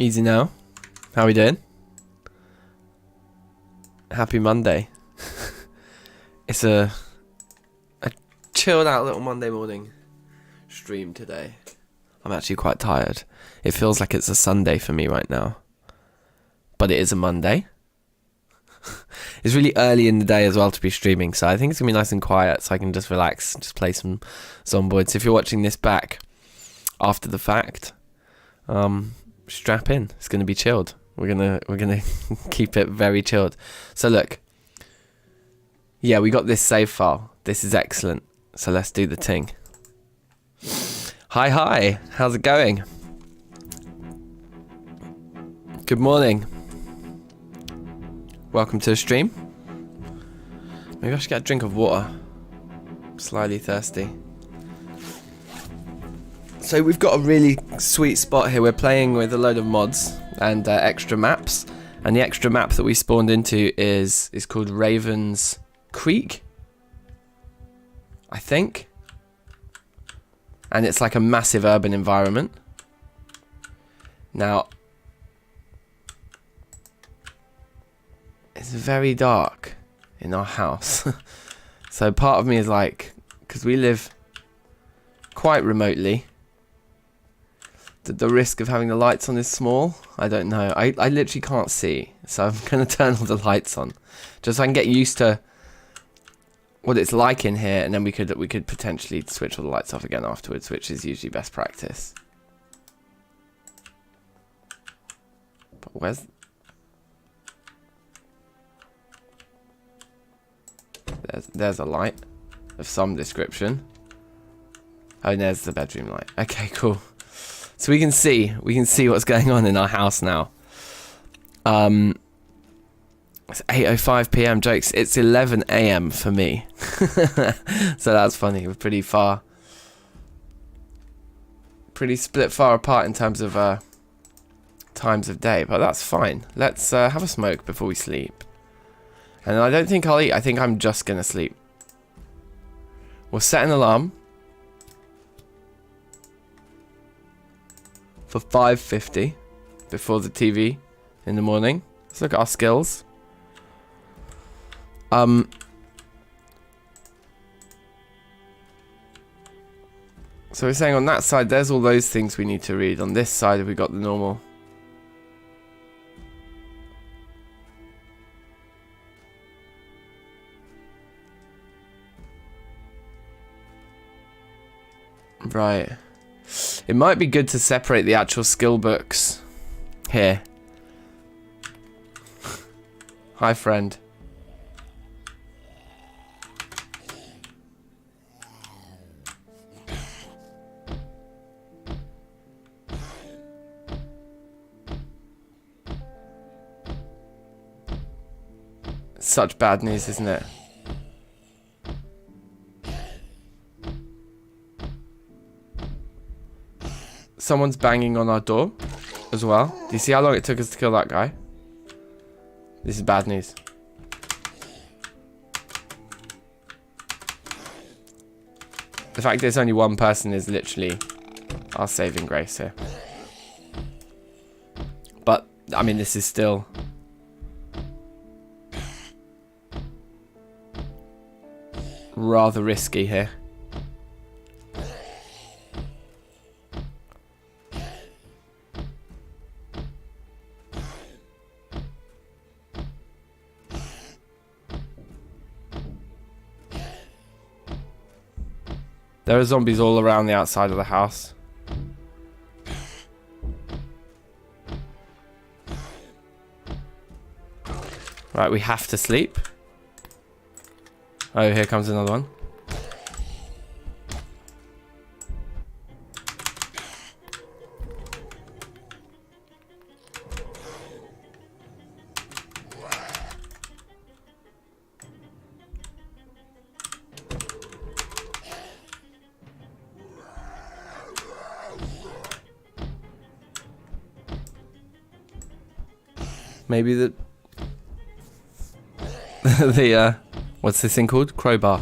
Easy now. How we doing? Happy Monday. It's a chilled out little Monday morning stream today. I'm actually quite tired. It feels like it's a Sunday for me right now. But it is a Monday. It's really early in the day as well to be streaming, so I think it's going to be nice and quiet so I can just relax, just play some Zomboid. So if you're watching this back after the fact, strap in. It's going to be chilled. We're gonna keep it very chilled. So look, yeah, we got this save file. This is excellent. So let's do the thing. Hi, how's it going? Good morning. Welcome to the stream. Maybe I should get a drink of water. I'm slightly thirsty. So we've got a really sweet spot here. We're playing with a load of mods and extra maps. And the extra map that we spawned into is called Raven's Creek, I think. And it's like a massive urban environment. Now, it's very dark in our house. So part of me is like, because we live quite remotely, the risk of having the lights on is small. I don't know. I literally can't see. So I'm going to turn all the lights on. Just so I can get used to what it's like in here. And then we could potentially switch all the lights off again afterwards, which is usually best practice. But where's... There's a light of some description. Oh, and there's the bedroom light. Okay, cool. So we can see what's going on in our house now. It's 8:05 p.m. jokes. It's 11 a.m. for me. So that's funny. We're pretty split far apart in terms of times of day, but that's fine. Let's have a smoke before we sleep. And I don't think I'll eat. I think I'm just gonna sleep. We'll set an alarm for 5:50 before the TV in the morning. Let's look at our skills. So we're saying on that side, there's all those things we need to read. On this side, we got the normal. Right. It might be good to separate the actual skill books here. Hi, friend. Such bad news, isn't it? Someone's banging on our door as well. Do you see how long it took us to kill that guy? This is bad news. The fact there's only one person is literally our saving grace here. But, I mean, this is still... rather risky here. There are zombies all around the outside of the house. Right, we have to sleep. Oh, here comes another one. Maybe the what's this thing called? Crowbar.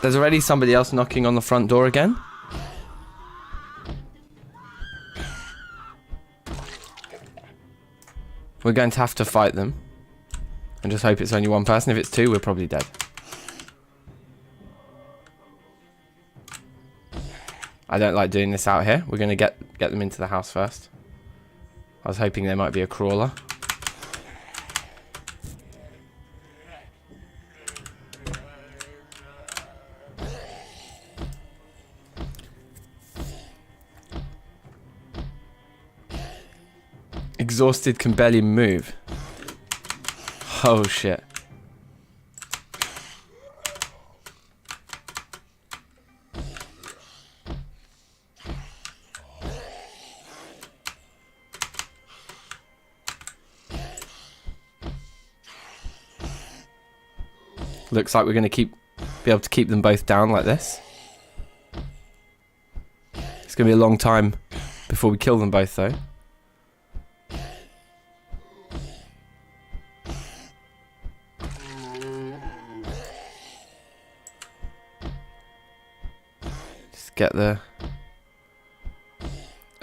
There's already somebody else knocking on the front door again. We're going to have to fight them. And just hope it's only one person. If it's two, we're probably dead. I don't like doing this out here. We're going to get them into the house first. I was hoping there might be a crawler. Exhausted, can barely move. Oh shit. Looks like we're going to be able to keep them both down like this. It's going to be a long time before we kill them both though. Just get the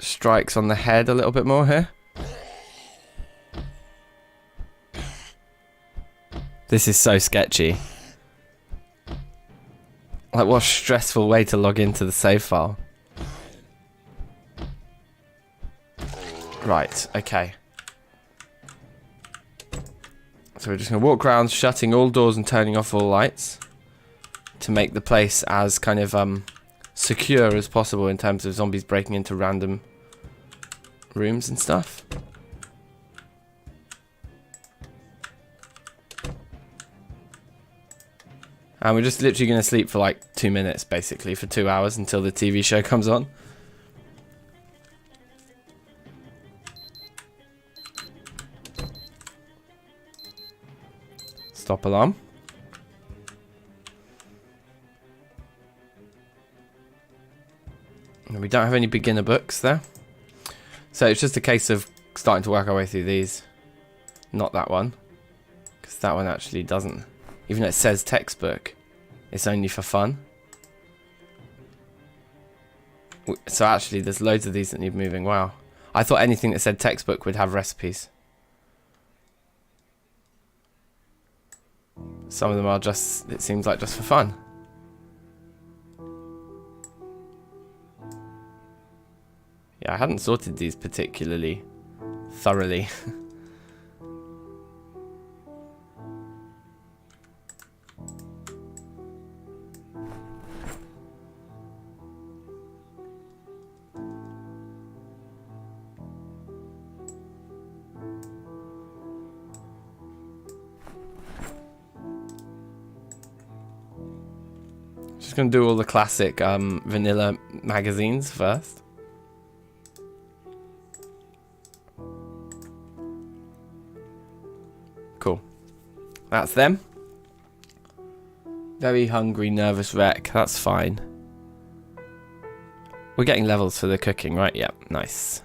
strikes on the head a little bit more here. This is so sketchy. Like, what a stressful way to log into the save file. Right, okay. So we're just going to walk around, shutting all doors and turning off all lights to make the place as kind of secure as possible in terms of zombies breaking into random rooms and stuff. And we're just literally going to sleep for like 2 minutes, basically, for 2 hours until the TV show comes on. Stop alarm. And we don't have any beginner books there. So it's just a case of starting to work our way through these. Not that one. Because that one actually doesn't. Even though it says textbook, it's only for fun. So actually, there's loads of these that need moving. Wow. I thought anything that said textbook would have recipes. Some of them are just, it seems like, just for fun. Yeah, I hadn't sorted these particularly thoroughly. Just gonna do all the classic vanilla magazines first. Cool. That's them. Very hungry, nervous wreck. That's fine. We're getting levels for the cooking, right? Yep, nice.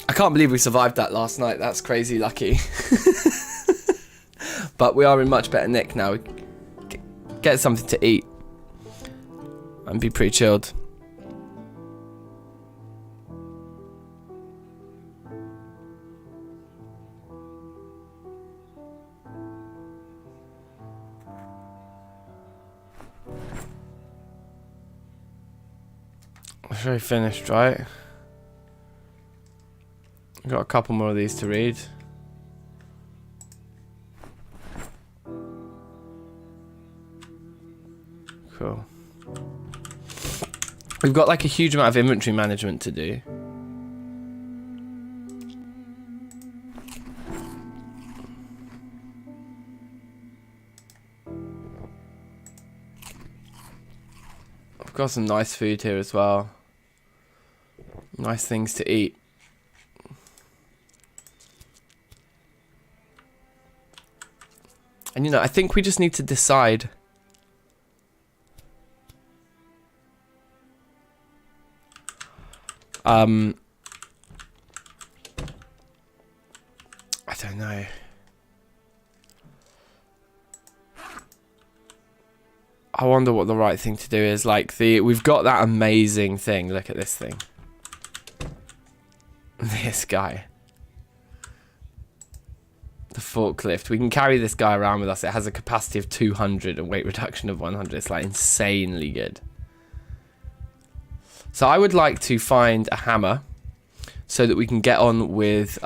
I can't believe we survived that last night. That's crazy lucky. But we are in much better nick now. We get something to eat and be pretty chilled. Very finished, right? I've got a couple more of these to read. Cool. We've got like a huge amount of inventory management to do. I've got some nice food here as well. Nice things to eat. And you know, I think we just need to decide I don't know. I wonder what the right thing to do is. Like we've got that amazing thing. Look at this thing. this guy. The forklift. We can carry this guy around with us. It has a capacity of 200 and weight reduction of 100. It's like insanely good. So I would like to find a hammer so that we can get on with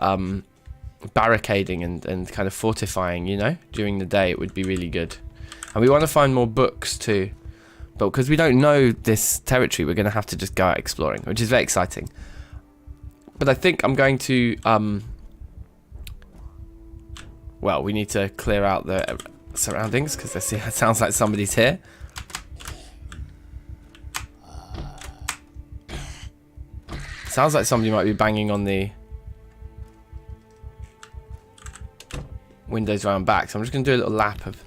barricading and kind of fortifying, you know, during the day. It would be really good. And we want to find more books too. But because we don't know this territory, we're going to have to just go out exploring, which is very exciting. But I think I'm going to... well, we need to clear out the surroundings because it sounds like somebody's here. Sounds like somebody might be banging on the windows around back. So I'm just going to do a little lap of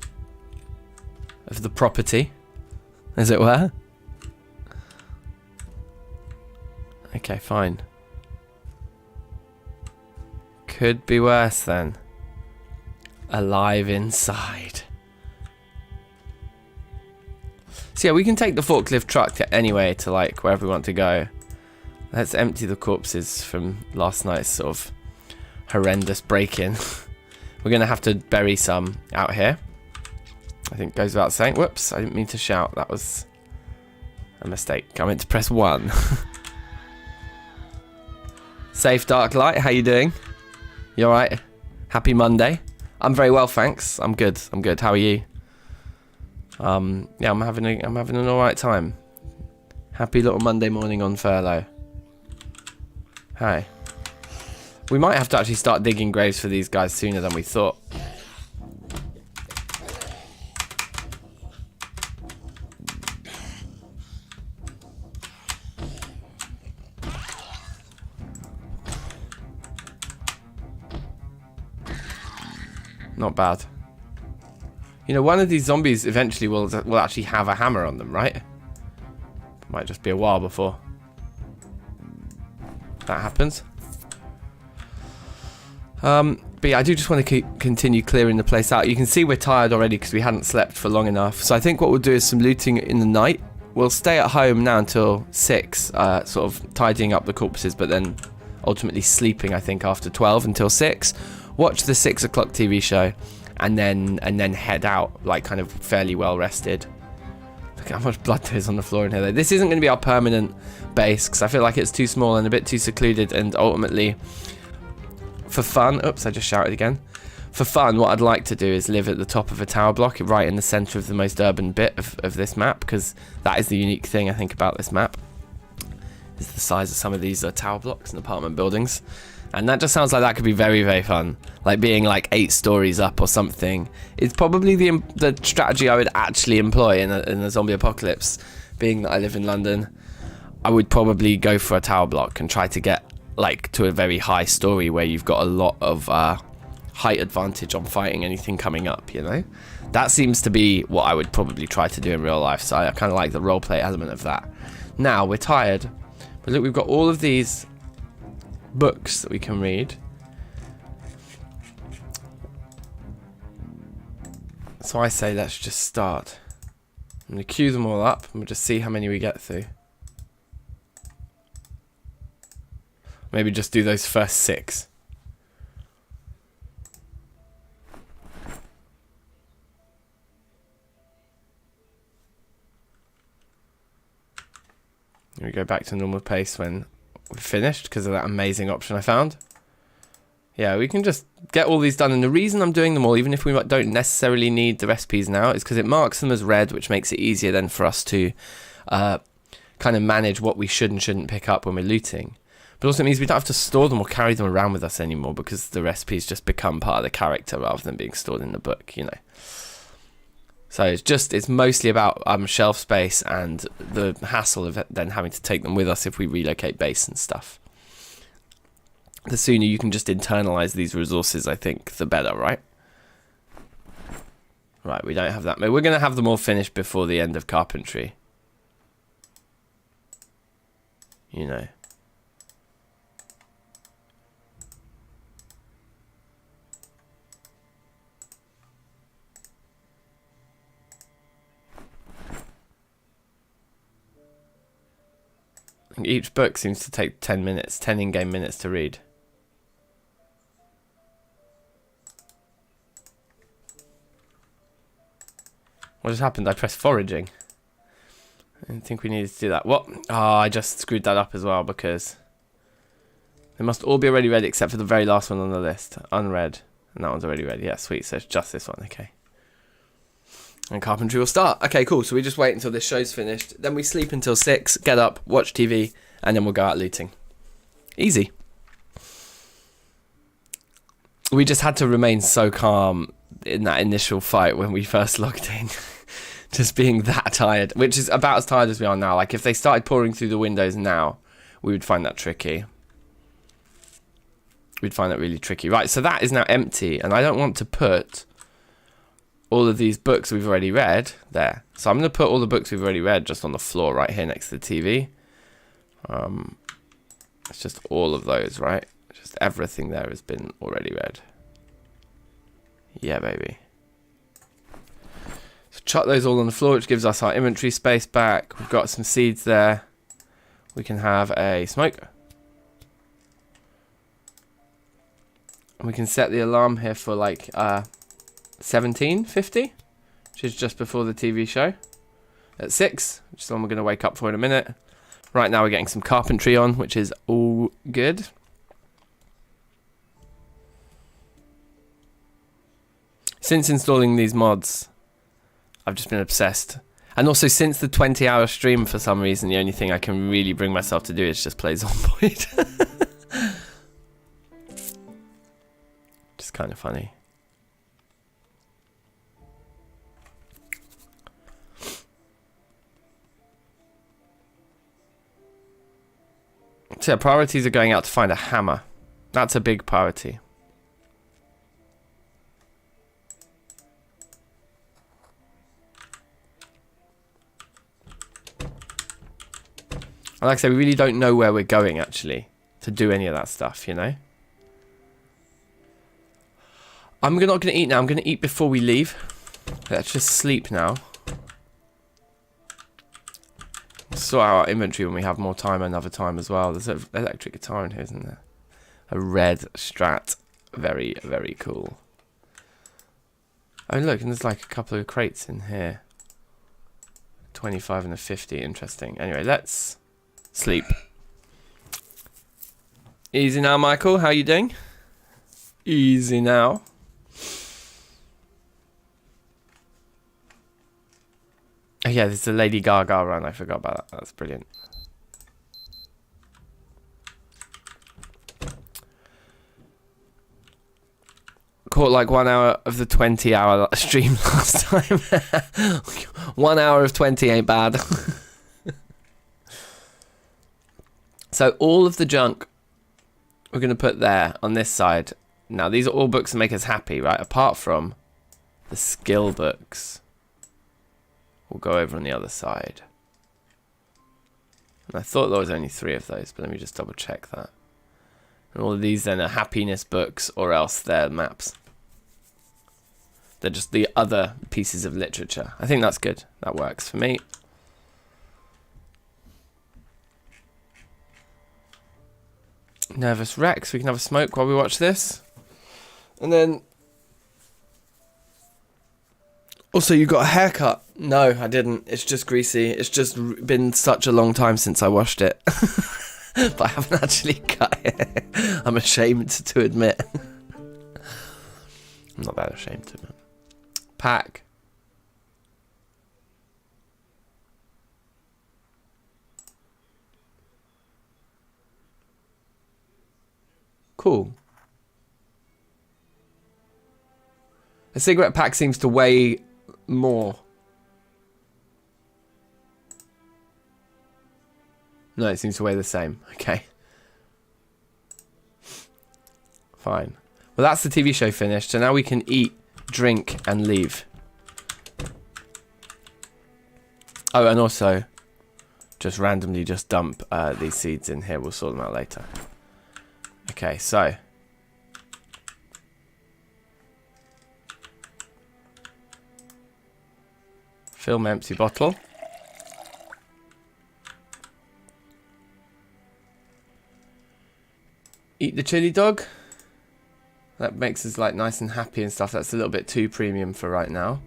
the property, as it were. Okay, fine. Could be worse then. Alive inside. So yeah, we can take the forklift truck anyway to like wherever we want to go. Let's empty the corpses from last night's sort of horrendous break-in. We're going to have to bury some out here. I think goes without saying. Whoops, I didn't mean to shout. That was a mistake. I meant to press 1. Safe Dark Light, how you doing? You alright? Happy Monday? I'm very well, thanks. I'm good. I'm good. How are you? Yeah, I'm having an alright time. Happy little Monday morning on furlough. Hi. We might have to actually start digging graves for these guys sooner than we thought. Not bad. You know, one of these zombies eventually will actually have a hammer on them, right? Might just be a while before that happens. But yeah, I do just want to continue clearing the place out. You can see we're tired already because we hadn't slept for long enough. So I think what we'll do is some looting in the night. We'll stay at home now until 6, sort of tidying up the corpses, but then ultimately sleeping, I think, after 12 until 6. Watch the 6 o'clock TV show, and then head out, like, kind of fairly well rested. Look at how much blood there is on the floor in here, though. This isn't going to be our permanent base, because I feel like it's too small and a bit too secluded, and ultimately, for fun... Oops, I just shouted again. For fun, what I'd like to do is live at the top of a tower block, right in the centre of the most urban bit of this map, because that is the unique thing, I think, about this map, is the size of some of these tower blocks and apartment buildings. And that just sounds like that could be very, very fun. Like being like 8 stories up or something. It's probably the strategy I would actually employ in a zombie apocalypse. Being that I live in London, I would probably go for a tower block and try to get like to a very high story where you've got a lot of height advantage on fighting anything coming up, you know? That seems to be what I would probably try to do in real life. So I kind of like the roleplay element of that. Now, we're tired. But look, we've got all of these books that we can read. So I say let's just start. I'm going to queue them all up and we'll just see how many we get through. Maybe just do those first 6. We go back to normal pace when we're finished because of that amazing option I found. Yeah, we can just get all these done, and the reason I'm doing them all, even if we don't necessarily need the recipes now, is because it marks them as red, which makes it easier then for us to kind of manage what we should and shouldn't pick up when we're looting. But also it means we don't have to store them or carry them around with us anymore because the recipes just become part of the character rather than being stored in the book, you know. So it's mostly about shelf space and the hassle of then having to take them with us if we relocate base and stuff. The sooner you can just internalize these resources, I think, the better, right? Right, we don't have that. We're going to have them all finished before the end of carpentry. You know. each book seems to take 10 minutes, 10 in-game minutes to read. What just happened? I pressed foraging. I didn't think we needed to do that. What? Oh, I just screwed that up as well because they must all be already read except for the very last one on the list. Unread. And that one's already read. Yeah, sweet. So it's just this one. Okay. And carpentry will start. Okay, cool. So we just wait until this show's finished. Then we sleep until 6, get up, watch TV, and then we'll go out looting. Easy. We just had to remain so calm in that initial fight when we first logged in. Just being that tired, which is about as tired as we are now. Like, if they started pouring through the windows now, we would find that tricky. We'd find that really tricky. Right, so that is now empty, and I don't want to put all of these books we've already read there. So I'm going to put all the books we've already read just on the floor right here next to the TV. It's just all of those, right? Just everything there has been already read. Yeah, baby. So chuck those all on the floor, which gives us our inventory space back. We've got some seeds there. We can have a smoke. And we can set the alarm here for like 17:50, which is just before the TV show. At 6, which is the one we're going to wake up for in a minute. Right now we're getting some carpentry on, which is all good. Since installing these mods, I've just been obsessed. And also since the 20-hour stream, for some reason, the only thing I can really bring myself to do is just play Zomboid. Just kind of funny. So yeah, priorities are going out to find a hammer. That's a big priority. And like I said, we really don't know where we're going, actually, to do any of that stuff, you know? I'm not going to eat now. I'm going to eat before we leave. Let's just sleep now. Sort out our inventory when we have more time another time as well. There's an electric guitar in here, isn't there? A red Strat. Very, very cool. Oh, look, and there's like a couple of crates in here. 25 and a 50. Interesting. Anyway, let's sleep. Easy now, Michael. How you doing? Easy now. Oh yeah, there's a Lady Gaga run. I forgot about that. That's brilliant. Caught like 1 hour of the 20-hour stream last time. 1 hour of 20 ain't bad. So all of the junk we're going to put there on this side. Now, these are all books that make us happy, right? Apart from the skill books. We'll go over on the other side. And I thought there was only 3 of those, but let me just double check that. And all of these then are happiness books, or else they're maps. They're just the other pieces of literature. I think that's good. That works for me. Nervous Rex. We can have a smoke while we watch this. And then... Also, you got a haircut. No, I didn't. It's just greasy. It's just been such a long time since I washed it. But I haven't actually cut it. I'm ashamed to admit. I'm not that ashamed to admit. Pack. Cool. A cigarette pack seems to weigh more. No, it seems to weigh the same. Okay. Fine. Well, that's the TV show finished, so now we can eat, drink, and leave. Oh, and also, just randomly just dump these seeds in here. We'll sort them out later. Okay, so... Fill my empty bottle. Eat the chili dog. That makes us like nice and happy and stuff. That's a little bit too premium for right now.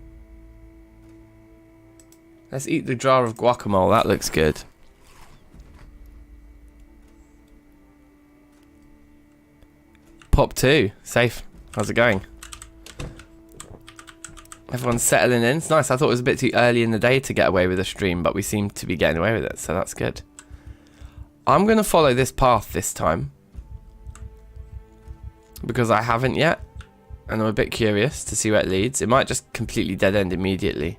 Let's eat the jar of guacamole. That looks good. Pop 2. Safe. How's it going? Everyone's settling in. It's nice. I thought it was a bit too early in the day to get away with a stream, but we seem to be getting away with it, so that's good. I'm going to follow this path this time, because I haven't yet, and I'm a bit curious to see where it leads. It might just completely dead end immediately.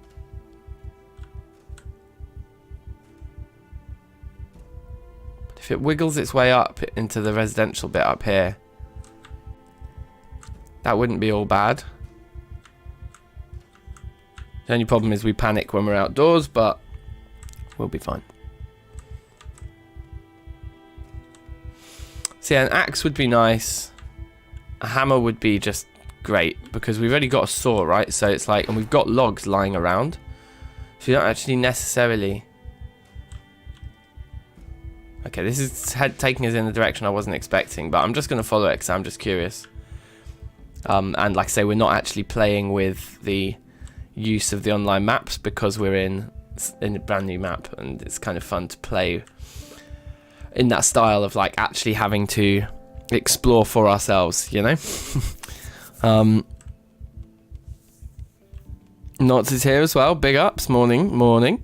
But if it wiggles its way up into the residential bit up here, that wouldn't be all bad. The only problem is we panic when we're outdoors, but we'll be fine. So yeah, an axe would be nice. A hammer would be just great, because we've already got a saw, right? So it's like, and we've got logs lying around. So you don't actually necessarily... Okay, this is taking us in a direction I wasn't expecting, but I'm just going to follow it because I'm just curious. And like I say, we're not actually playing with the use of the online maps because we're in a brand new map, and it's kind of fun to play in that style of like actually having to explore for ourselves, you know. Knots is here as well. Big ups. Morning.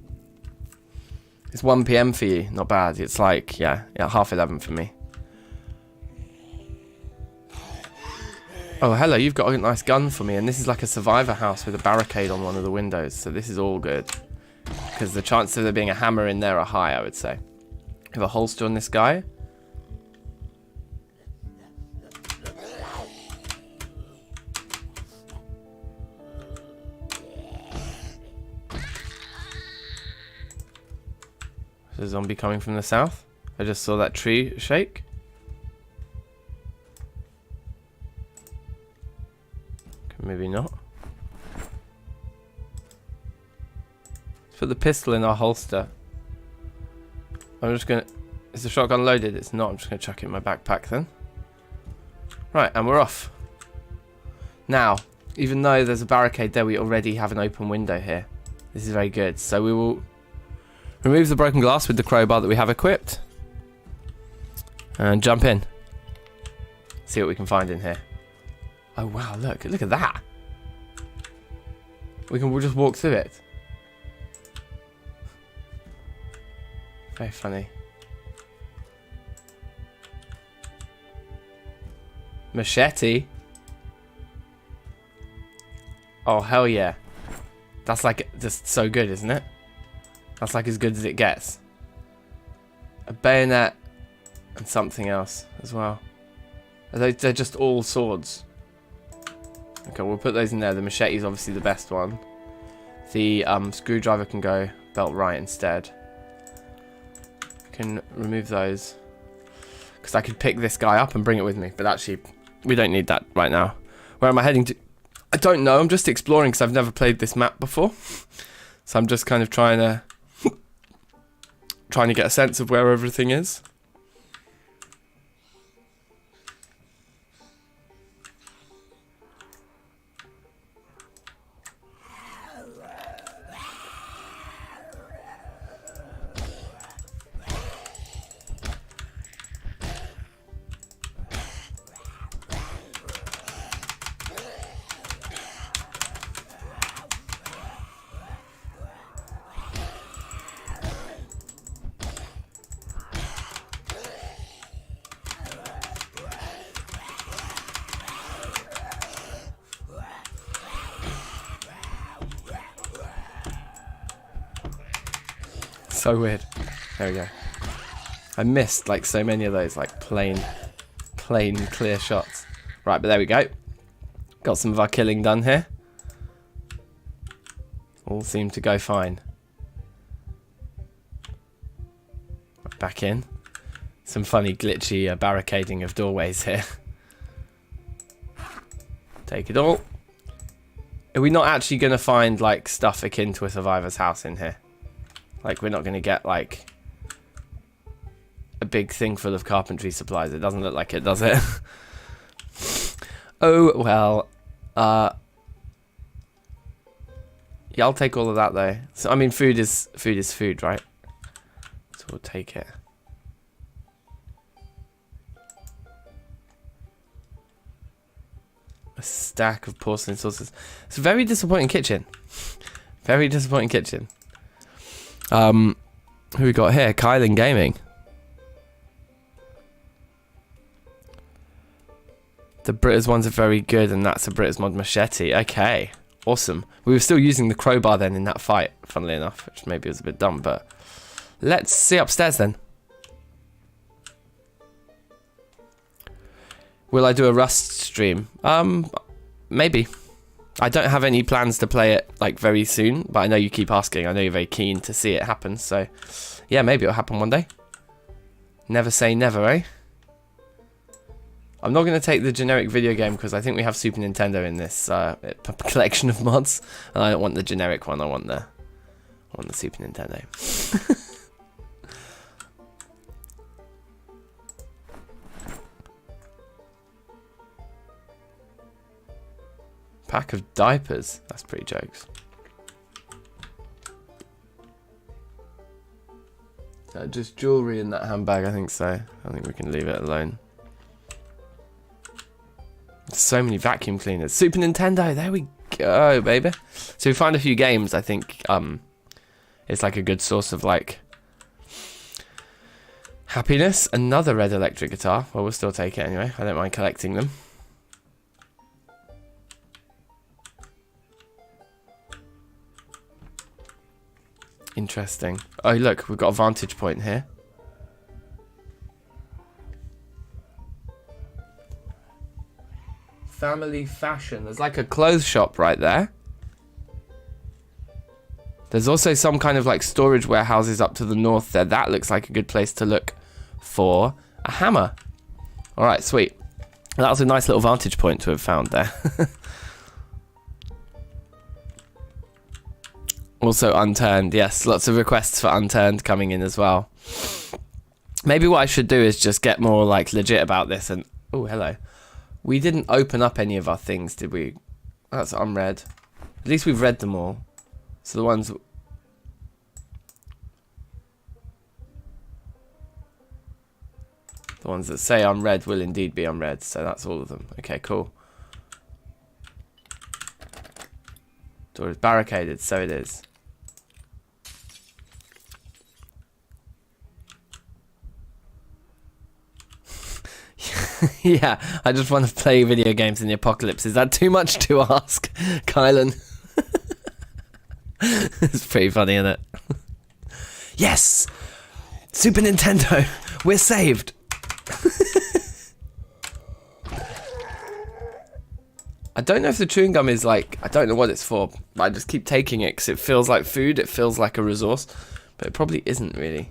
It's 1 PM for you. Not bad. It's like yeah 11:30 for me. Oh, hello, you've got a nice gun for me, and this is like a survivor house with a barricade on one of the windows, so this is all good. Because the chances of there being a hammer in there are high, I would say. Have a holster on this guy. There's a zombie coming from the south. I just saw that tree shake. Maybe not. Let's put the pistol in our holster. I'm just gonna... Is the shotgun loaded? It's not. I'm just gonna chuck it in my backpack then. Right, and we're off. Now, even though there's a barricade there, we already have an open window here. This is very good. So we will remove the broken glass with the crowbar that we have equipped. And jump in. See what we can find in here. Oh wow, look at that. We'll just walk through it. Very funny. Machete. Oh hell yeah. That's like just so good, isn't it? That's like as good as it gets. A bayonet and something else as well. They're just all swords. Okay, we'll put those in there. The machete is obviously the best one. The screwdriver can go belt right instead. We can remove those. Because I could pick this guy up and bring it with me. But actually, we don't need that right now. Where am I heading to? I don't know. I'm just exploring because I've never played this map before. So I'm just kind of trying to get a sense of where everything is. So weird. There we go. I missed like so many of those like plain clear shots. Right, but there we go. Got some of our killing done here. All seem to go fine. Back in. Some funny glitchy barricading of doorways here. Take it all. Are we not actually going to find like stuff akin to a survivor's house in here? Like we're not going to get like a big thing full of carpentry supplies. It doesn't look like it, does it? Oh, well. Yeah, I'll take all of that, though. So, I mean, food is food, right? So we'll take it. A stack of porcelain saucers. It's a very disappointing kitchen. Very disappointing kitchen. Who we got here? Kylan Gaming. The Brita's ones are very good, and that's a Brita's mod machete. Okay, awesome. We were still using the crowbar then in that fight, funnily enough, which maybe was a bit dumb, but let's see upstairs then. Will I do a Rust stream? Maybe. I don't have any plans to play it like very soon, but I know you keep asking. I know you're very keen to see it happen, so yeah, maybe it'll happen one day. Never say never, eh? I'm not going to take the generic video game because I think we have Super Nintendo in this collection of mods, and I don't want the generic one. I want the Super Nintendo. Pack of diapers. That's pretty jokes. Just jewelry in that handbag. I think so. I think we can leave it alone. So many vacuum cleaners. Super Nintendo, there we go, baby. So we found a few games. I think it's like a good source of like happiness. Another red electric guitar. Well, we'll still take it anyway. I don't mind collecting them. Interesting. Oh, look, we've got a vantage point here. Family fashion. There's like a clothes shop right there. There's also some kind of like storage warehouses up to the north there. That looks like a good place to look for a hammer. Alright, sweet. That was a nice little vantage point to have found there. Also unturned. Yes, lots of requests for unturned coming in as well. Maybe what I should do is just get more like legit about this and... Oh, hello. We didn't open up any of our things, did we? That's unread. At least we've read them all. So the ones... The ones that say unread will indeed be unread. So that's all of them. Okay, cool. Door is barricaded, so it is. Yeah, I just want to play video games in the apocalypse. Is that too much to ask, Kylan? It's pretty funny, isn't it? Yes! Super Nintendo! We're saved! I don't know if the chewing gum is like... I don't know what it's for. But I just keep taking it because it feels like food. It feels like a resource. But it probably isn't really.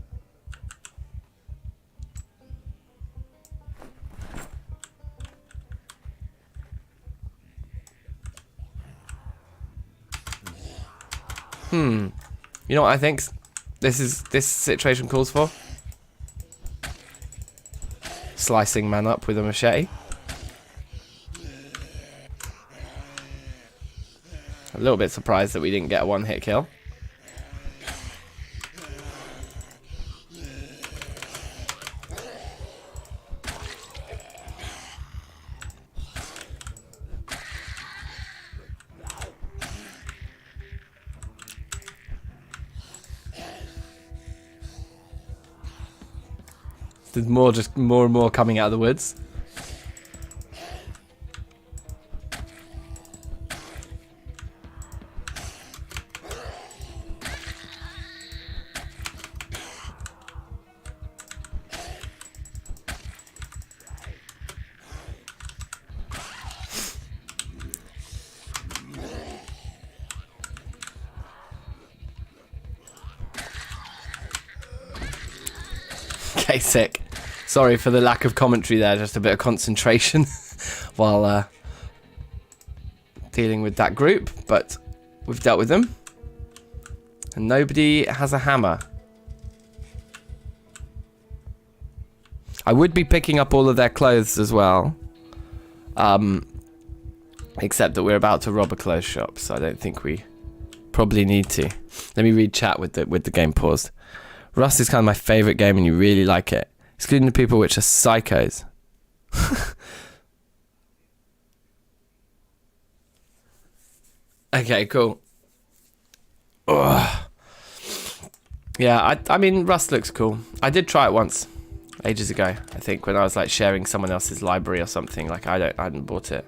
You know what I think this situation calls for? Slicing man up with a machete. A little bit surprised that we didn't get a one-hit kill. There's more, just more and more coming out of the woods. Okay, sick. Sorry for the lack of commentary there, just a bit of concentration while dealing with that group, but we've dealt with them. And nobody has a hammer. I would be picking up all of their clothes as well. Except that we're about to rob a clothes shop, so I don't think we probably need to. Let me read chat with the game paused. Rust is kind of my favourite game and you really like it. Excluding the people which are psychos. Okay, cool. Ugh. Yeah, I mean, Rust looks cool. I did try it once, ages ago, I think, when I was like sharing someone else's library or something. Like, I hadn't bought it.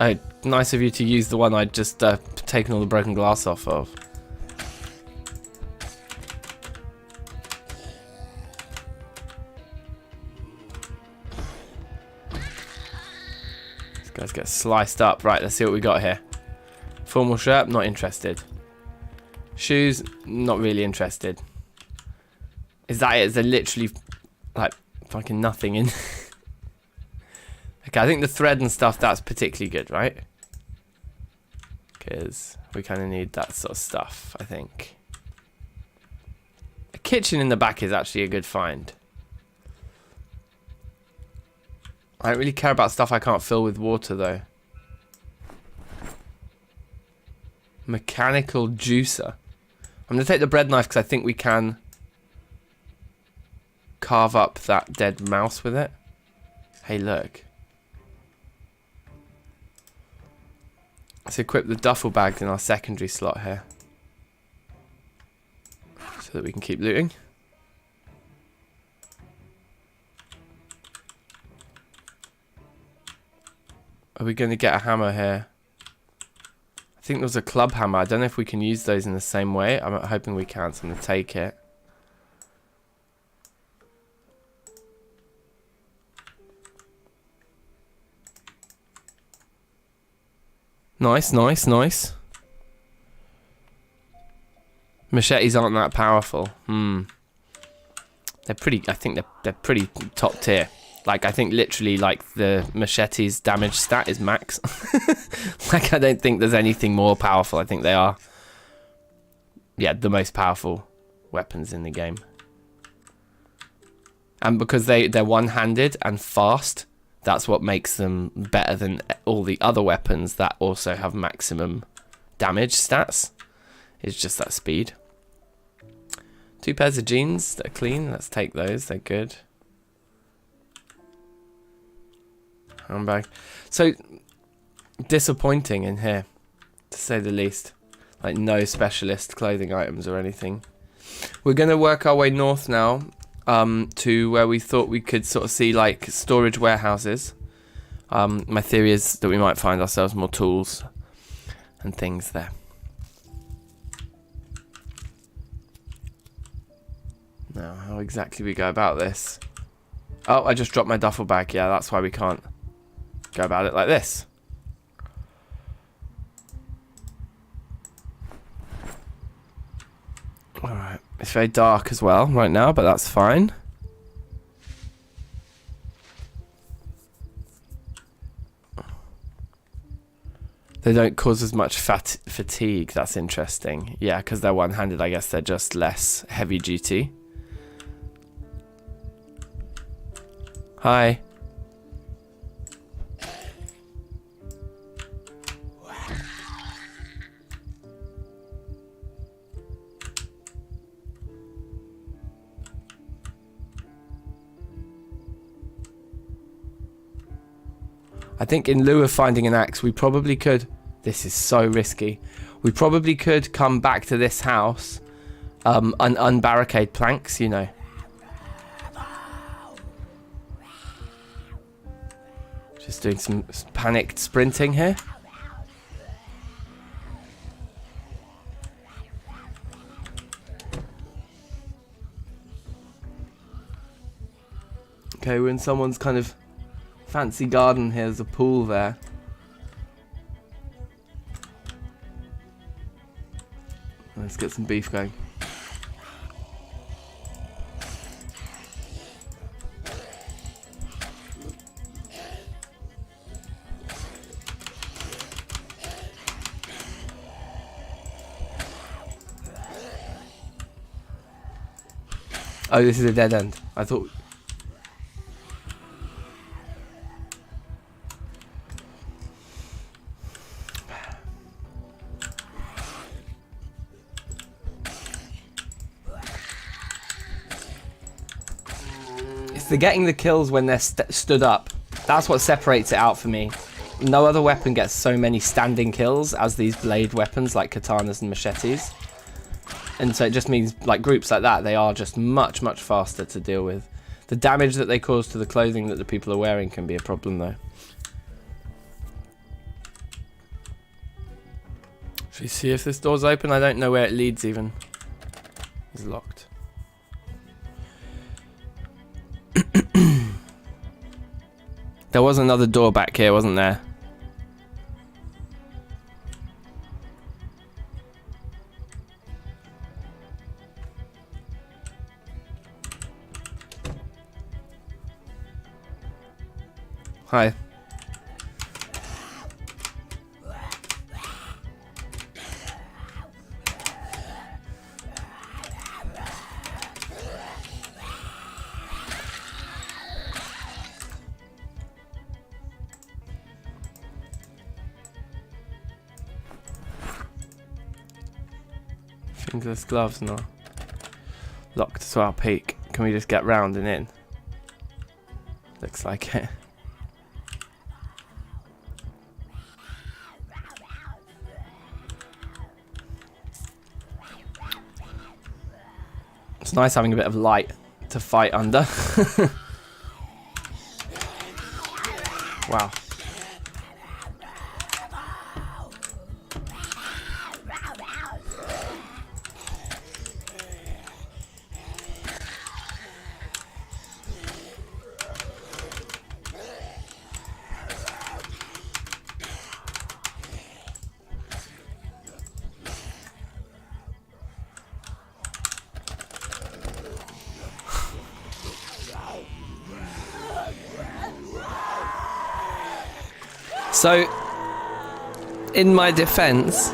Oh, nice of you to use the one I'd just taken all the broken glass off of. These guys get sliced up. Right, let's see what we got here. Formal shirt, not interested. Shoes, not really interested. Is that it? Is there literally like fucking nothing in? Okay, I think the thread and stuff, that's particularly good, right? Because we kind of need that sort of stuff, I think. A kitchen in the back is actually a good find. I don't really care about stuff I can't fill with water, though. Mechanical juicer. I'm going to take the bread knife because I think we can carve up that dead mouse with it. Hey, look. Let's equip the duffel bags in our secondary slot here. So that we can keep looting. Are we going to get a hammer here? I think there was a club hammer. I don't know if we can use those in the same way. I'm hoping we can, so I'm going to take it. Nice, nice, nice. Machetes aren't that powerful. They're pretty, I think they're pretty top tier. Like, I think literally, like, the machete's damage stat is max. Like, I don't think there's anything more powerful. I think they are, yeah, the most powerful weapons in the game. And because they're one-handed and fast, that's what makes them better than all the other weapons that also have maximum damage stats. It's just that speed. 2 pairs of jeans that are clean. Let's take those. They're good. Handbag. So, disappointing in here, to say the least. Like, no specialist clothing items or anything. We're going to work our way north now. To where we thought we could sort of see like storage warehouses. My theory is that we might find ourselves more tools and things there. Now, how exactly we go about this? Oh, I just dropped my duffel bag. Yeah, that's why we can't go about it like this. Alright, it's very dark as well right now, but that's fine. They don't cause as much fatigue, that's interesting. Yeah, because they're one-handed, I guess they're just less heavy duty. Hi. I think in lieu of finding an axe, we probably could... This is so risky. We probably could come back to this house and unbarricade planks, you know. Just doing some panicked sprinting here. Okay, we're in someone's kind of fancy garden here. There's a pool there. Let's get some beef going. Oh, this is a dead end. I thought... It's the getting the kills when they're stood up. That's what separates it out for me. No other weapon gets so many standing kills as these blade weapons like katanas and machetes. And so it just means, like, groups like that, they are just much, much faster to deal with. The damage that they cause to the clothing that the people are wearing can be a problem, though. Should we see if this door's open? I don't know where it leads, even. It's locked. There was another door back here, wasn't there? Hi. Fingerless gloves, no. Locked to our peak. Can we just get round and in? Looks like it. It's nice having a bit of light to fight under. Wow. So, in my defense,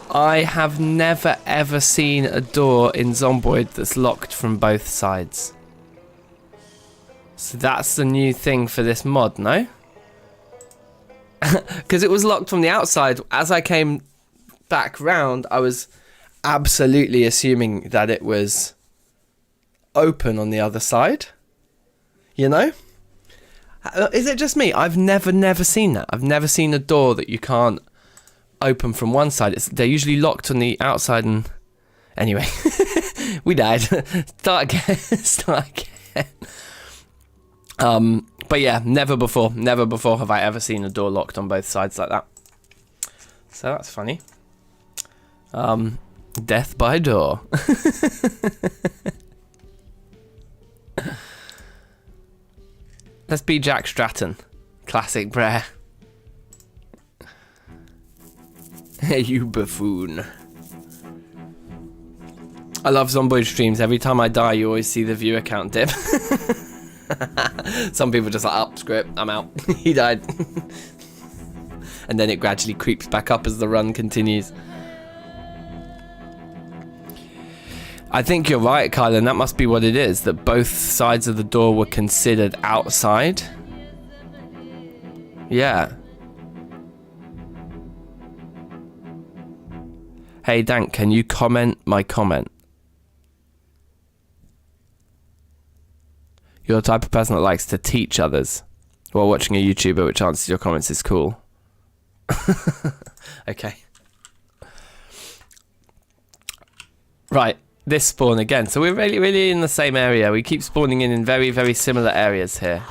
I have never ever seen a door in Zomboid that's locked from both sides. So that's the new thing for this mod, no? Because it was locked from the outside. As I came back round, I was absolutely assuming that it was open on the other side. You know? Is it just me? I've never seen that. I've never seen a door that you can't open from one side. They're usually locked on the outside and... Anyway. We died. Start again. But yeah, never before have I ever seen a door locked on both sides like that. So that's funny. Death by door. Let's be Jack Stratton. Classic Brer. Hey, you buffoon. I love Zomboid streams. Every time I die, you always see the viewer count dip. Some people just like, oh, screw it, I'm out. He died. And then it gradually creeps back up as the run continues. I think you're right, Kylan. That must be what it is. That both sides of the door were considered outside. Yeah. Hey, Dank, can you comment my comment? You're the type of person that likes to teach others while watching a YouTuber which answers your comments is cool. Okay. Right. This spawn again. So we're really in the same area. We keep spawning in very similar areas here.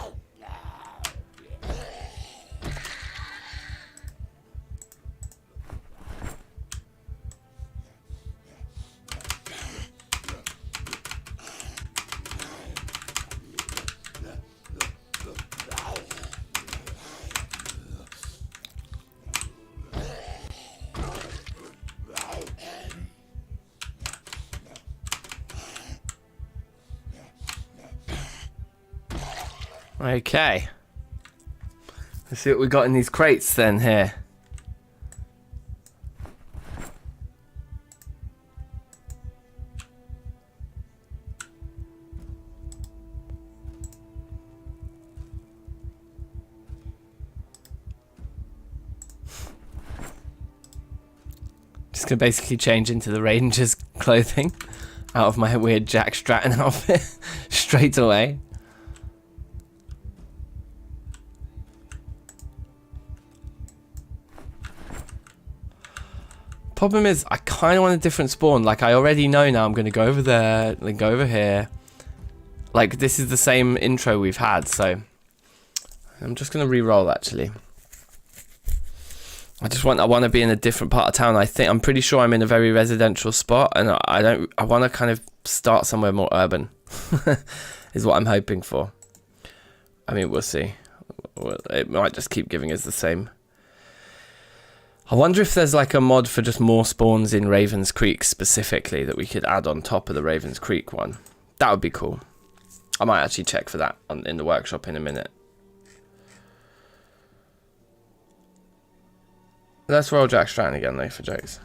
Okay. Let's see what we got in these crates then here. gonna basically change into the Rangers clothing out of my weird Jack Stratton outfit straight away. Problem is, I kind of want a different spawn. Like, I already know now I'm going to go over there, then go over here. Like, this is the same intro we've had, so I'm just going to re-roll, actually. I want to be in a different part of town. I'm pretty sure I'm in a very residential spot, and I want to kind of start somewhere more urban, is what I'm hoping for. I mean, we'll see. It might just keep giving us the same. I wonder if there's like a mod for just more spawns in Ravens Creek specifically that we could add on top of the Ravens Creek one. That would be cool. I might actually check for that in the workshop in a minute. Let's roll Jack Stratton again though, for jokes.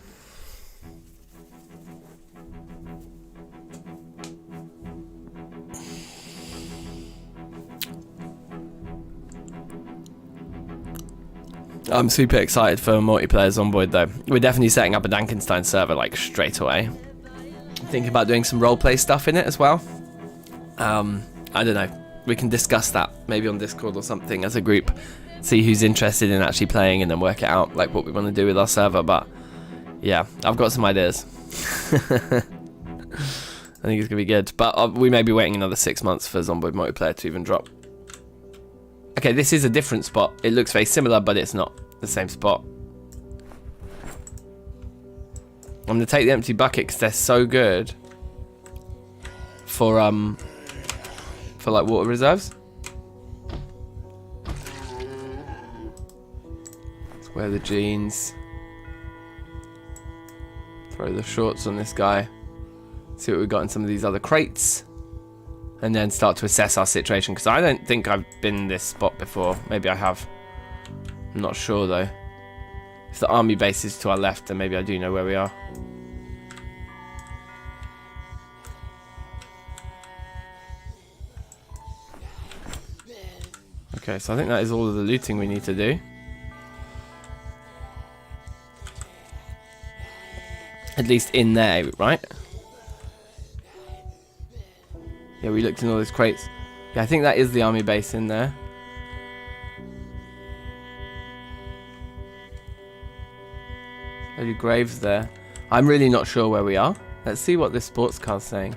I'm super excited for multiplayer Zomboid though. We're definitely setting up a DankNStein server like straight away. Thinking about doing some roleplay stuff in it as well. I don't know. We can discuss that maybe on Discord or something as a group. See who's interested in actually playing and then work it out like what we want to do with our server. But yeah, I've got some ideas. I think it's gonna be good. But we may be waiting another 6 months for Zomboid multiplayer to even drop. Okay, this is a different spot. It looks very similar, but it's not the same spot. I'm gonna take the empty bucket because they're so good for like water reserves. Let's wear the jeans. Throw the shorts on this guy. See what we've got in some of these other crates. And then start to assess our situation, because I don't think I've been in this spot before. Maybe I have. I'm not sure though. If the army base is to our left, then maybe I do know where we are. Okay, so I think that is all of the looting we need to do. At least in there, right? Yeah, we looked in all those crates. Yeah, I think that is the army base in there. There's graves there. I'm really not sure where we are. Let's see what this sports car's saying.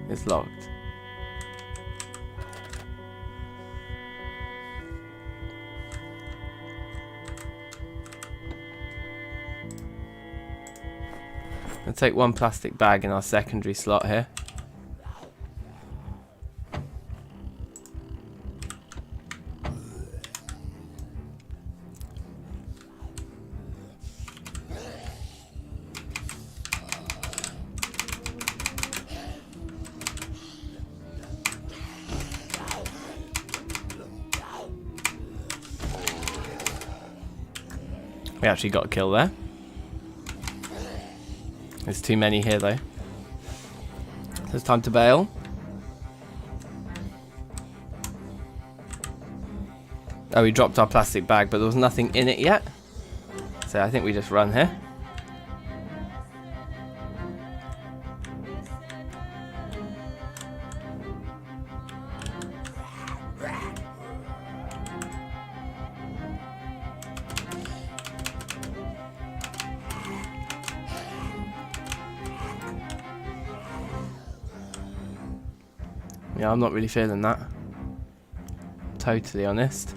It's locked. I'll take one plastic bag in our secondary slot here. We actually got a kill there. There's too many here though. So it's time to bail. Oh, we dropped our plastic bag, but there was nothing in it yet. So I think we just run here. Yeah, I'm not really feeling that. Totally honest.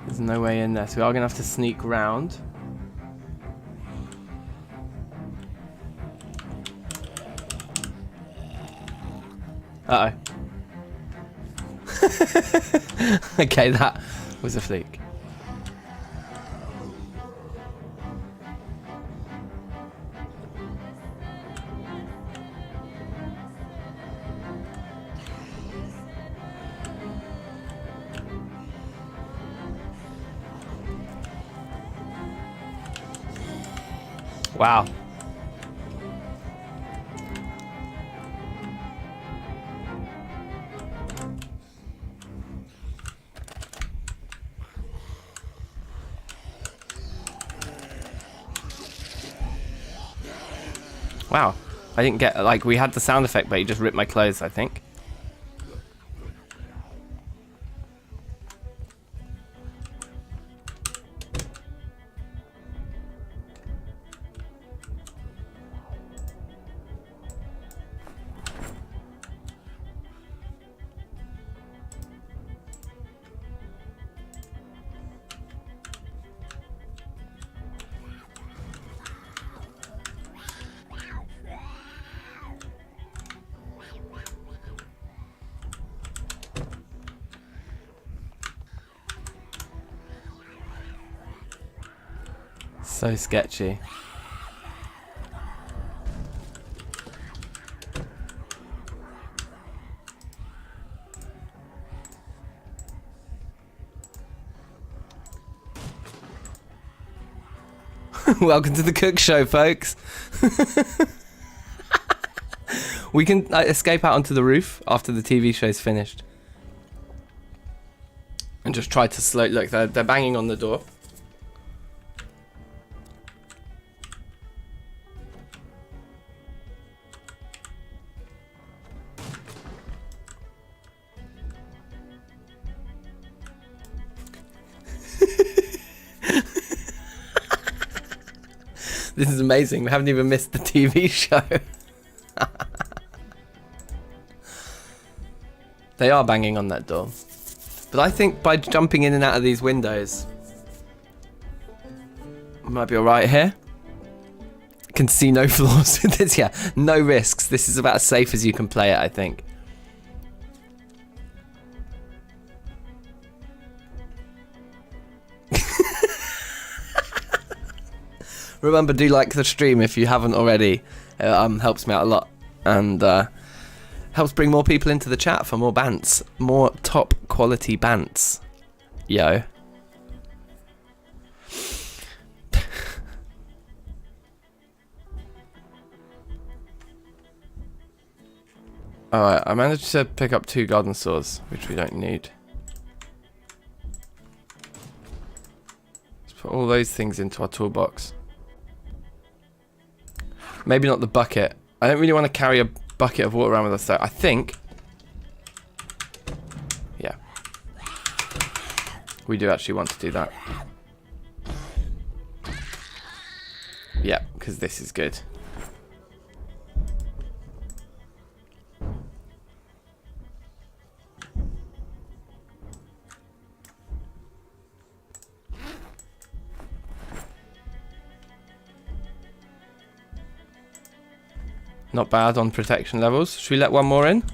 There's no way in there, so we are going to have to sneak round. Uh-oh. Okay, that was a fluke. Wow. Wow. I didn't get, like, we had the sound effect, but he just ripped my clothes, I think. So sketchy. Welcome to the cook show, folks. We can escape out onto the roof after the TV show's finished. And just try to slow... Look, they're banging on the door. This is amazing. We haven't even missed the TV show. They are banging on that door. But I think by jumping in and out of these windows, we might be alright here. Can see no flaws with this. Yeah, no risks. This is about as safe as you can play it, I think. Remember, do like the stream if you haven't already. It helps me out a lot. And helps bring more people into the chat for more bants. More top quality bants. Yo. Alright, I managed to pick up 2 garden saws, which we don't need. Let's put all those things into our toolbox. Maybe not the bucket. I don't really want to carry a bucket of water around with us though. I think... Yeah. We do actually want to do that. Yeah, because this is good. Not bad on protection levels. Should we let one more in?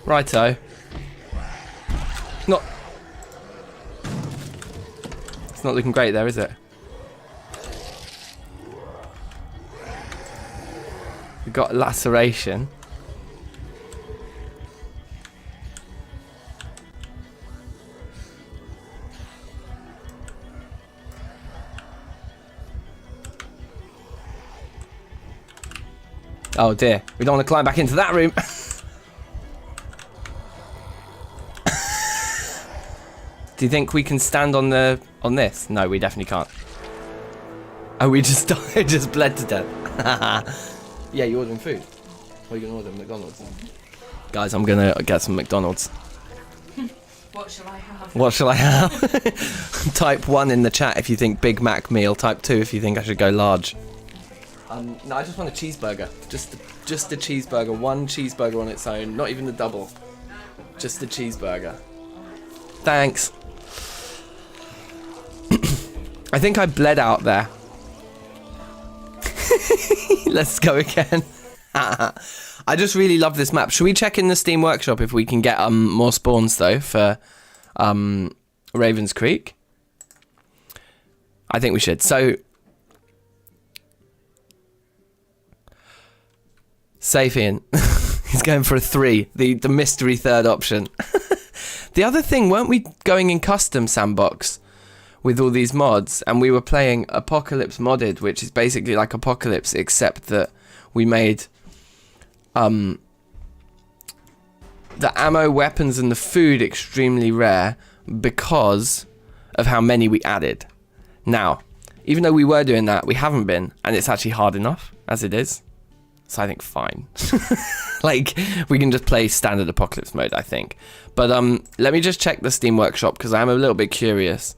Righto. It's not looking great there, is it? We've got a laceration. Oh dear, we don't want to climb back into that room. Do you think we can stand on this? No, we definitely can't. Oh, we just died, just bled to death. Yeah, you ordering food? Or are you gonna order McDonald's? Guys, I'm gonna get some McDonald's. What shall I have? What shall I have? Type 1 in the chat if you think Big Mac meal. Type 2 if you think I should go large. No, I just want a cheeseburger. Just a cheeseburger. One cheeseburger on its own. Not even the double. Just a cheeseburger. Thanks. I think I bled out there. Let's go again. I just really love this map. Should we check in the Steam Workshop if we can get more spawns though for Ravens Creek? I think we should. So safe in. He's going for a 3. The mystery third option. The other thing, weren't we going in custom sandbox with all these mods, and we were playing Apocalypse modded, which is basically like Apocalypse except that we made the ammo, weapons and the food extremely rare because of how many we added. Now, even though we were doing that, we haven't been, and it's actually hard enough as it is. So I think fine. Like, we can just play standard apocalypse mode, I think. But let me just check the Steam Workshop, because I'm a little bit curious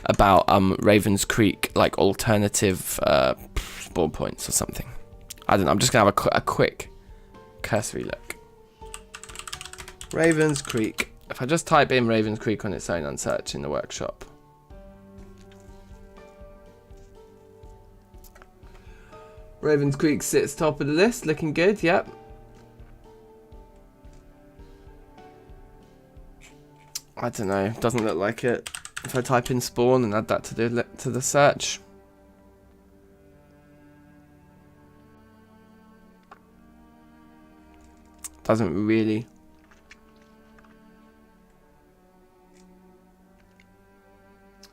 about Ravens Creek, like alternative spawn points or something. I don't know. I'm just gonna have a quick cursory look. Ravens Creek. If I just type in Ravens Creek on its own and search in the workshop. Ravens Creek sits top of the list, looking good, yep. I don't know, doesn't look like it. If I type in spawn and add that to the search. Doesn't really.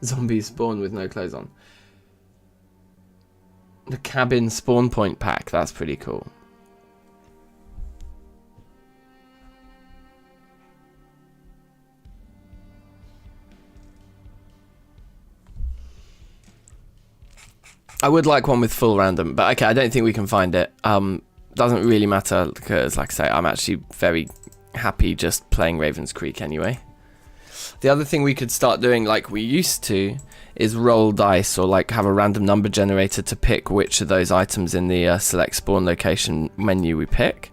Zombies spawn with no clothes on. The cabin spawn point pack, that's pretty cool. I would like one with full random, but okay, I don't think we can find it. Doesn't really matter because, like I say, I'm actually very happy just playing Ravens Creek anyway. The other thing we could start doing, like we used to, is roll dice or like have a random number generator to pick which of those items in the select spawn location menu we pick.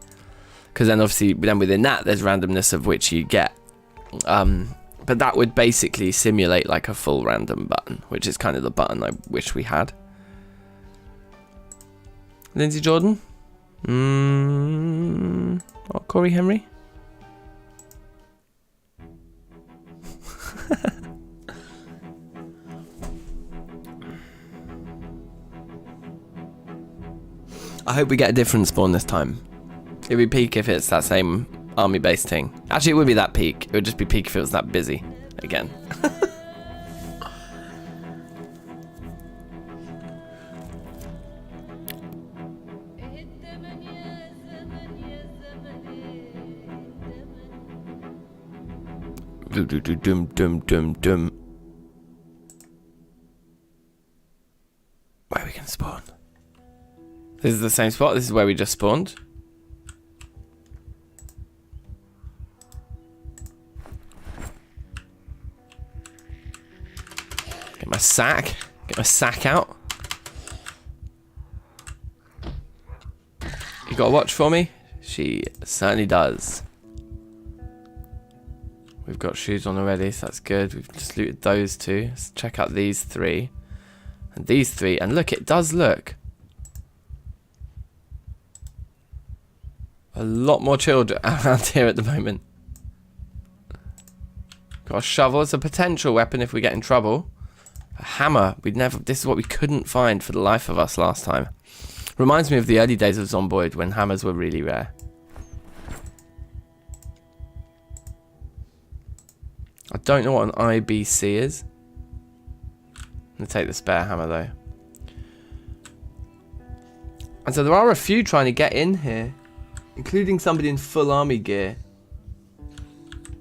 Because then obviously, then within that, there's randomness of which you get. But that would basically simulate like a full random button, which is kind of the button I wish we had. Lindsay Jordan? Oh, Corey Henry? I hope we get a different spawn this time. It would be peak if it's that same army base thing. Actually, it would be that peak. It would just be peak if it was that busy again. Dum dum dum dum. Where we can spawn. This is the same spot. This is where we just spawned. Get my sack. Get my sack out. You got a watch for me? She certainly does. We've got shoes on already, so that's good. We've just looted those two. Let's check out these three. And these three. And look, it does look a lot more chilled around here at the moment. Got a shovel as a potential weapon if we get in trouble. A hammer. This is what we couldn't find for the life of us last time. Reminds me of the early days of Zomboid when hammers were really rare. I don't know what an IBC is. I'm going to take the spare hammer though. And so there are a few trying to get in here, including somebody in full army gear.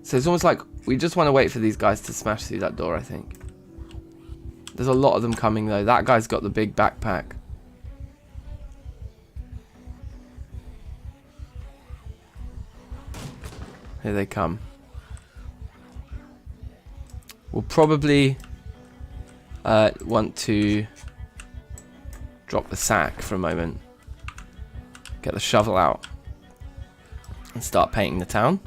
So it's almost like we just want to wait for these guys to smash through that door, I think. There's a lot of them coming though. That guy's got the big backpack. Here they come. We'll probably want to drop the sack for a moment. Get the shovel out. And start painting the town.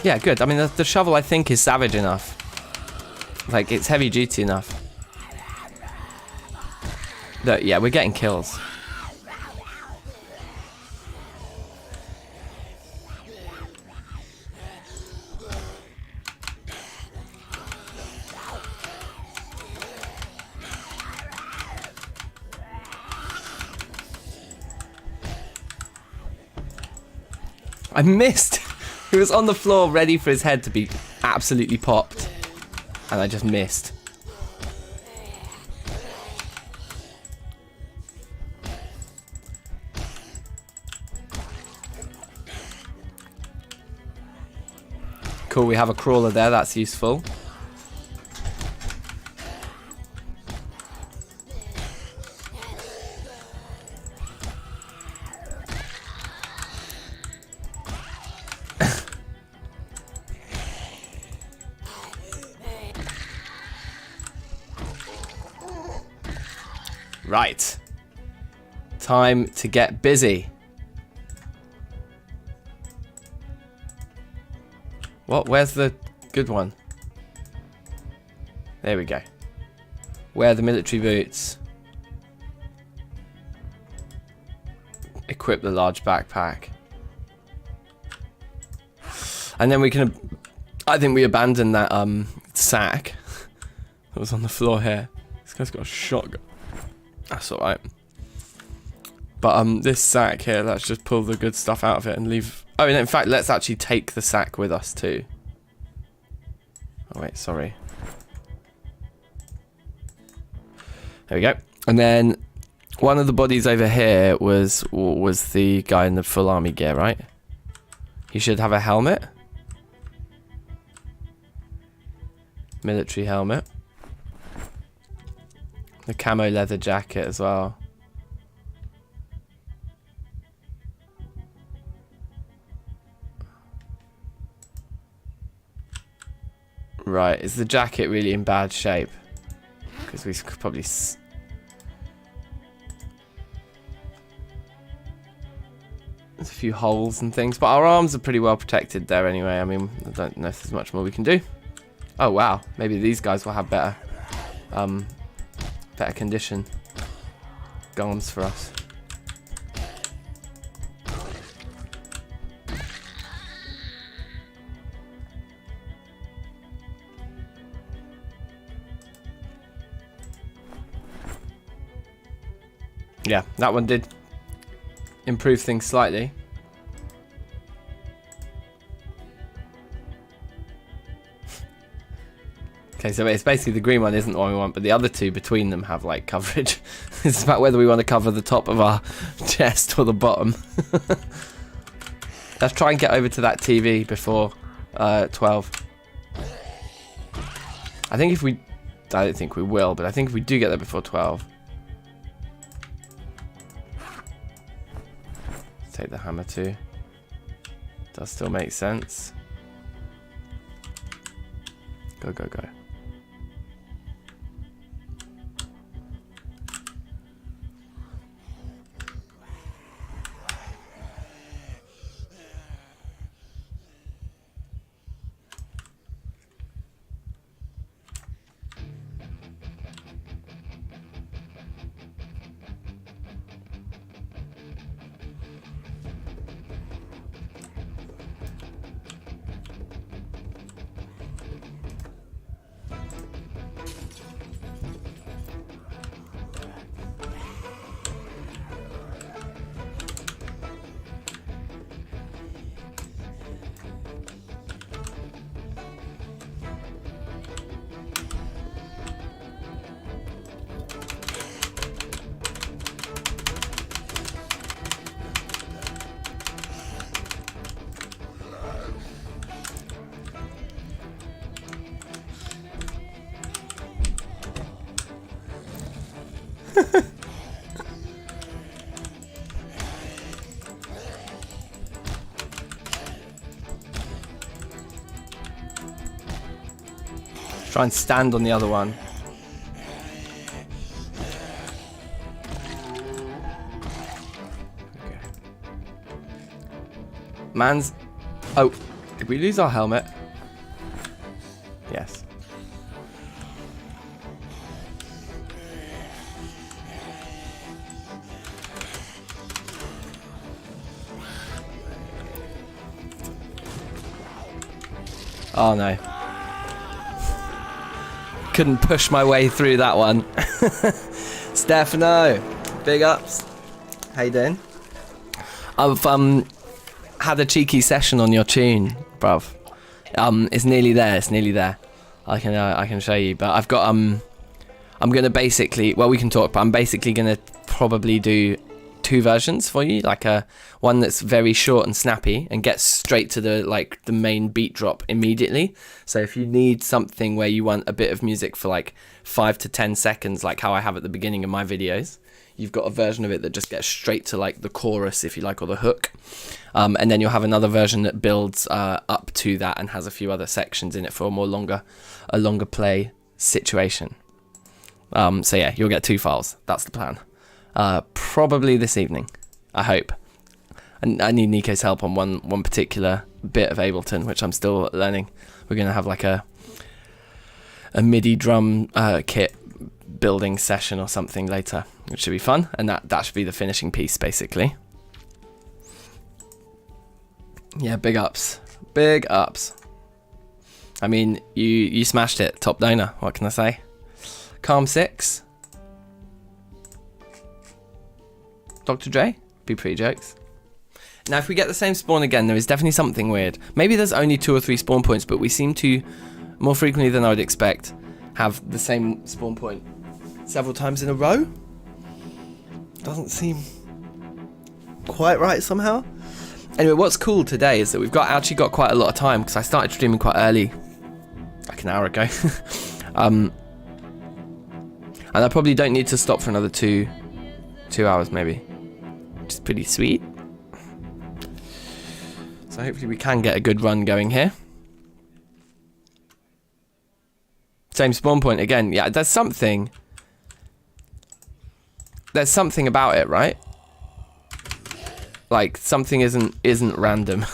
Yeah, good. I mean, the shovel, I think, is savage enough. Like, it's heavy duty enough. But, yeah, we're getting kills. I missed! He was on the floor ready for his head to be absolutely popped. And I just missed. Cool, we have a crawler there, that's useful. Right. Time to get busy. What? Where's the good one? There we go. Wear the military boots. Equip the large backpack. And then we can... I think we abandoned that sack that was on the floor here. This guy's got a shotgun. That's alright. But this sack here, let's just pull the good stuff out of it and leave... Oh, and in fact, let's actually take the sack with us too. Oh wait, sorry. There we go. And then one of the bodies over here was the guy in the full army gear, right? He should have a helmet. Military helmet. The camo leather jacket as well. Right, is the jacket really in bad shape? Because we could probably... There's a few holes and things, but our arms are pretty well protected there anyway. I mean, I don't know if there's much more we can do. Oh wow, maybe these guys will have better condition guns for us. Yeah, that one did improve things slightly. Okay, so it's basically the green one isn't the one we want, but the other two between them have like coverage. It's about whether we want to cover the top of our chest or the bottom. Let's try and get over to that TV before 12. I think if we... I don't think we will, but I think if we do get there before 12... Take the hammer too. Does still make sense. Go, go, go. Try and stand on the other one. Okay. Man's... Oh, did we lose our helmet? Yes. Oh no. Couldn't push my way through that one. Stefano, big ups. How you doing? I've had a cheeky session on your tune, bruv. It's nearly there. It's nearly there. I can show you, but I've got I'm gonna basically, well, we can talk, but I'm basically gonna probably do 2 versions for you, like one that's very short and snappy and gets straight to the main beat drop immediately. So if you need something where you want a bit of music for like 5 to 10 seconds, like how I have at the beginning of my videos, you've got a version of it that just gets straight to like the chorus, if you like, or the hook. And then you'll have another version that builds up to that and has a few other sections in it for a longer play situation. So yeah, you'll get 2 files. That's the plan. Probably this evening, I hope. And I need Nico's help on one particular bit of Ableton, which I'm still learning. We're gonna have like a MIDI drum kit building session or something later, which should be fun, and that should be the finishing piece basically. Yeah, big ups. I mean, you smashed it, top donor, what can I say? Calm 6, Dr. Dre, be pretty jokes. Now if we get the same spawn again, there is definitely something weird. Maybe there's only 2 or 3 spawn points, but we seem to, more frequently than I would expect, have the same spawn point several times in a row. Doesn't seem quite right somehow. Anyway, what's cool today is that we've actually got quite a lot of time, because I started streaming quite early, like an hour ago. And I probably don't need to stop for another 2 hours maybe, which is pretty sweet. So hopefully we can get a good run going here. Same spawn point again. Yeah, there's something about it, right? Like something isn't random.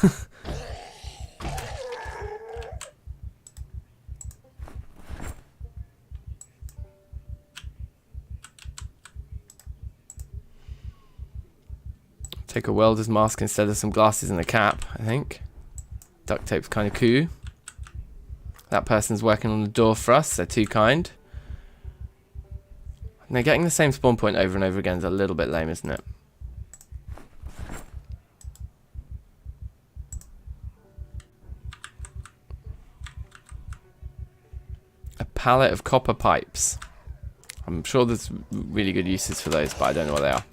Take a welder's mask instead of some glasses and a cap, I think. Duct tape's kind of cool. That person's working on the door for us, they're too kind. And they're getting the same spawn point over and over again is a little bit lame, isn't it? A pallet of copper pipes. I'm sure there's really good uses for those, but I don't know what they are.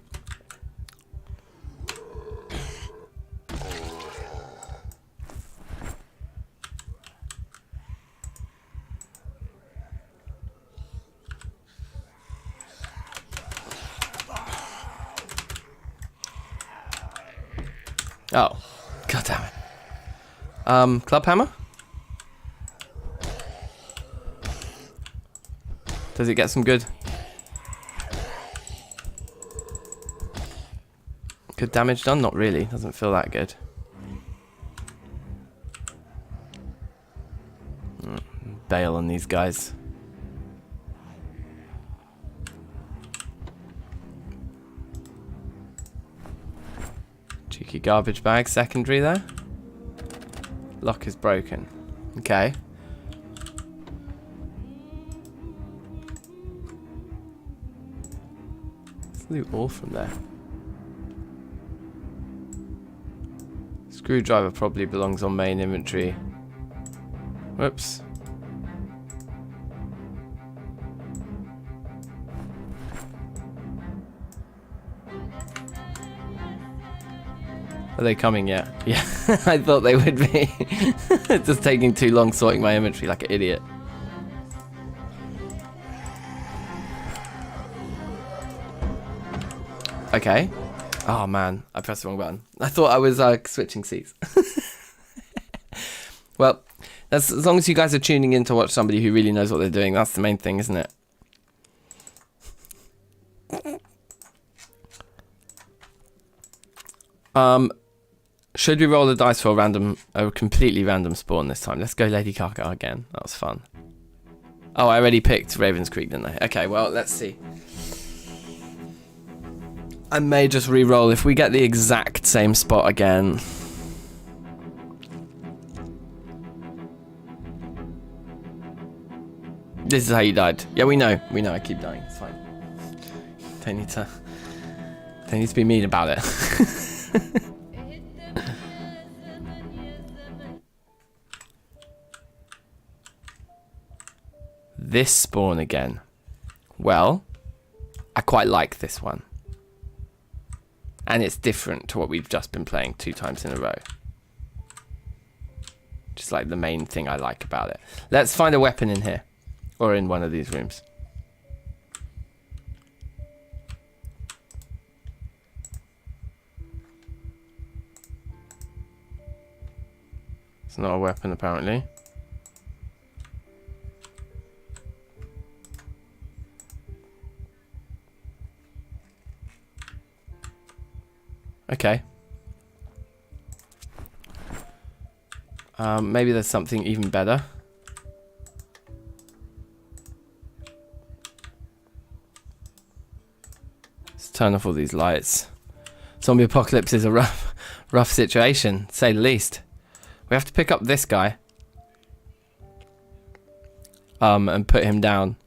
Oh, god damn it. Club hammer? Does it get some good damage done? Not really, doesn't feel that good. Bail on these guys. Cheeky garbage bag secondary there. Lock is broken. Okay. Let's loot all from there. Screwdriver probably belongs on main inventory. Whoops. Are they coming yet? Yeah, I thought they would be. Just taking too long sorting my inventory like an idiot. Okay. Oh man, I pressed the wrong button. I thought I was switching seats. Well, that's, as long as you guys are tuning in to watch somebody who really knows what they're doing, that's the main thing, isn't it? Should we roll the dice for a completely random spawn this time? Let's go Lady Gaga again. That was fun. Oh, I already picked Ravens Creek, didn't I? Okay, well, let's see. I may just re-roll if we get the exact same spot again. This is how you died. Yeah, we know. We know I keep dying. It's fine. Don't need to be mean about it. this spawn again. Well, I quite like this one. And it's different to what we've just been playing 2 times in a row. Just like the main thing I like about it. Let's find a weapon in here. Or in one of these rooms. It's not a weapon apparently. Okay. Maybe there's something even better. Let's turn off all these lights. Zombie apocalypse is a rough situation, to say the least. We have to pick up this guy. And put him down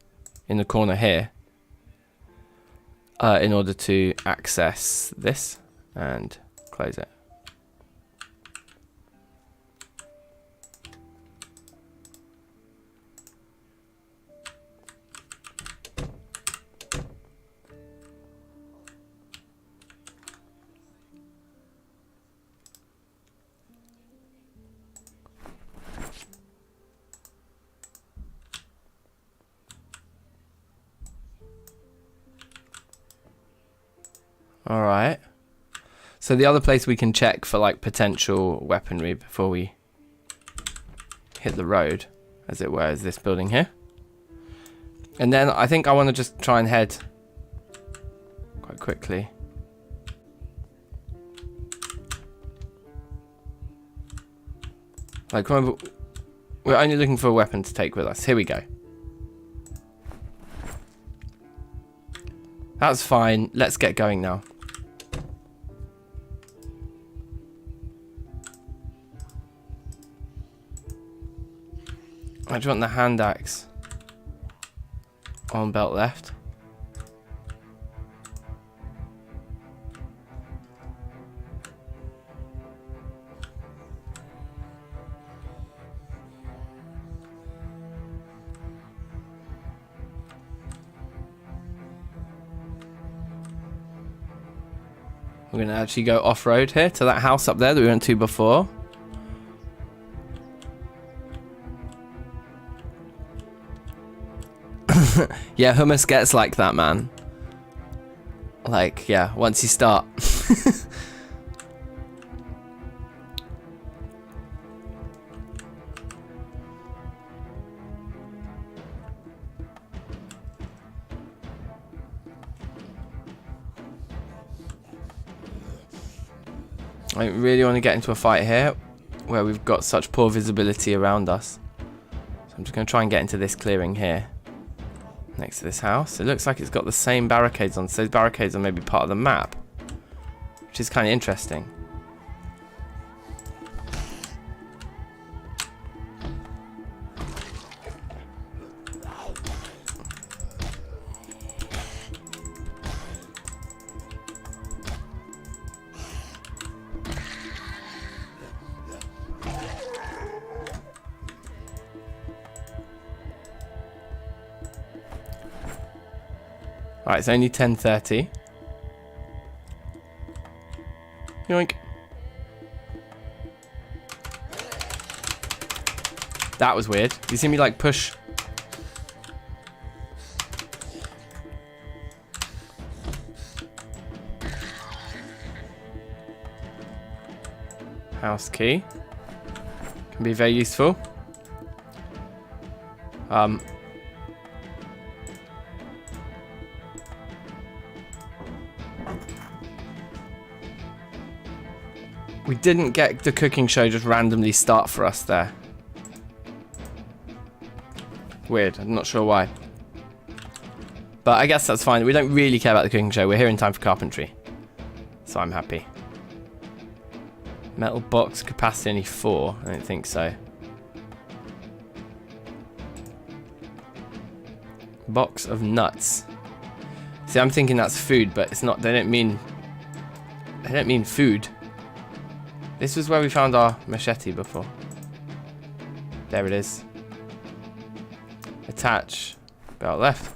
in the corner here. In order to access this. And close it. All right. So the other place we can check for like potential weaponry before we hit the road, as it were, is this building here. And then I think I want to just try and head quite quickly. Like, remember, we're only looking for a weapon to take with us. Here we go. That's fine. Let's get going now. I just want the hand axe on belt left. We're going to actually go off-road here to that house up there that we went to before. Yeah, hummus gets like that, man. Like, yeah, once you start. I really want to get into a fight here where we've got such poor visibility around us. So I'm just going to try and get into this clearing here next to this house. It looks like it's got the same barricades on, so those barricades are maybe part of the map, which is kind of interesting. Alright, it's only 10:30. Yoink. That was weird. You see me like push. House key. Can be very useful. We didn't get the cooking show just randomly start for us there. Weird, I'm not sure why. But I guess that's fine. We don't really care about the cooking show. We're here in time for carpentry. So I'm happy. Metal box, capacity only 4. I don't think so. Box of nuts. See, I'm thinking that's food, but it's not. They don't mean food. This was where we found our machete before. There it is. A attach, belt left.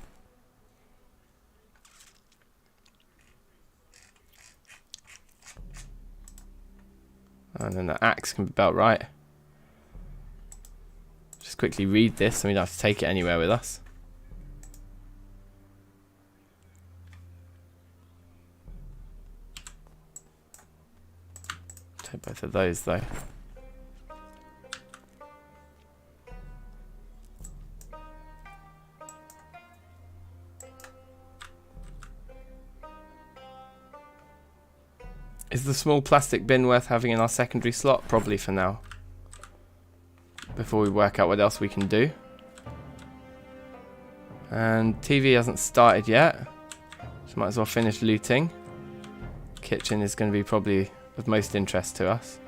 And then the axe can be belt right. Just quickly read this so we don't have to take it anywhere with us. Take both of those though. Is the small plastic bin worth having in our secondary slot? Probably for now. Before we work out what else we can do. And TV hasn't started yet. So might as well finish looting. Kitchen is going to be probably of most interest to us.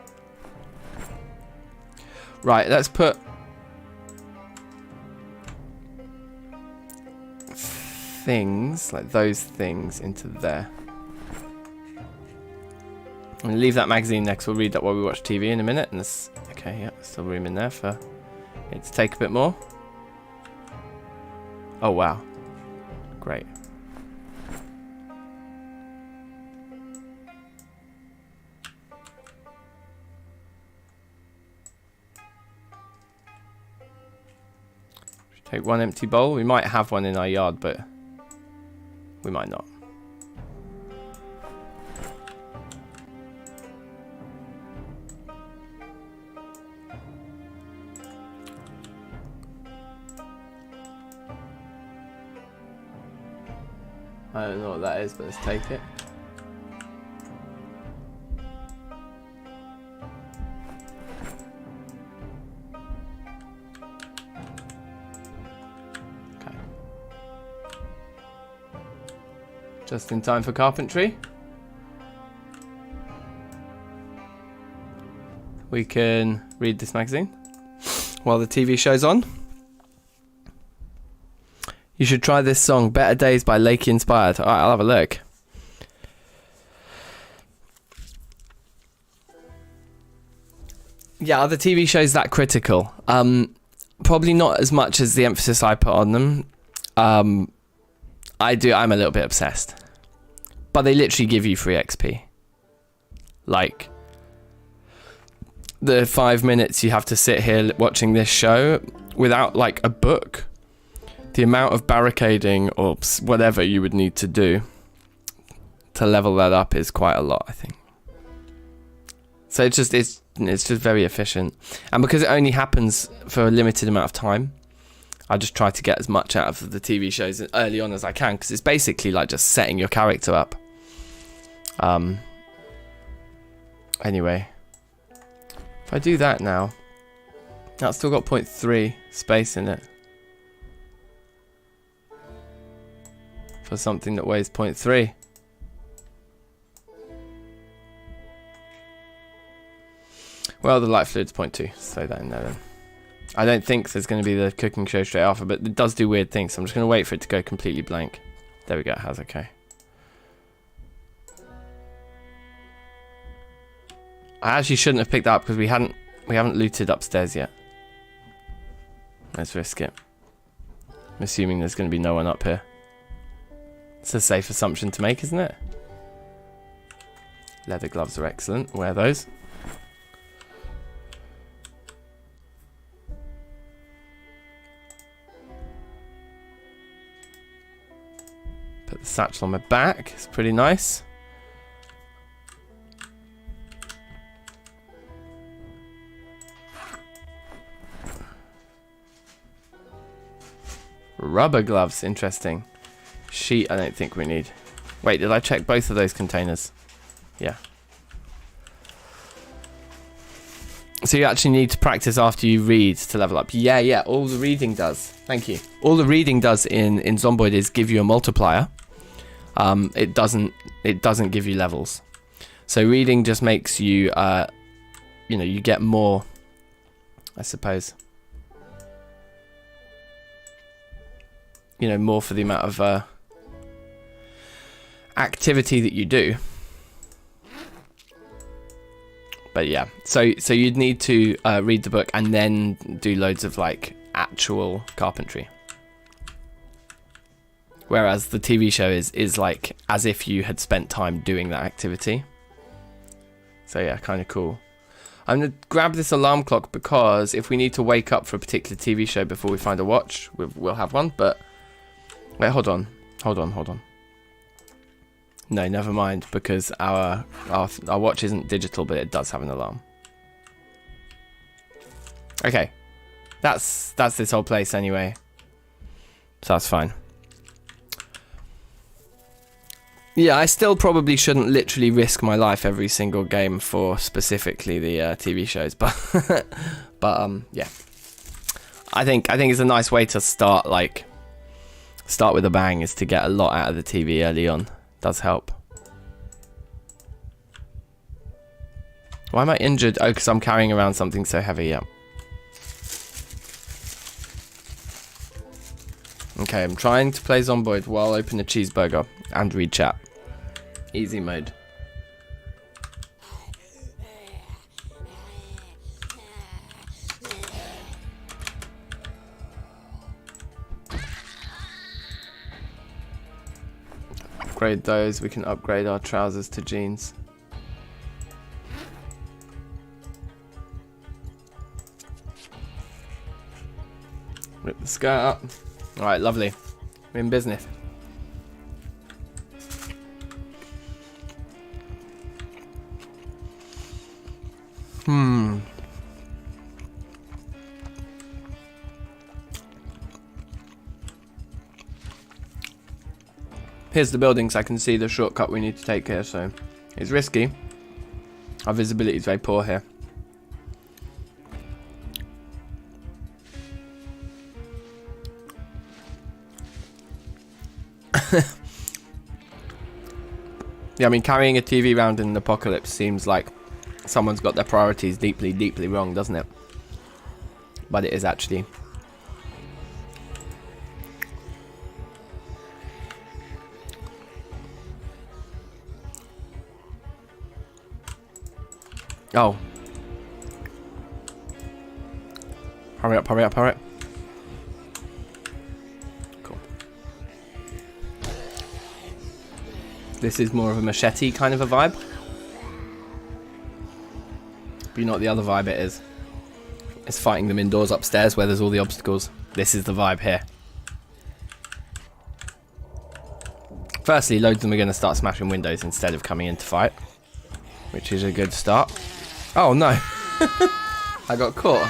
Right, let's put things, like those things, into there. I'm going to leave that magazine next. We'll read that while we watch TV in a minute. And there's, okay, yeah, still room in there for it to take a bit more. Oh, wow. Great. Take one empty bowl. We might have one in our yard, but we might not. I don't know what that is, but let's take it. Okay. Just in time for carpentry. We can read this magazine while the TV show's on. You should try this song, Better Days by Lakey Inspired. Alright, I'll have a look. Yeah, are the TV shows that critical? Probably not as much as the emphasis I put on them. I'm a little bit obsessed. But they literally give you free XP. Like, the 5 minutes you have to sit here watching this show without, like, a book. The amount of barricading or whatever you would need to do to level that up is quite a lot, I think. So it's just very efficient. And because it only happens for a limited amount of time, I just try to get as much out of the TV shows early on as I can, because it's basically like just setting your character up. Anyway, if I do that now, that's still got 0.3 space in it. For something that weighs 0.3. Well, the light fluid's 0.2. Throw that in there then. I don't think there's going to be the cooking show straight after, but it does do weird things. So I'm just going to wait for it to go completely blank. There we go. How's okay? I actually shouldn't have picked that up because we haven't looted upstairs yet. Let's risk it. I'm assuming there's going to be no one up here. It's a safe assumption to make, isn't it? Leather gloves are excellent. Wear those. Put the satchel on my back. It's pretty nice. Rubber gloves. Interesting. Sheet, I don't think we need. Wait, did I check both of those containers? Yeah. So you actually need to practice after you read to level up. Yeah, all the reading does. Thank you. All the reading does in Zomboid is give you a multiplier. It doesn't give you levels. So reading just makes you, you get more, I suppose. More for the amount of activity that you do. But yeah, so you'd need to read the book and then do loads of like actual carpentry. Whereas the TV show is like as if you had spent time doing that activity. So yeah, kind of cool. I'm going to grab this alarm clock because if we need to wake up for a particular TV show before we find a watch, we'll have one. But wait, hold on. No, never mind, because our watch isn't digital, but it does have an alarm. Okay, that's this whole place anyway, so that's fine. Yeah, I still probably shouldn't literally risk my life every single game for specifically the TV shows, but yeah, I think it's a nice way to start with a bang, is to get a lot out of the TV early on. Does help. Why am I injured? Oh, because I'm carrying around something so heavy. Yeah. Okay, I'm trying to play Zomboid while I open a cheeseburger and read chat. Easy mode. Upgrade those. We can upgrade our trousers to jeans. Rip the skirt up. Alright, lovely. We're in business. Here's the buildings. I can see the shortcut we need to take here, so it's risky. Our visibility is very poor here. Yeah, I mean, carrying a TV around in an apocalypse seems like someone's got their priorities deeply, deeply wrong, doesn't it? But it is actually. Oh. Hurry up, hurry up, hurry up. Cool. This is more of a machete kind of a vibe. But you know what the other vibe it is? It's fighting them indoors upstairs where there's all the obstacles. This is the vibe here. Firstly, loads of them are going to start smashing windows instead of coming in to fight, which is a good start. Oh no. I got caught.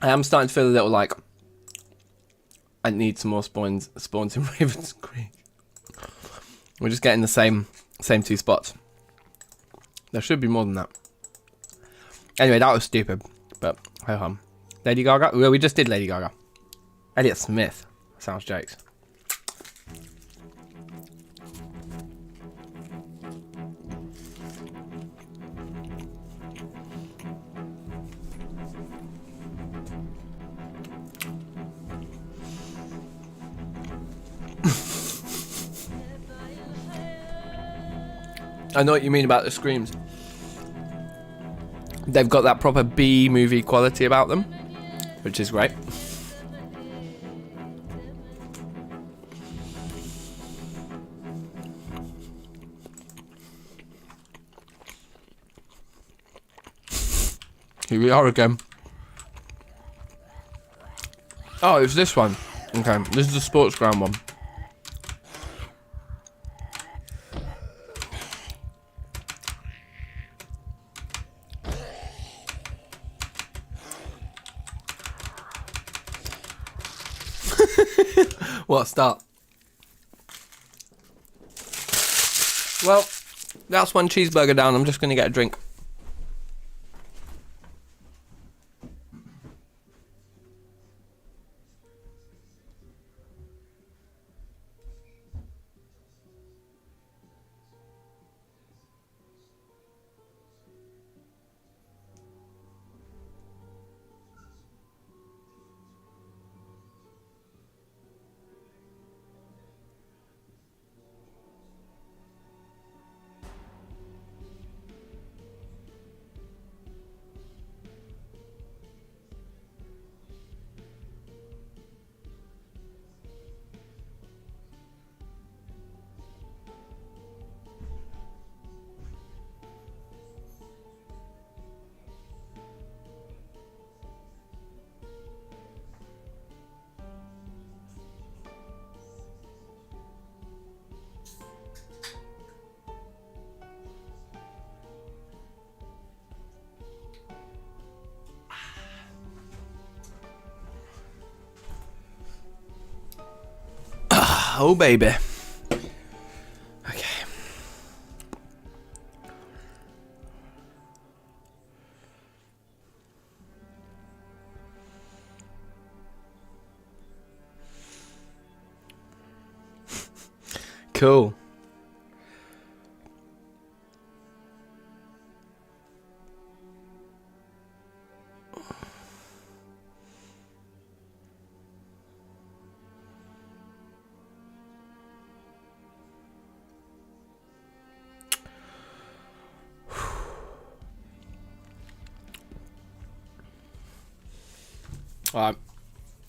I am starting to feel a little like I need some more spawns in Raven's Creek. We're just getting the same two spots. There should be more than that. Anyway, that was stupid, but ho hum. Lady Gaga? Well, we just did Lady Gaga. Elliot Smith. Sounds jokes. I know what you mean about the screams. They've got that proper B movie quality about them, which is great. Here we are again. Oh, it's this one. Okay, this is the sports ground one. What, start? Well, that's one cheeseburger down. I'm just going to get a drink. Oh, baby. Okay. Cool. Alright,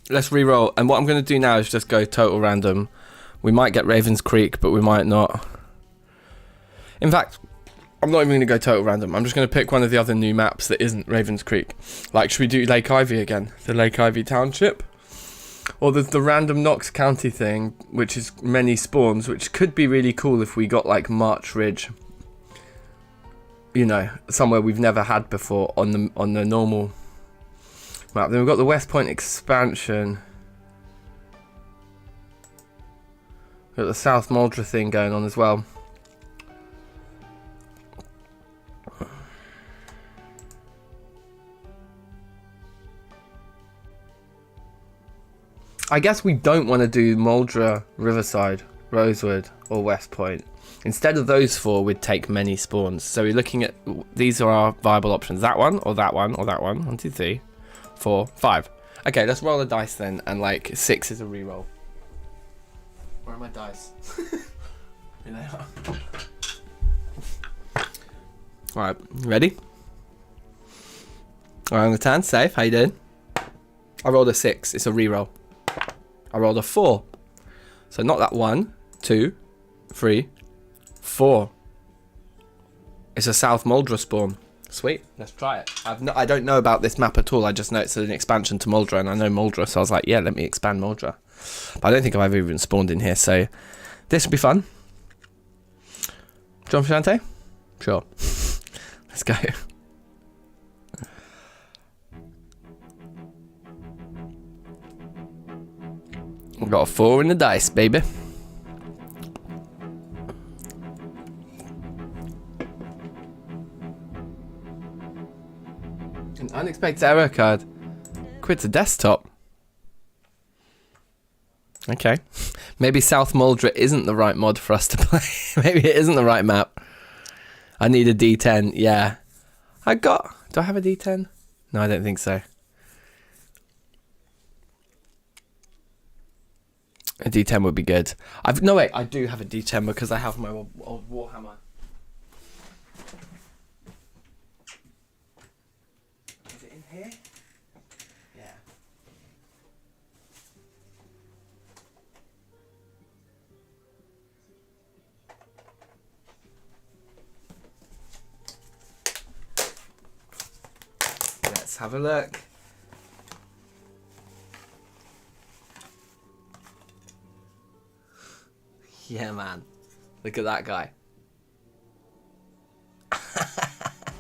let's re-roll. And what I'm going to do now is just go total random. We might get Ravens Creek, but we might not. In fact, I'm not even going to go total random. I'm just going to pick one of the other new maps that isn't Ravens Creek. Like, should we do Lake Ivy again? The Lake Ivy Township? Or there's the random Knox County thing, which is many spawns, which could be really cool if we got, like, March Ridge. You know, somewhere we've never had before on the normal map. Then we've got the West Point expansion. We've got the South Muldra thing going on as well. I guess we don't want to do Muldra, Riverside, Rosewood, or West Point. Instead of those four, we'd take many spawns. So we're looking at, these are our viable options. That one, or that one, or that one. 1, 2, 3, 4, 5. Okay, let's roll the dice then, and like 6 is a reroll. Where are my dice? Here they are. Alright, ready? Orangutan, safe, how you doing? I rolled a 6, it's a reroll. I rolled a 4. So not that 1, 2, 3, 4. It's a South Muldra spawn. Sweet, let's try it. I don't know about this map at all. I just know it's an expansion to Muldra, and I know Muldra, so I was like, yeah, let me expand Muldra. But I don't think I've ever even spawned in here, so this will be fun. John Frusciante? Sure. Let's go. We've got a 4 in the dice, baby. An unexpected error card. Quit the desktop. Okay. Maybe South Muldra isn't the right mod for us to play. Maybe it isn't the right map. I need a D10. Yeah. Do I have a D10? No, I don't think so. A D10 would be good. No, wait. I do have a D10 because I have my old Warhammer. Is it in here? Yeah. Let's have a look. Yeah, man. Look at that guy.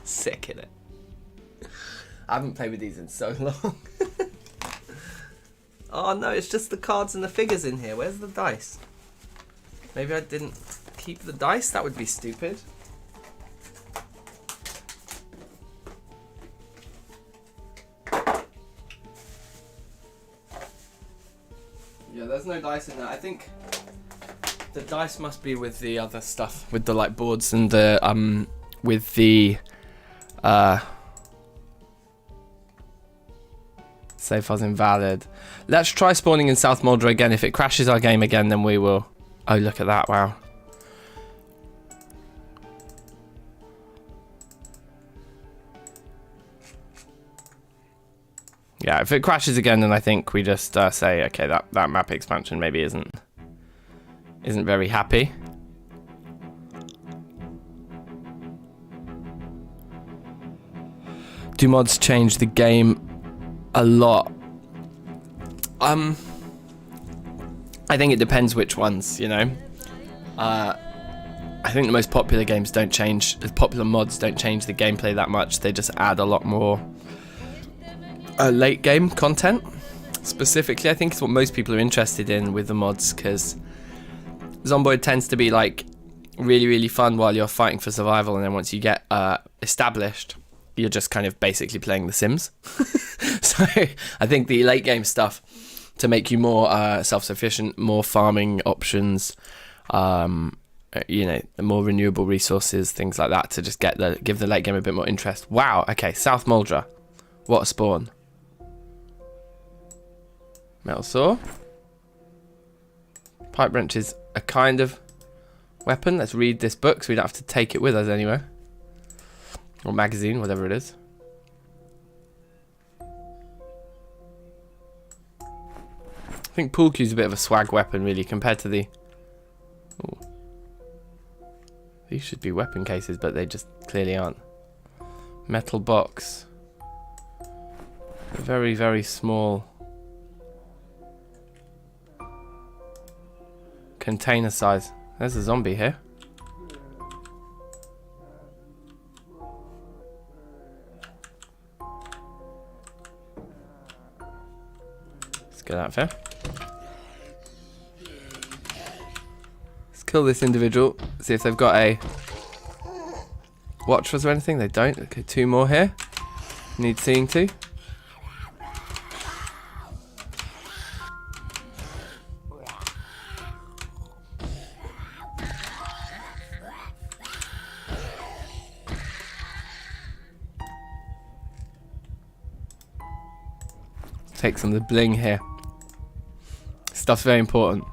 Sick, innit? I haven't played with these in so long. Oh no, it's just the cards and the figures in here. Where's the dice? Maybe I didn't keep the dice? That would be stupid. Yeah, there's no dice in there. I think the dice must be with the other stuff, with the like boards and the with the save files invalid. Let's try spawning in South Muldra again. If it crashes our game again, then we will. Oh, look at that! Wow. Yeah, if it crashes again, then I think we just say, okay, that map expansion maybe isn't very happy. Do mods change the game a lot? I think it depends which ones, you know. I think the most popular games don't change, the popular mods don't change the gameplay that much. They just add a lot more late game content. Specifically, I think it's what most people are interested in with the mods, because Zomboid tends to be like really, really fun while you're fighting for survival, and then once you get established, you're just kind of basically playing The Sims. So I think the late game stuff to make you more self-sufficient, more farming options, you know, more renewable resources, things like that, to just give the late game a bit more interest. Wow. Okay, South Moldra. What a spawn. Metal saw. Pipe wrench is a kind of weapon. Let's read this book so we don't have to take it with us anywhere. Or magazine, whatever it is. I think pool cue's a bit of a swag weapon, really, compared to the... Ooh. These should be weapon cases, but they just clearly aren't. Metal box. A very, very small container size. There's a zombie here. Let's get out of here. Let's kill this individual. See if they've got a watch for us or anything. They don't. Okay, 2 more here. Need seeing to. Take some of the bling here. Stuff's very important.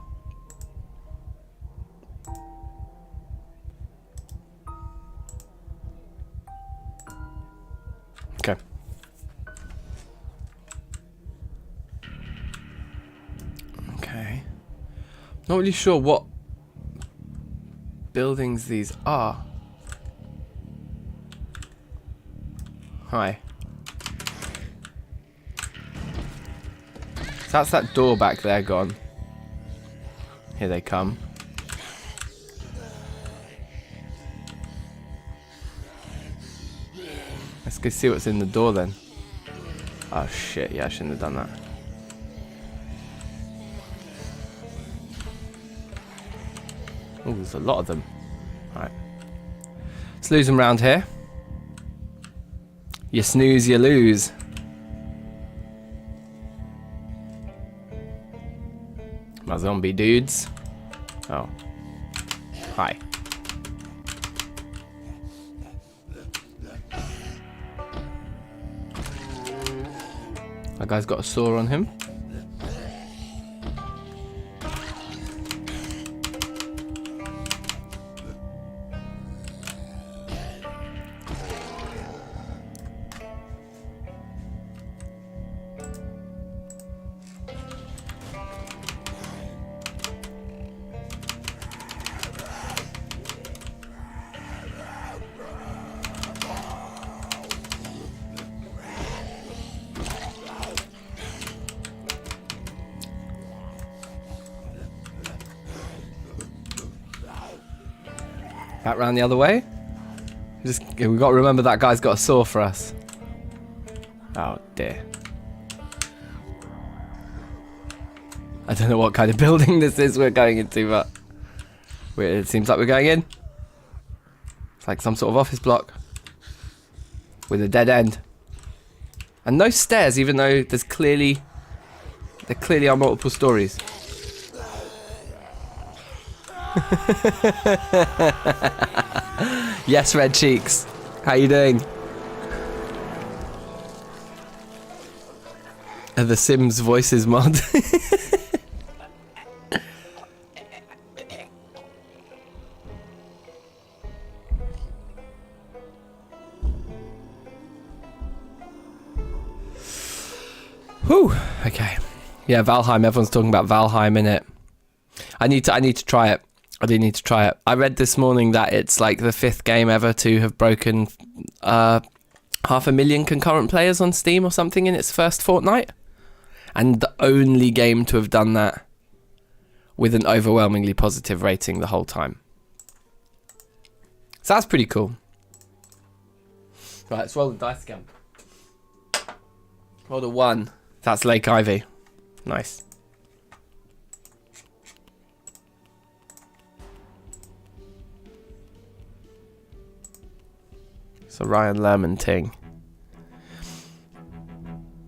Okay. Okay. Not really sure what buildings these are. Hi. That's that door back there gone. Here they come. Let's go see what's in the door then. Oh shit, yeah, I shouldn't have done that. Oh, there's a lot of them. Alright. Let's lose them round here. You snooze, you lose. My zombie dudes. Oh. Hi. That guy's got a saw on him. Back round the other way. We've got to remember that guy's got a saw for us. Oh dear. I don't know what kind of building this is we're going into, but it seems like we're going in. It's like some sort of office block with a dead end. And no stairs, even though there clearly are multiple stories. Yes, Red Cheeks. How you doing? The Sims Voices mod. Whew. Okay. Yeah, Valheim. Everyone's talking about Valheim, innit? I need to try it. I do need to try it. I read this morning that it's like the 5th game ever to have broken 500,000 concurrent players on Steam or something in its first fortnight. And the only game to have done that with an overwhelmingly positive rating the whole time. So that's pretty cool. Right, let's roll the dice again. Roll a 1. That's Lake Ivy. Nice. It's a Ryan Lerman ting.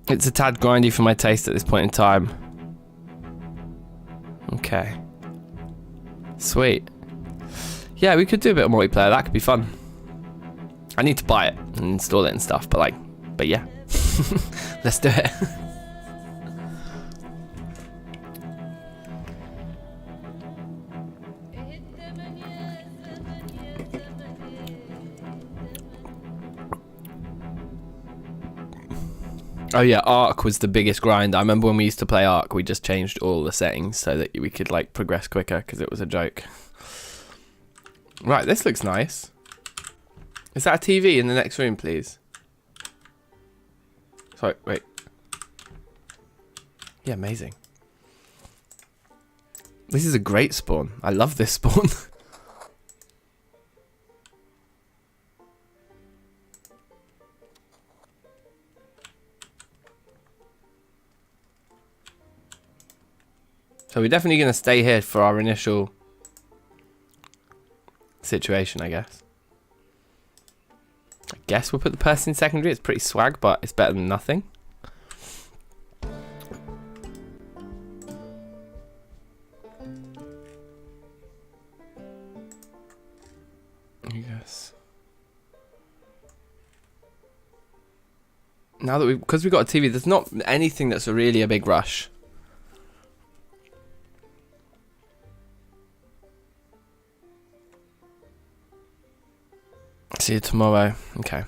It's a tad grindy for my taste at this point in time. Okay. Sweet. Yeah, we could do a bit of multiplayer. That could be fun. I need to buy it and install it and stuff, but yeah. Let's do it. Oh yeah, Ark was the biggest grind. I remember when we used to play Ark, we just changed all the settings so that we could like progress quicker because it was a joke. Right, this looks nice. Is that a TV in the next room, please? Sorry, wait. Yeah, amazing. This is a great spawn. I love this spawn. So we're definitely going to stay here for our initial situation, I guess. I guess we'll put the person in secondary. It's pretty swag, but it's better than nothing. Yes. Now that because we've got a TV, there's not anything that's really a big rush. See you tomorrow. Okay.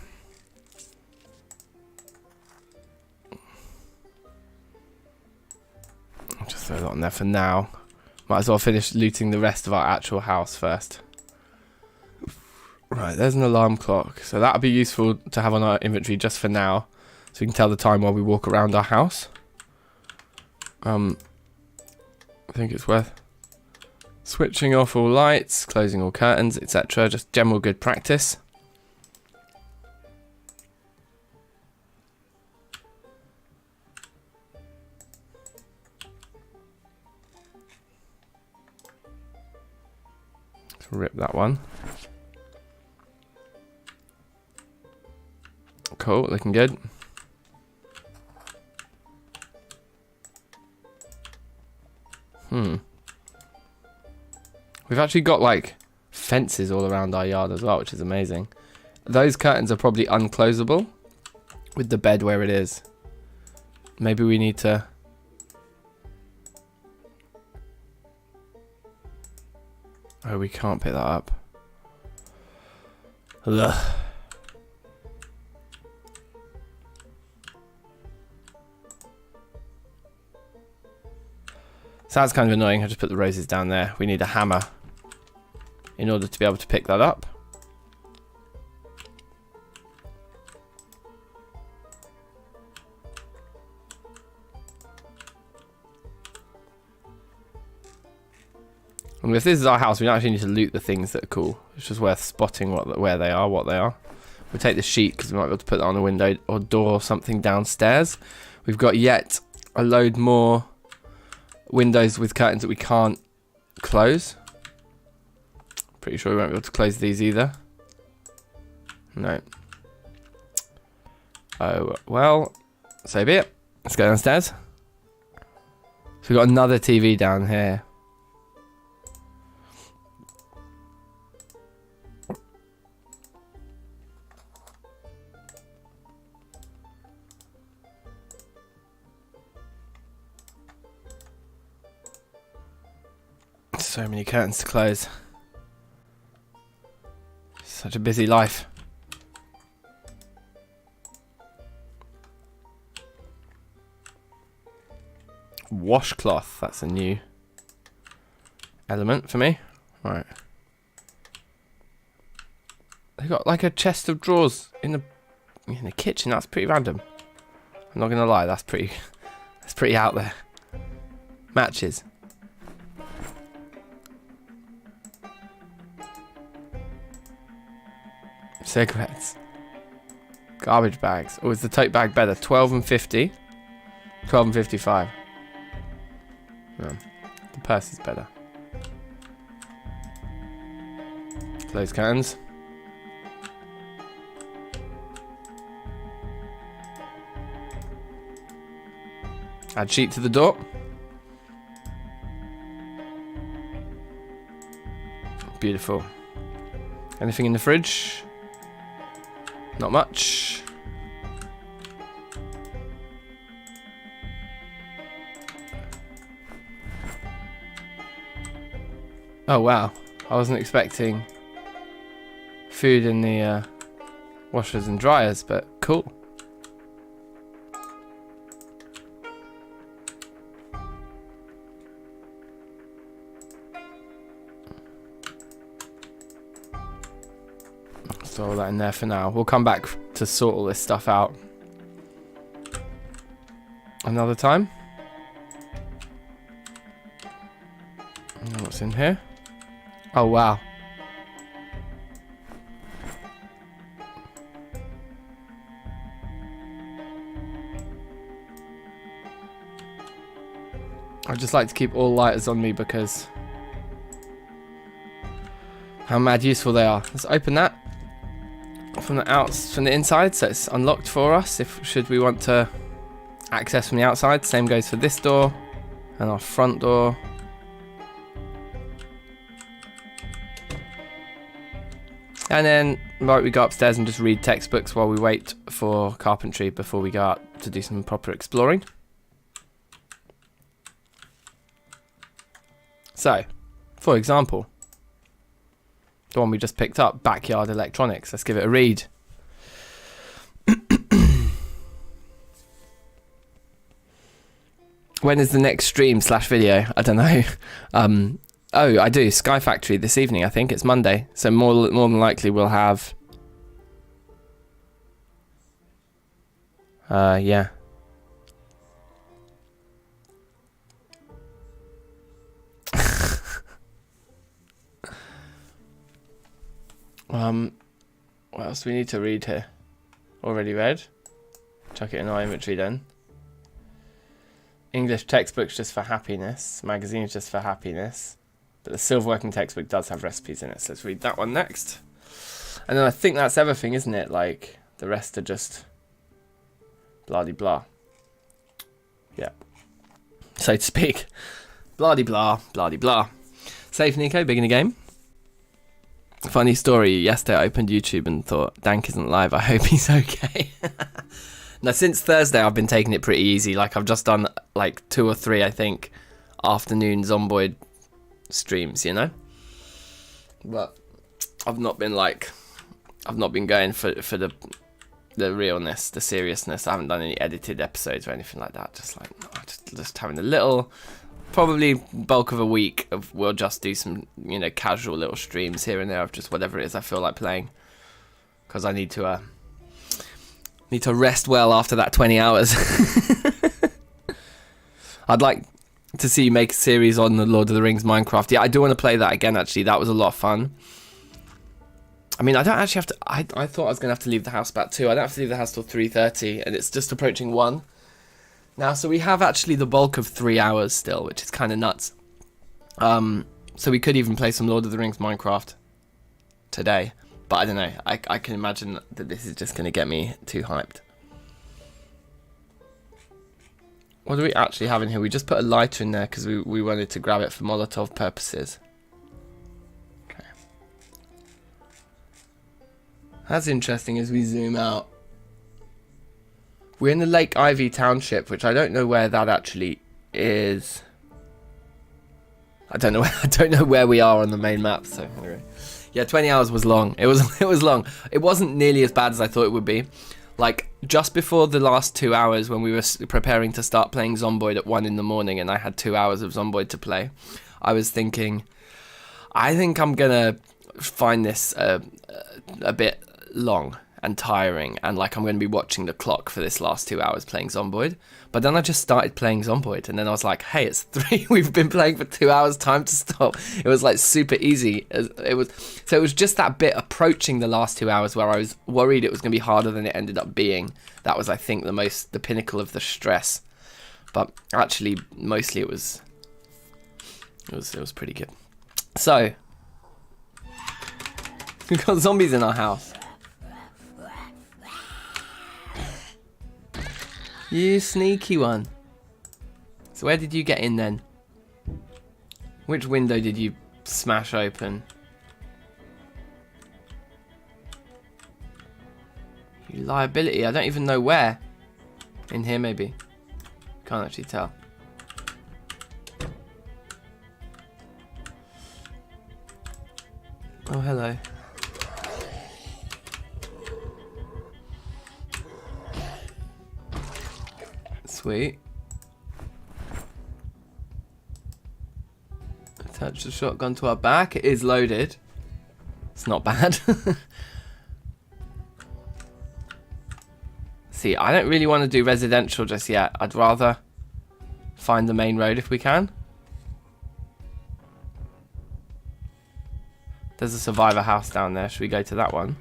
I'll just throw that on there for now. Might as well finish looting the rest of our actual house first. Right, there's an alarm clock. So that'll be useful to have on our inventory just for now. So we can tell the time while we walk around our house. I think it's worth switching off all lights, closing all curtains, etc. Just general good practice. Rip that one. Cool, looking good. We've actually got like fences all around our yard as well, which is amazing. Those curtains are probably unclosable with the bed where it is. Maybe we need to... Oh, we can't pick that up. Ugh. So that's kind of annoying. I just put the roses down there. We need a hammer in order to be able to pick that up. And if this is our house, we don't actually need to loot the things that are cool. It's just worth spotting where they are, what they are. We'll take the sheet because we might be able to put that on a window or door or something downstairs. We've got yet a load more windows with curtains that we can't close. Pretty sure we won't be able to close these either. No. Oh, well, so be it. Let's go downstairs. So we've got another TV down here. So many curtains to close. Such a busy life. Washcloth, that's a new element for me. Right. They've got like a chest of drawers in the kitchen. That's pretty random. I'm not gonna lie, that's pretty out there. Matches. Cigarettes. Garbage bags. Or is the tote bag better? 12 and 50. 12 and 55. No. The purse is better. Close curtains. Add sheet to the door. Beautiful. Anything in the fridge? Not much. Oh wow, I wasn't expecting food in the washers and dryers, but cool. Throw all that in there for now. We'll come back to sort all this stuff out another time. What's in here? Oh wow. I just like to keep all lighters on me because how mad useful they are. Let's open that from the inside, so it's unlocked for us if should we want to access from the outside. Same goes for this door and our front door. And then right, we go upstairs and just read textbooks while we wait for carpentry before we go out to do some proper exploring. So, for example, the one we just picked up, Backyard Electronics. Let's give it a read. When is the next stream / video? I don't know. Oh, I do. Sky Factory this evening, I think. It's Monday. So more than likely we'll have... yeah. What else do we need to read here? Already read. Chuck it in our inventory then. English textbooks just for happiness. Magazines just for happiness. But the Silverworking textbook does have recipes in it, so let's read that one next. And then I think that's everything, isn't it? Like, the rest are just blah-de-blah. Yeah. So to speak. Blah-de-blah, blah-de-blah. Safe, Nico, big in the game. Funny story, yesterday I opened YouTube and thought, Dank isn't live, I hope he's okay. Now, since Thursday, I've been taking it pretty easy. Like, I've just done, like, 2 or 3, I think, afternoon Zomboid streams, you know? But I've not been going for the realness, the seriousness. I haven't done any edited episodes or anything like that. Just like, just having a little... Probably bulk of a week of we'll just do some, you know, casual little streams here and there of just whatever it is I feel like playing, because I need to rest well after that 20 hours. I'd like to see you make a series on the Lord of the Rings Minecraft. Yeah, I do want to play that again. Actually, that was a lot of fun. I mean, I don't actually have to. I thought I was gonna have to leave the house about 2. I don't have to leave the house till 3:30, and it's just approaching 1. Now, so we have actually the bulk of 3 hours still, which is kind of nuts. So we could even play some Lord of the Rings Minecraft today. But I don't know. I can imagine that this is just going to get me too hyped. What do we actually have in here? We just put a lighter in there because we wanted to grab it for Molotov purposes. Okay. That's interesting as we zoom out. We're in the Lake Ivy Township, which I don't know where that actually is. I don't know where we are on the main map. So anyway, yeah, 20 hours was long. It was long. It wasn't nearly as bad as I thought it would be. Like just before the last 2 hours, when we were preparing to start playing Zomboid at 1 in the morning, and I had 2 hours of Zomboid to play, I was thinking, I think I'm gonna find this a bit long and tiring, and like I'm going to be watching the clock for this last 2 hours playing Zomboid. But then I just started playing Zomboid, and then I was like, hey, it's 3. We've been playing for 2 hours, time to stop. It was like super easy. It was just that bit approaching the last 2 hours where I was worried it was going to be harder than it ended up being. That was, I think, the pinnacle of the stress. But actually, mostly it was pretty good. So we've got zombies in our house. You sneaky one. So where did you get in then? Which window did you smash open? You liability. I don't even know where. In here maybe. Can't actually tell. Oh, hello. Sweet. Attach the shotgun to our back. It is loaded. It's not bad. See, I don't really want to do residential just yet. I'd rather find the main road if we can. There's a survivor house down there. Should we go to that one?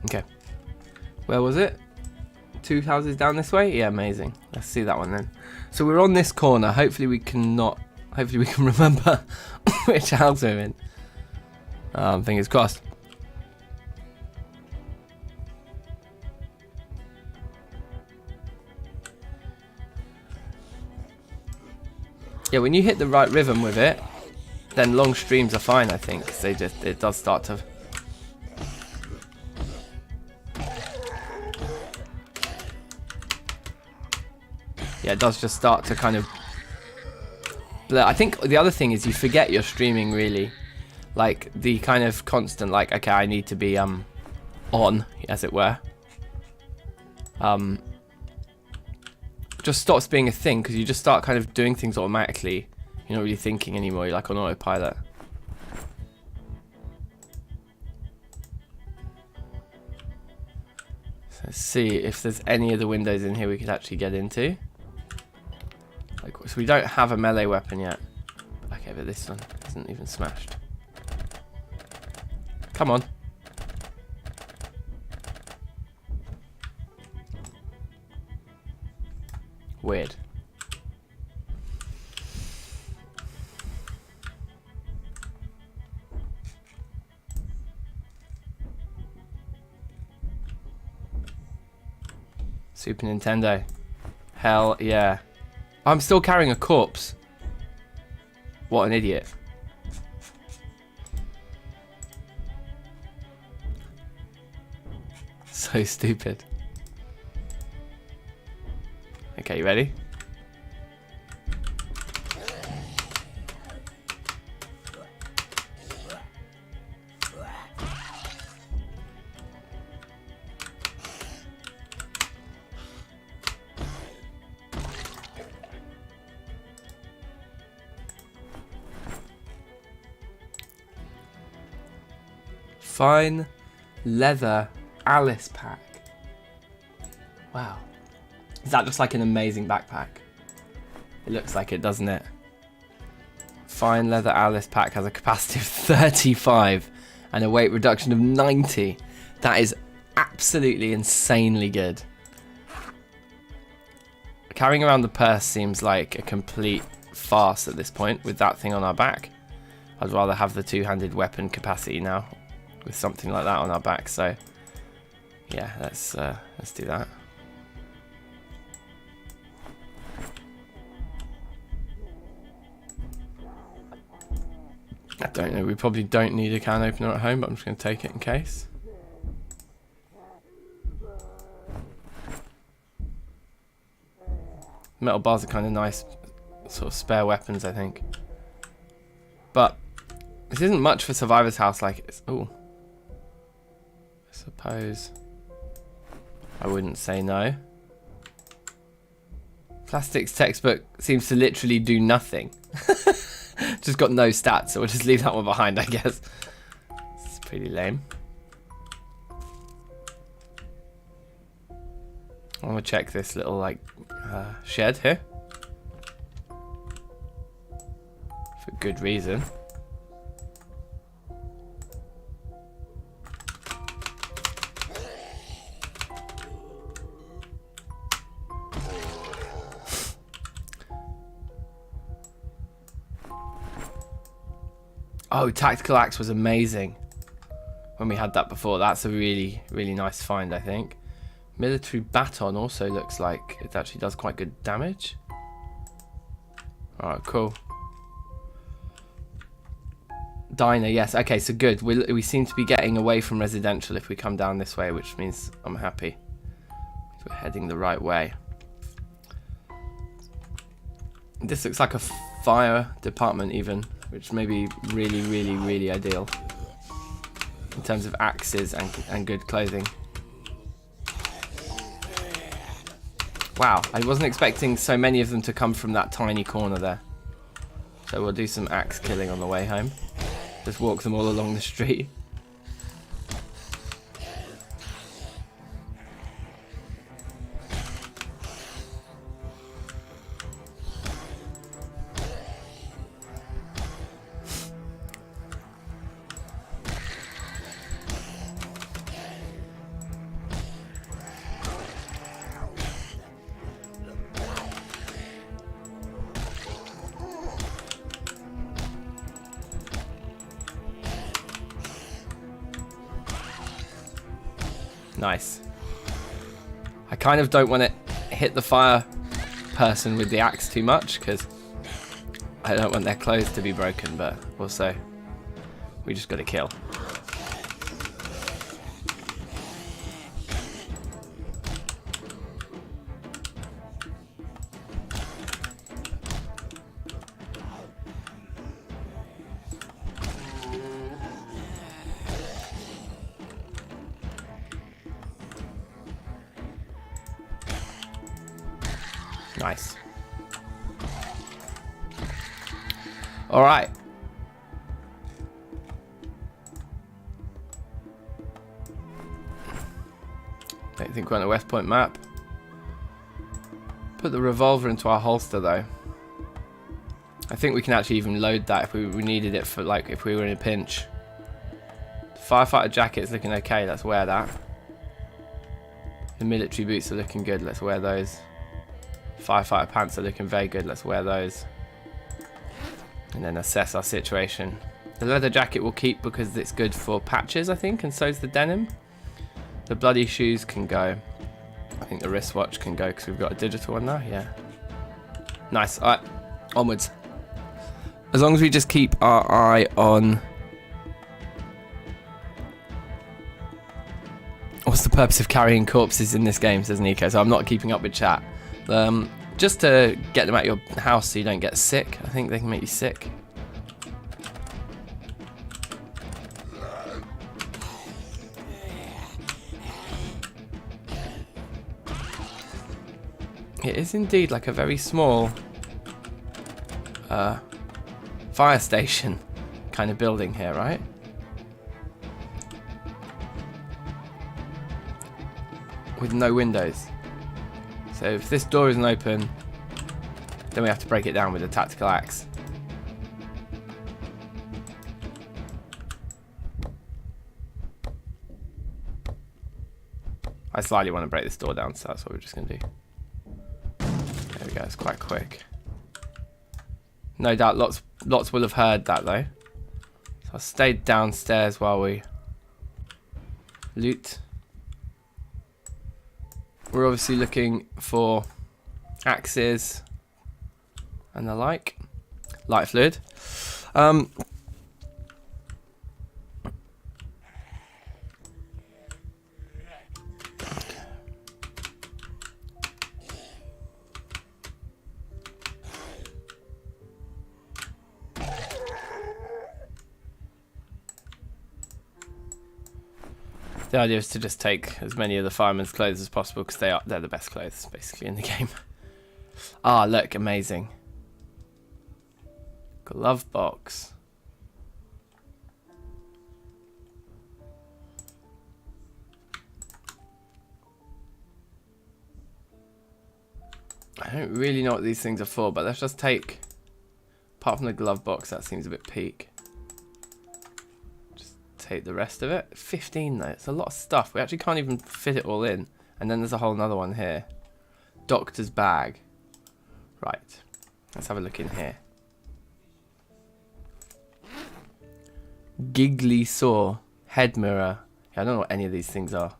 Okay. Where was it? 2 houses down this way? Yeah, amazing. Let's see that one then. So we're on this corner. Hopefully we can remember which house we're in. Fingers crossed. Yeah, when you hit the right rhythm with it, then long streams are fine, I think. 'Cause it does start to... Yeah, it does just start to kind of... I think the other thing is you forget you're streaming, really. Like, the kind of constant, like, okay, I need to be, on, as it were. Just stops being a thing, because you just start kind of doing things automatically. You're not really thinking anymore, you're like on autopilot. So let's see if there's any of the windows in here we could actually get into. Like, so we don't have a melee weapon yet. Okay, but this one isn't even smashed. Come on. Weird. Super Nintendo. Hell yeah. I'm still carrying a corpse. What an idiot. So stupid. Okay, you ready? Fine leather Alice pack. Wow. Is that just like an amazing backpack? It looks like it, doesn't it? Fine leather Alice pack has a capacity of 35 and a weight reduction of 90. That is absolutely insanely good. Carrying around the purse seems like a complete farce at this point with that thing on our back. I'd rather have the two-handed weapon capacity now with something like that on our back. So yeah, let's do that. I don't know, we probably don't need a can opener at home, but I'm just going to take it in case. Metal bars are kind of nice sort of spare weapons, I think. But this isn't much for Survivor's House like it's... Ooh. I suppose I wouldn't say no. Plastics textbook seems to literally do nothing. Just got no stats, so we'll just leave that one behind, I guess. It's pretty lame. I want to check this little, like, shed here. For good reason. Oh, tactical axe was amazing when we had that before. That's a really, really nice find, I think. Military baton also looks like it actually does quite good damage. Alright, cool. Diner, yes. Okay, so good. We seem to be getting away from residential if we come down this way, which means I'm happy. We're heading the right way. This looks like a fire department even, which may be really, really, really ideal in terms of axes and good clothing. Wow, I wasn't expecting so many of them to come from that tiny corner there. So we'll do some axe killing on the way home. Just walk them all along the street. Nice. I kind of don't want to hit the fire person with the axe too much because I don't want their clothes to be broken, but also we just got to kill. Nice. All right. Don't think we're on the West Point map. Put the revolver into our holster though. I think we can actually even load that if we needed it for, like, if we were in a pinch. The firefighter jacket is looking okay. Let's wear that. The military boots are looking good. Let's wear those. Firefighter pants are looking very good. Let's wear those. And then assess our situation. The leather jacket will keep because it's good for patches, I think, and so is the denim. The bloody shoes can go. I think the wristwatch can go because we've got a digital one now. Yeah. Nice. All right. Onwards. As long as we just keep our eye on... What's the purpose of carrying corpses in this game, says Nico. So I'm not keeping up with chat. Just to get them out your house so you don't get sick. I think they can make you sick. It is indeed like a very small fire station kind of building here, right? With no windows. So if this door isn't open, then we have to break it down with a tactical axe. I slightly want to break this door down, so that's what we're just going to do. There we go, it's quite quick. No doubt lots will have heard that though. So I'll stay downstairs while we loot. We're obviously looking for axes and the like. Light fluid. The idea is to just take as many of the firemen's clothes as possible because they're the best clothes basically in the game. Ah, look, amazing. Glove box. I don't really know what these things are for, but let's just take, apart from the glove box, that seems a bit peak. Take the rest of it. 15 though, it's a lot of stuff. We actually can't even fit it all in. And then there's a whole another one here. Doctor's bag. Right, let's have a look in here. Giggly saw. Head mirror. Yeah, I don't know what any of these things are.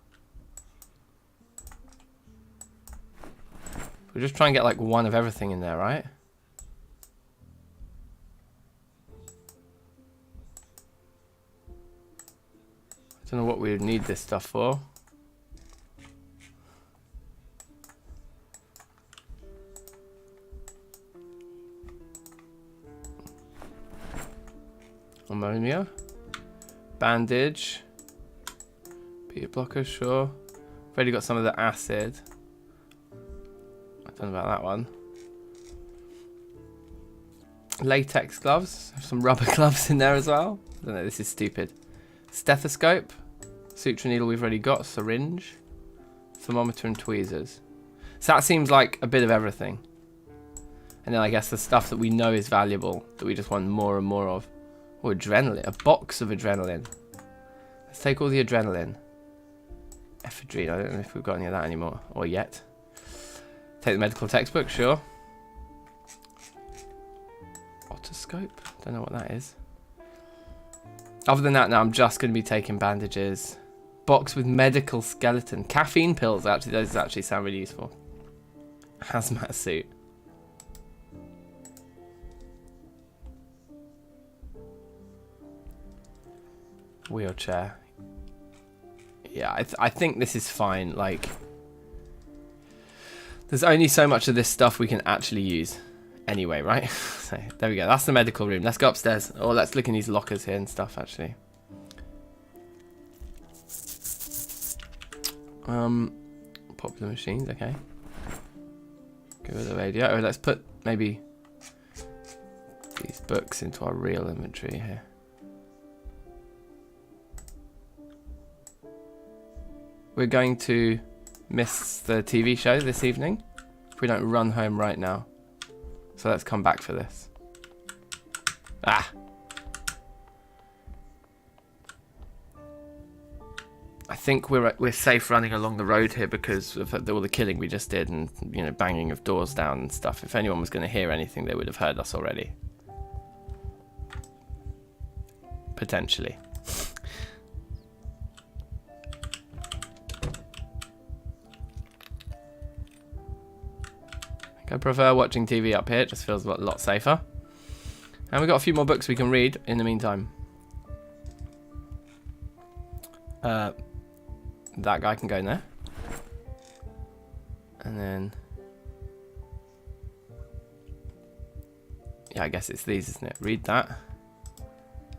We'll just try and get like one of everything in there, right? I don't know what we would need this stuff for. Ammonia. Bandage. Beta blocker, sure. I've already got some of the acid. I don't know about that one. Latex gloves. Some rubber gloves in there as well. I don't know, this is stupid. Stethoscope. Suture needle we've already got. Syringe. Thermometer and tweezers. So that seems like a bit of everything. And then I guess the stuff that we know is valuable, that we just want more and more of. Oh, adrenaline. A box of adrenaline. Let's take all the adrenaline. Ephedrine. I don't know if we've got any of that anymore. Or yet. Take the medical textbook, sure. Otoscope. Don't know what that is. Other than that, now I'm just going to be taking bandages. Box with medical skeleton. Caffeine pills, actually. Those actually sound really useful. Hazmat suit. Wheelchair. Yeah, I think this is fine. Like, there's only so much of this stuff we can actually use anyway, right? So, there we go. That's the medical room. Let's go upstairs. Or let's look in these lockers here and stuff, actually. Popular machines, okay. Go with the radio. Oh, let's put maybe these books into our real inventory here. We're going to miss the TV show this evening if we don't run home right now. So let's come back for this. Ah! I think we're safe running along the road here because of all the killing we just did and, you know, banging of doors down and stuff. If anyone was going to hear anything, they would have heard us already. Potentially. I prefer watching TV up here. It just feels a lot safer. And we've got a few more books we can read in the meantime. That guy can go in there. And then... yeah, I guess it's these, isn't it? Read that.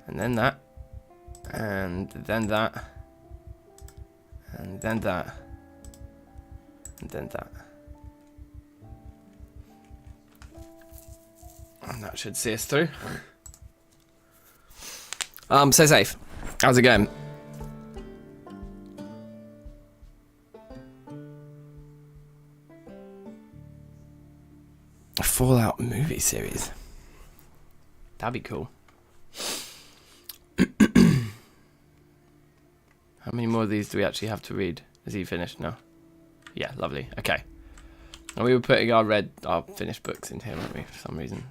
And then that. And then that. And then that. And then that. And that should see us through. Stay safe. How's it going? A Fallout movie series. That'd be cool. How many more of these do we actually have to read? Is he finished now? Yeah, lovely. Okay. And we were putting our finished books into here, weren't we, for some reason.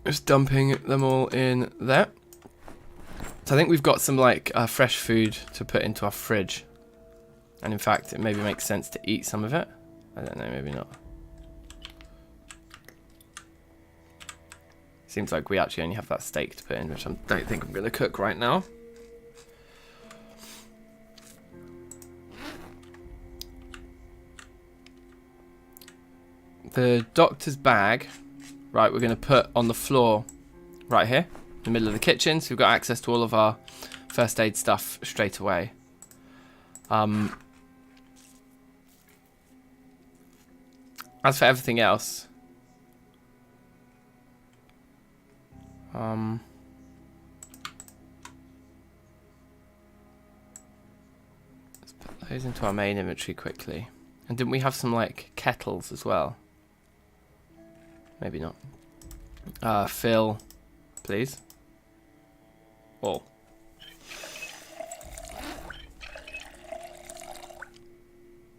Just dumping them all in there. So I think we've got some like fresh food to put into our fridge. And in fact, it maybe makes sense to eat some of it. I don't know, maybe not. Seems like we actually only have that steak to put in, which I don't think I'm going to cook right now. The doctor's bag, right, we're going to put on the floor right here, in the middle of the kitchen, so we've got access to all of our first aid stuff straight away. As for everything else, let's put those into our main inventory quickly. And didn't we have some like kettles as well? Maybe not. Fill, please. All.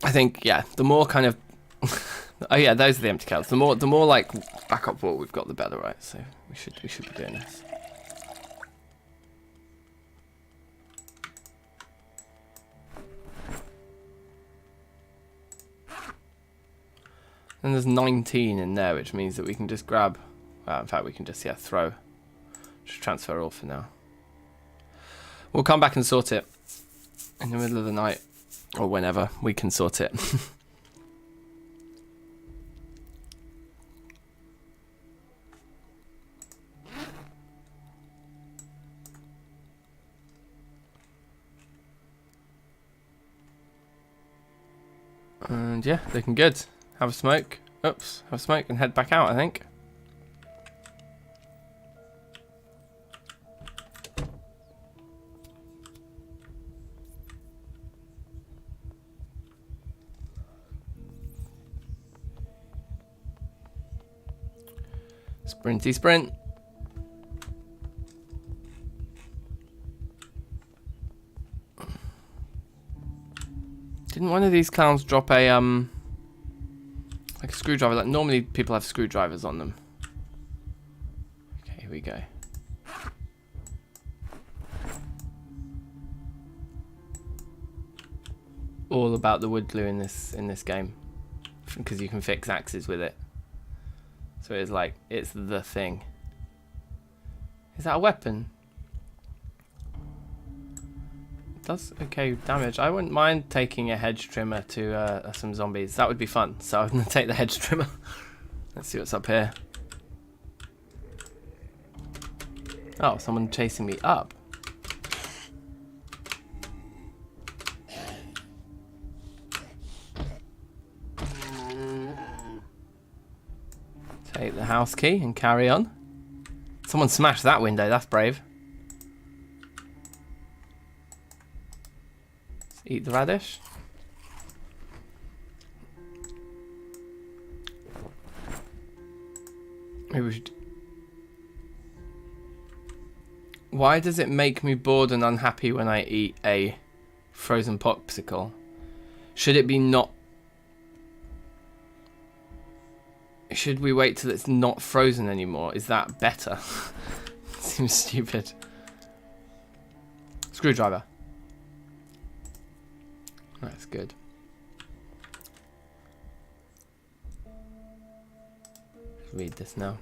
I think, yeah, the more kind of... oh yeah, those are the empty kettles. The more like backup water we've got, the better, right? So we should be doing this. And there's 19 in there, which means that we can just grab... Well, in fact, we can just, throw. Just transfer all for now. We'll come back and sort it in the middle of the night. Or whenever we can sort it. And yeah, looking good. Have a smoke. Oops, have a smoke and head back out, I think. Sprinty sprint. Didn't one of these clowns drop a like a screwdriver? Like normally people have screwdrivers on them. Okay, here we go. All about the wood glue in this game, because you can fix axes with it. So it's like, it's the thing. Is that a weapon? It does okay damage. I wouldn't mind taking a hedge trimmer to some zombies. That would be fun. So I'm going to take the hedge trimmer. Let's see what's up here. Oh, someone chasing me up. Take the house key and carry on. Someone smashed that window, that's brave. Let's eat the radish. Maybe we should... Why does it make me bored and unhappy when I eat a frozen popsicle? Should it be not... Should we wait till it's not frozen anymore? Is that better? Seems stupid. Screwdriver. That's good. Read this now.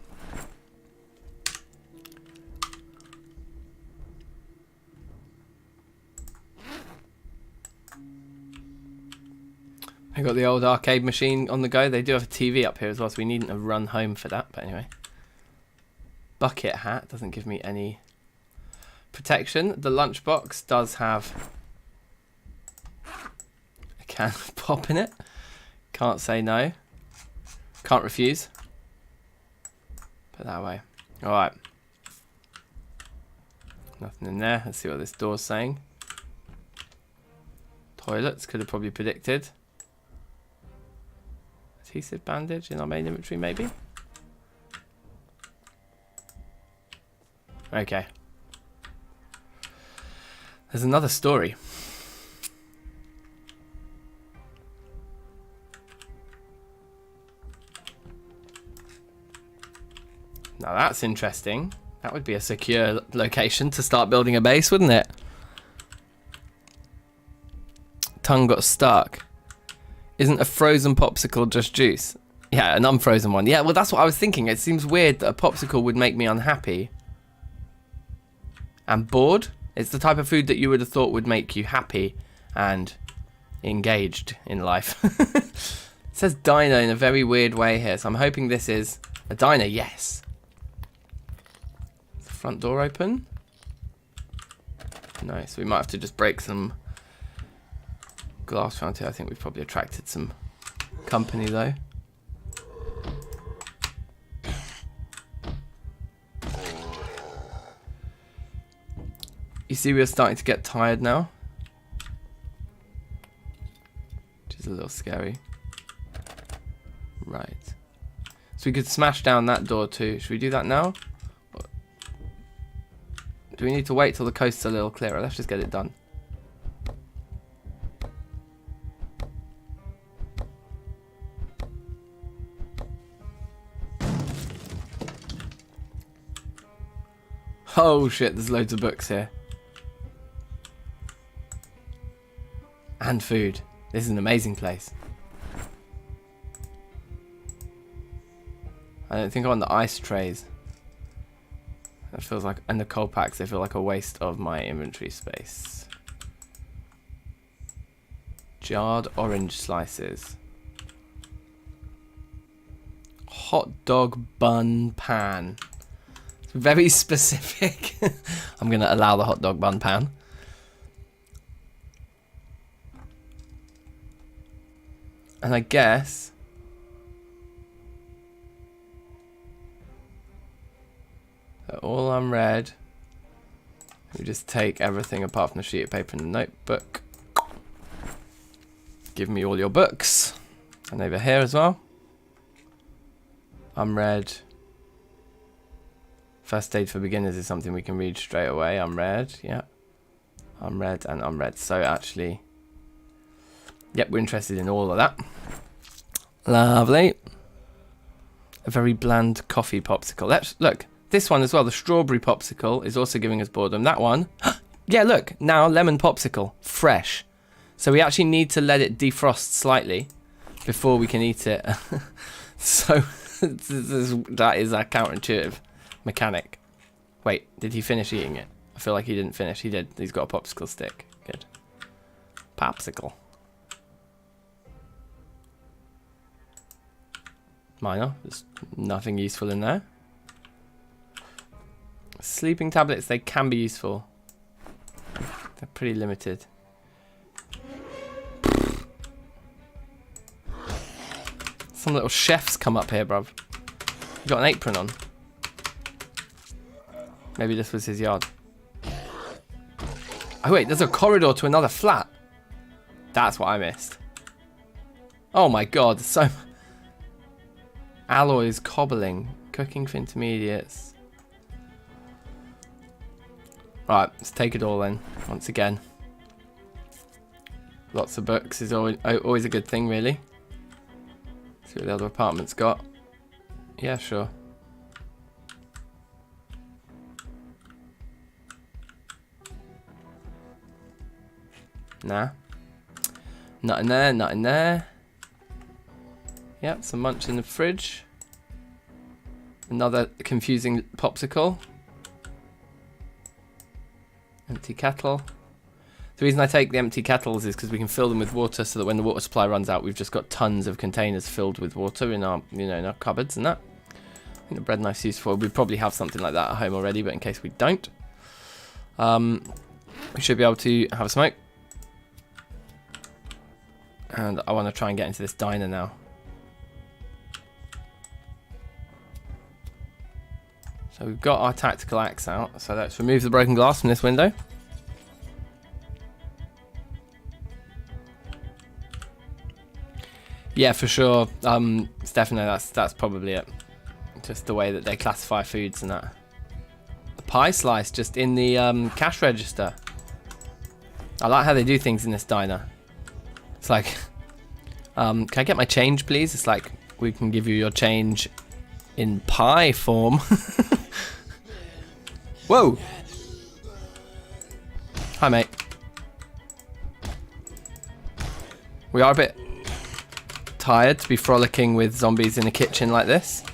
I got the old arcade machine on the go. They do have a TV up here as well, so we needn't have run home for that. But anyway. Bucket hat doesn't give me any protection. The lunchbox does have a can of pop in it. Can't say no. Can't refuse. Put that away. Alright. Nothing in there. Let's see what this door's saying. Toilets, could have probably predicted. Adhesive bandage in our main inventory, maybe? Okay. There's another story. Now that's interesting. That would be a secure location to start building a base, wouldn't it? Tongue got stuck. Isn't a frozen popsicle just juice? Yeah, an unfrozen one. Yeah, well, that's what I was thinking. It seems weird that a popsicle would make me unhappy. And bored? It's the type of food that you would have thought would make you happy and engaged in life. It says diner in a very weird way here, so I'm hoping this is a diner. Yes. Is the front door open? No, so we might have to just break some glass around here. I think we've probably attracted some company though. You see, we're starting to get tired now, which is a little scary. Right. So we could smash down that door too. Should we do that now? Do we need to wait till the coast's a little clearer? Let's just get it done. Oh shit, there's loads of books here. And food. This is an amazing place. I don't think I want the ice trays. That feels like, and the cold packs, they feel like a waste of my inventory space. Jarred orange slices. Hot dog bun pan. It's very specific. I'm going to allow the hot dog bun pan. And I guess that all unread, we just take everything apart from the sheet of paper and the notebook. Give me all your books. And over here as well. Unread. First aid for beginners is something we can read straight away. Unread, yeah. Unread and unread. So actually, yep, we're interested in all of that. Lovely. A very bland coffee popsicle. Let's look. This one as well, the strawberry popsicle, is also giving us boredom. That one, yeah, look, now lemon popsicle, fresh. So we actually need to let it defrost slightly before we can eat it. So that is our counterintuitive mechanic. Wait, did he finish eating it? I feel like he didn't finish. He did. He's got a popsicle stick. Good. Popsicle. Minor. There's nothing useful in there. Sleeping tablets, they can be useful. They're pretty limited. Some little chefs come up here, bruv. You got an apron on. Maybe this was his yard. Oh wait, there's a corridor to another flat. That's what I missed. Oh my god, so... Alloys, cobbling, cooking for intermediates. Right, let's take it all in, once again. Lots of books is always a good thing, really. See what the other apartment's got. Yeah, sure. Nah. Not in there, not in there. Yep, some munch in the fridge. Another confusing popsicle. Empty kettle. The reason I take the empty kettles is because we can fill them with water so that when the water supply runs out, we've just got tons of containers filled with water in our, in our cupboards and that. I think the bread knife's useful. We probably have something like that at home already, but in case we don't, we should be able to have a smoke. And I want to try and get into this diner now. So we've got our tactical axe out, so let's remove the broken glass from this window. Yeah, for sure. Stefano, that's probably it. Just the way that they classify foods and that. The pie slice just in the cash register. I like how they do things in this diner. It's like, can I get my change, please? It's like, we can give you your change in pie form. Whoa! Hi, mate. We are a bit tired to be frolicking with zombies in a kitchen like this.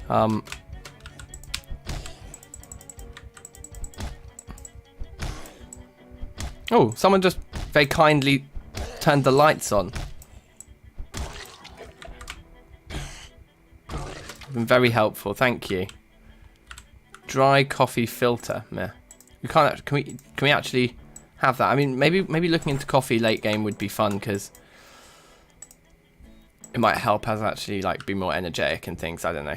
Oh, someone just very kindly turned the lights on. Been very helpful, thank you. Dry coffee filter. Meh. We can't. Can we actually have that? I mean, maybe looking into coffee late game would be fun because it might help us actually like be more energetic and things. I don't know.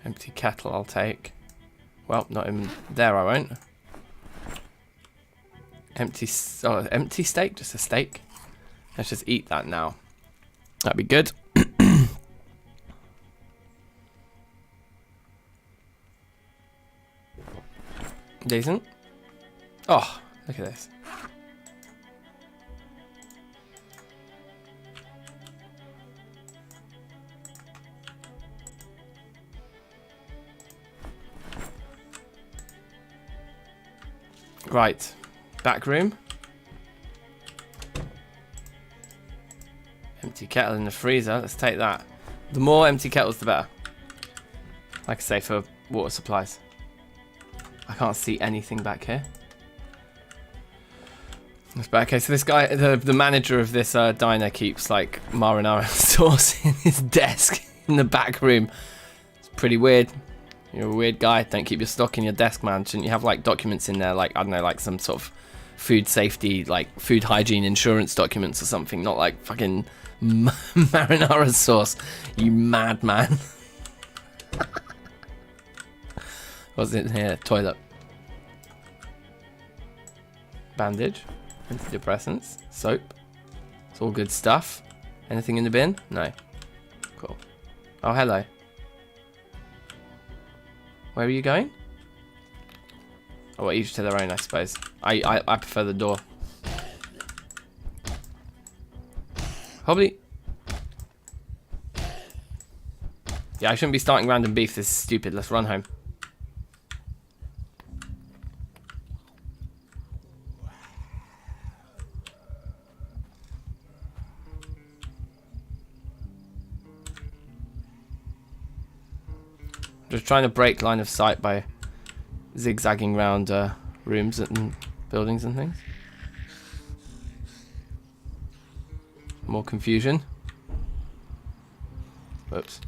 Empty kettle, I'll take. Well, not in there. I won't. Empty steak, just a steak. Let's just eat that now. That'd be good. Decent. Oh, look at this. Right. Back room. Empty kettle in the freezer. Let's take that. The more empty kettles, the better. Like I say, for water supplies. I can't see anything back here. That's bad. Okay, so this guy, the manager of this diner, keeps like marinara sauce in his desk in the back room. It's pretty weird. You're a weird guy. Don't keep your stock in your desk, man. Shouldn't you have like documents in there, like I don't know, like some sort of food safety, like food hygiene insurance documents or something? Not like fucking marinara sauce. You madman. What's in here? Toilet. Bandage. Antidepressants. Soap. It's all good stuff. Anything in the bin? No. Cool. Oh, hello. Where are you going? Oh, well, each to their own, I suppose. I prefer the door. Probably. Yeah, I shouldn't be starting random beef. This is stupid. Let's run home. Just trying to break line of sight by zigzagging around rooms and buildings and things. More confusion. Whoops.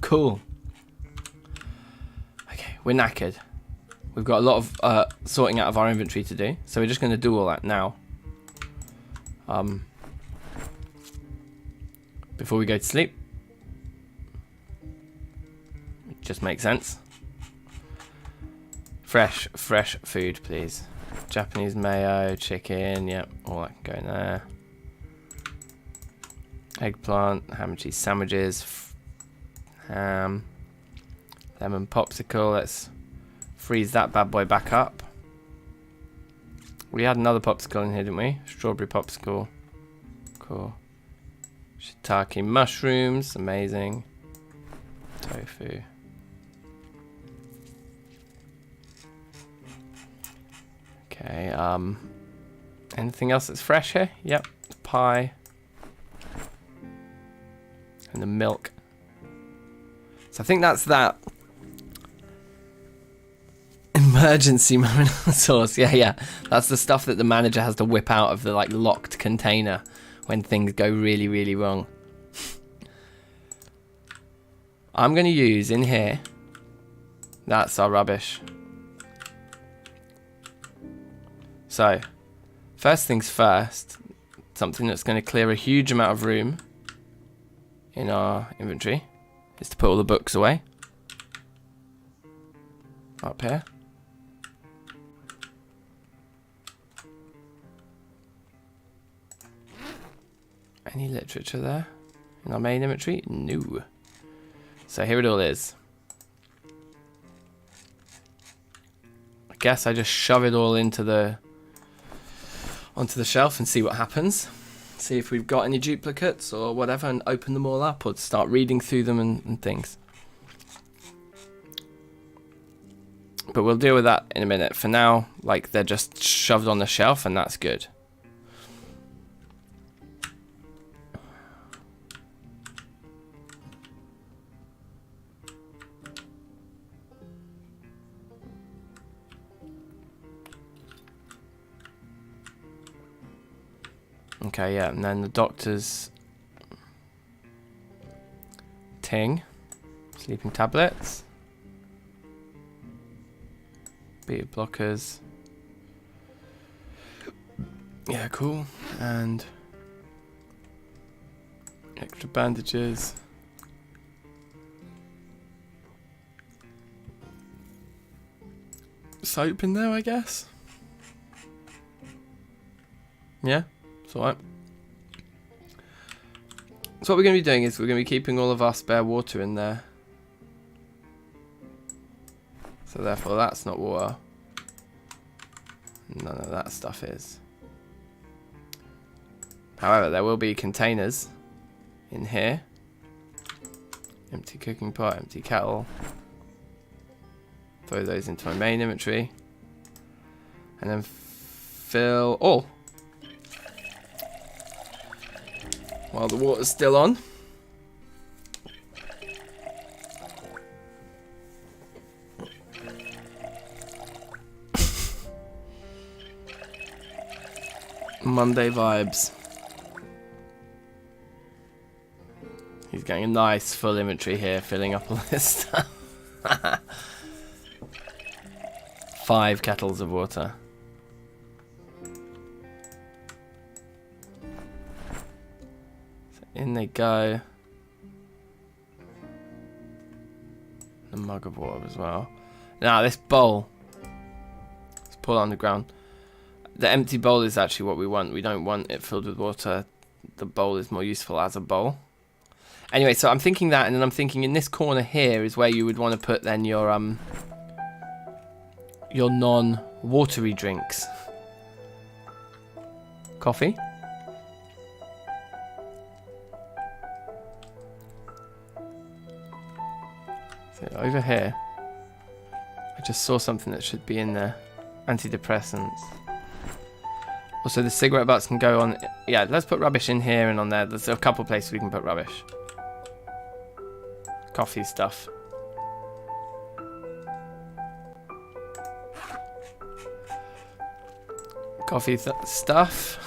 Cool. We're knackered. We've got a lot of sorting out of our inventory to do, so we're just going to do all that now. Before we go to sleep. It just makes sense. Fresh food, please. Japanese mayo, chicken, yep, all that can go in there. Eggplant, ham and cheese sandwiches, ham. Lemon popsicle. Let's freeze that bad boy back up. We had another popsicle in here, didn't we? Strawberry popsicle. Cool. Shiitake mushrooms. Amazing. Tofu. Okay, anything else that's fresh here? Yep. Pie. And the milk. So I think that's that. Emergency marinara sauce. Yeah. That's the stuff that the manager has to whip out of the like locked container when things go really, really wrong. I'm going to use in here. That's our rubbish. So, first things first, something that's going to clear a huge amount of room in our inventory is to put all the books away. Up here. Any literature there in our main inventory? No. So here it all is. I guess I just shove it all into onto the shelf and see what happens. See if we've got any duplicates or whatever, and open them all up or start reading through them and things. But we'll deal with that in a minute. For now, like, they're just shoved on the shelf and that's good. Okay, yeah, and then the doctor's ting, sleeping tablets, beta blockers, yeah, cool, and extra bandages, soap in there, I guess. Yeah. It's alright. So what we're going to be doing is we're going to be keeping all of our spare water in there. So therefore that's not water. None of that stuff is. However, there will be containers in here Empty cooking pot, empty kettle. Throw those into my main inventory. And then fill all. While the water's still on. Monday vibes. He's getting a nice full inventory here, filling up all this stuff. 5 kettles of water. So in they go. A mug of water as well. Now this bowl. Let's pour it on the ground. The empty bowl is actually what we want. We don't want it filled with water. The bowl is more useful as a bowl. Anyway, so I'm thinking that, and then I'm thinking in this corner here is where you would want to put then your non-watery drinks. Coffee. So over here, I just saw something that should be in there. Antidepressants. Also, the cigarette butts can go on. Yeah, let's put rubbish in here and on there. There's a couple places we can put rubbish. Coffee stuff. Coffee stuff.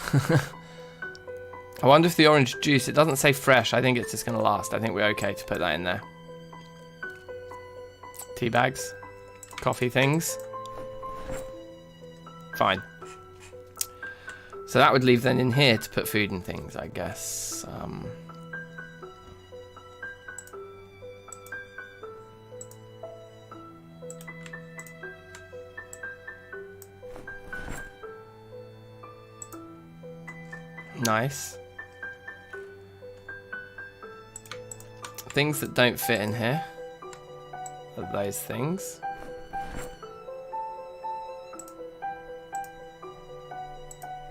I wonder if the orange juice, it doesn't say fresh. I think it's just going to last. I think we're okay to put that in there. Tea bags. Coffee things. Fine. So that would leave then in here to put food and things, I guess. Nice. Things that don't fit in here are those things.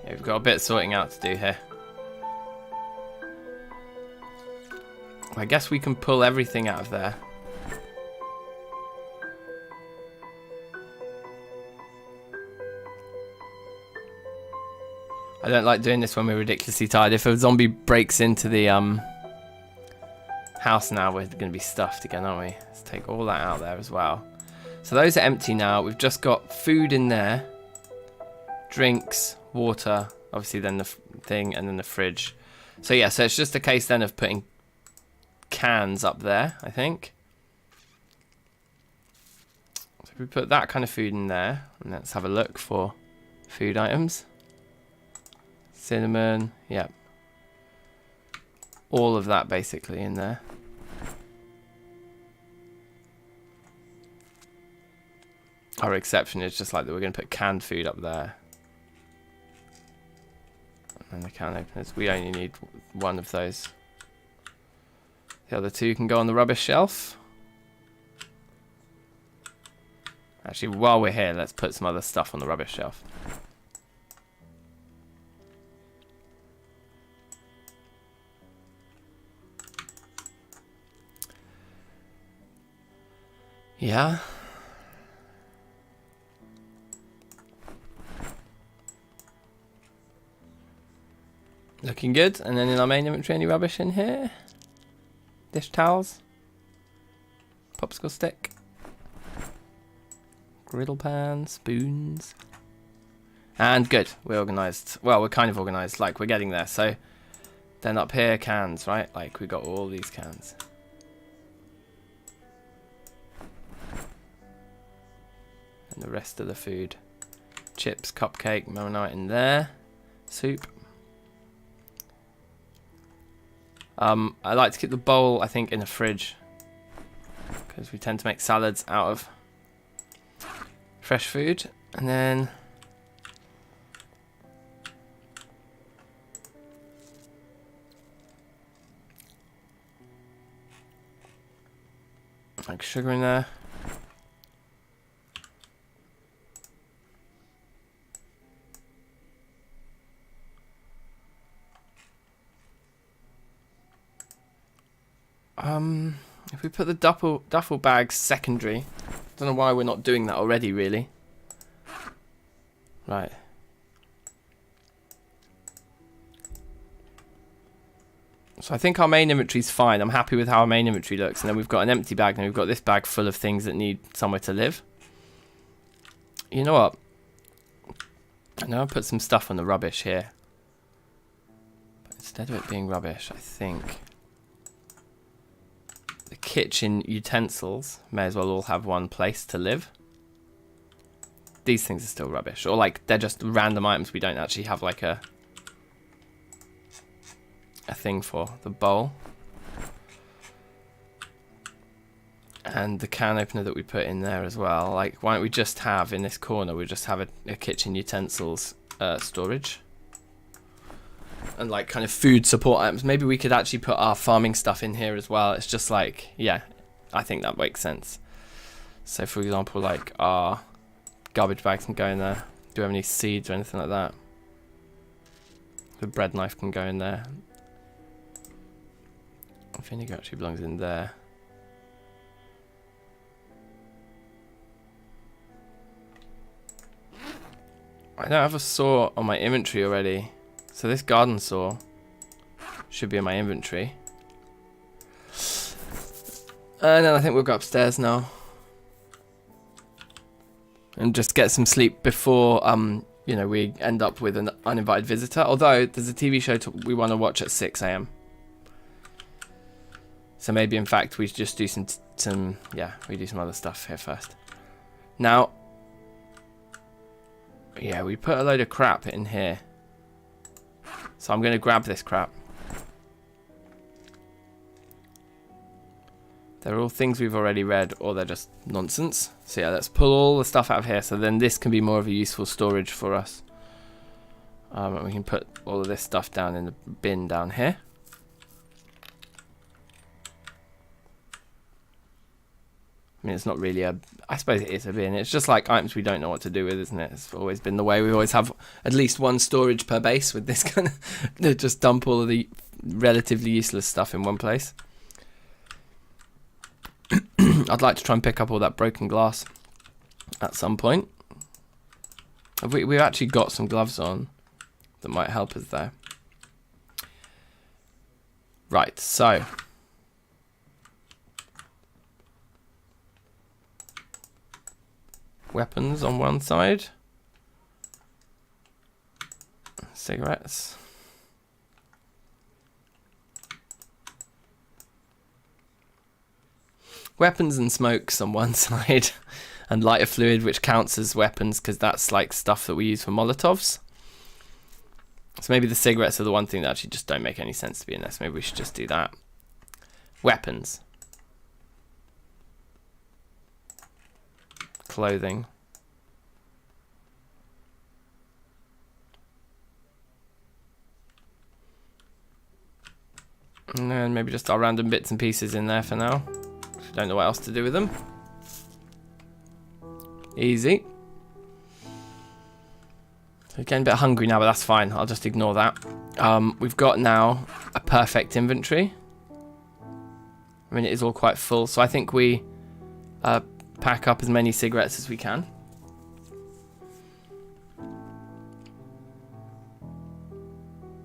Yeah, we've got a bit of sorting out to do here. I guess we can pull everything out of there. I don't like doing this when we're ridiculously tired. If a zombie breaks into the house now, we're going to be stuffed again, aren't we? Let's take all that out there as well. So those are empty now. We've just got food in there. Drinks, water, obviously then the thing, and then the fridge. So yeah, so it's just a case then of putting cans up there, I think. So if we put that kind of food in there, and let's have a look for food items. Cinnamon, yep. All of that basically in there. Our exception is just like that we're going to put canned food up there. And the can openers, we only need one of those. The other two can go on the rubbish shelf. Actually, while we're here, let's put some other stuff on the rubbish shelf. Yeah. Looking good. And then in our main inventory, any rubbish in here? Dish towels. Popsicle stick. Griddle pan. Spoons. And good. We're organised. Well, we're kind of organised. Like, we're getting there. So, then up here, cans, right? Like, we got all these cans. And the rest of the food. Chips, cupcake, marinate in there. Soup. I like to keep the bowl, I think, in the fridge. Because we tend to make salads out of fresh food. And then... like sugar in there. If we put the duffel bags secondary, don't know why we're not doing that already, really. Right. So I think our main inventory is fine. I'm happy with how our main inventory looks. And then we've got an empty bag, and we've got this bag full of things that need somewhere to live. You know what? I know I put some stuff on the rubbish here. But instead of it being rubbish, I think the kitchen utensils may as well all have one place to live. These things are still rubbish. Or like they're just random items we don't actually have like a thing for. The bowl. And the can opener that we put in there as well. Like, why don't we just have, in this corner, we just have a kitchen utensils storage. And like kind of food support items. Maybe we could actually put our farming stuff in here as well. It's just like, yeah, I think that makes sense. So for example, like our garbage bags can go in there. Do we have any seeds or anything like that? The bread knife can go in there. Vinegar actually belongs in there. I don't have a saw on my inventory already. So this garden saw should be in my inventory. And then I think we'll go upstairs now. And just get some sleep before, you know, we end up with an uninvited visitor. Although, there's a TV show we want to watch at 6 AM. So maybe, in fact, we should just do we do some other stuff here first. Now, yeah, we put a load of crap in here. So I'm going to grab this crap. They're all things we've already read, or they're just nonsense. So yeah, let's pull all the stuff out of here, so then this can be more of a useful storage for us. And we can put all of this stuff down in the bin down here. I mean, it's not really I suppose it is a bin. It's just like items we don't know what to do with, isn't it? It's always been the way. We always have at least one storage per base with this kind of... just dump all of the relatively useless stuff in one place. I'd like to try and pick up all that broken glass at some point. We've actually got some gloves on that might help us there. Right, so... weapons on one side. Cigarettes. Weapons and smokes on one side. And lighter fluid, which counts as weapons because that's like stuff that we use for Molotovs. So maybe the cigarettes are the one thing that actually just don't make any sense to be in this. Maybe we should just do that. Weapons. Clothing. And then maybe just our random bits and pieces in there for now. Don't know what else to do with them. Easy. So getting a bit hungry now, but that's fine. I'll just ignore that. We've got now a perfect inventory. I mean, it is all quite full, so I think we pack up as many cigarettes as we can.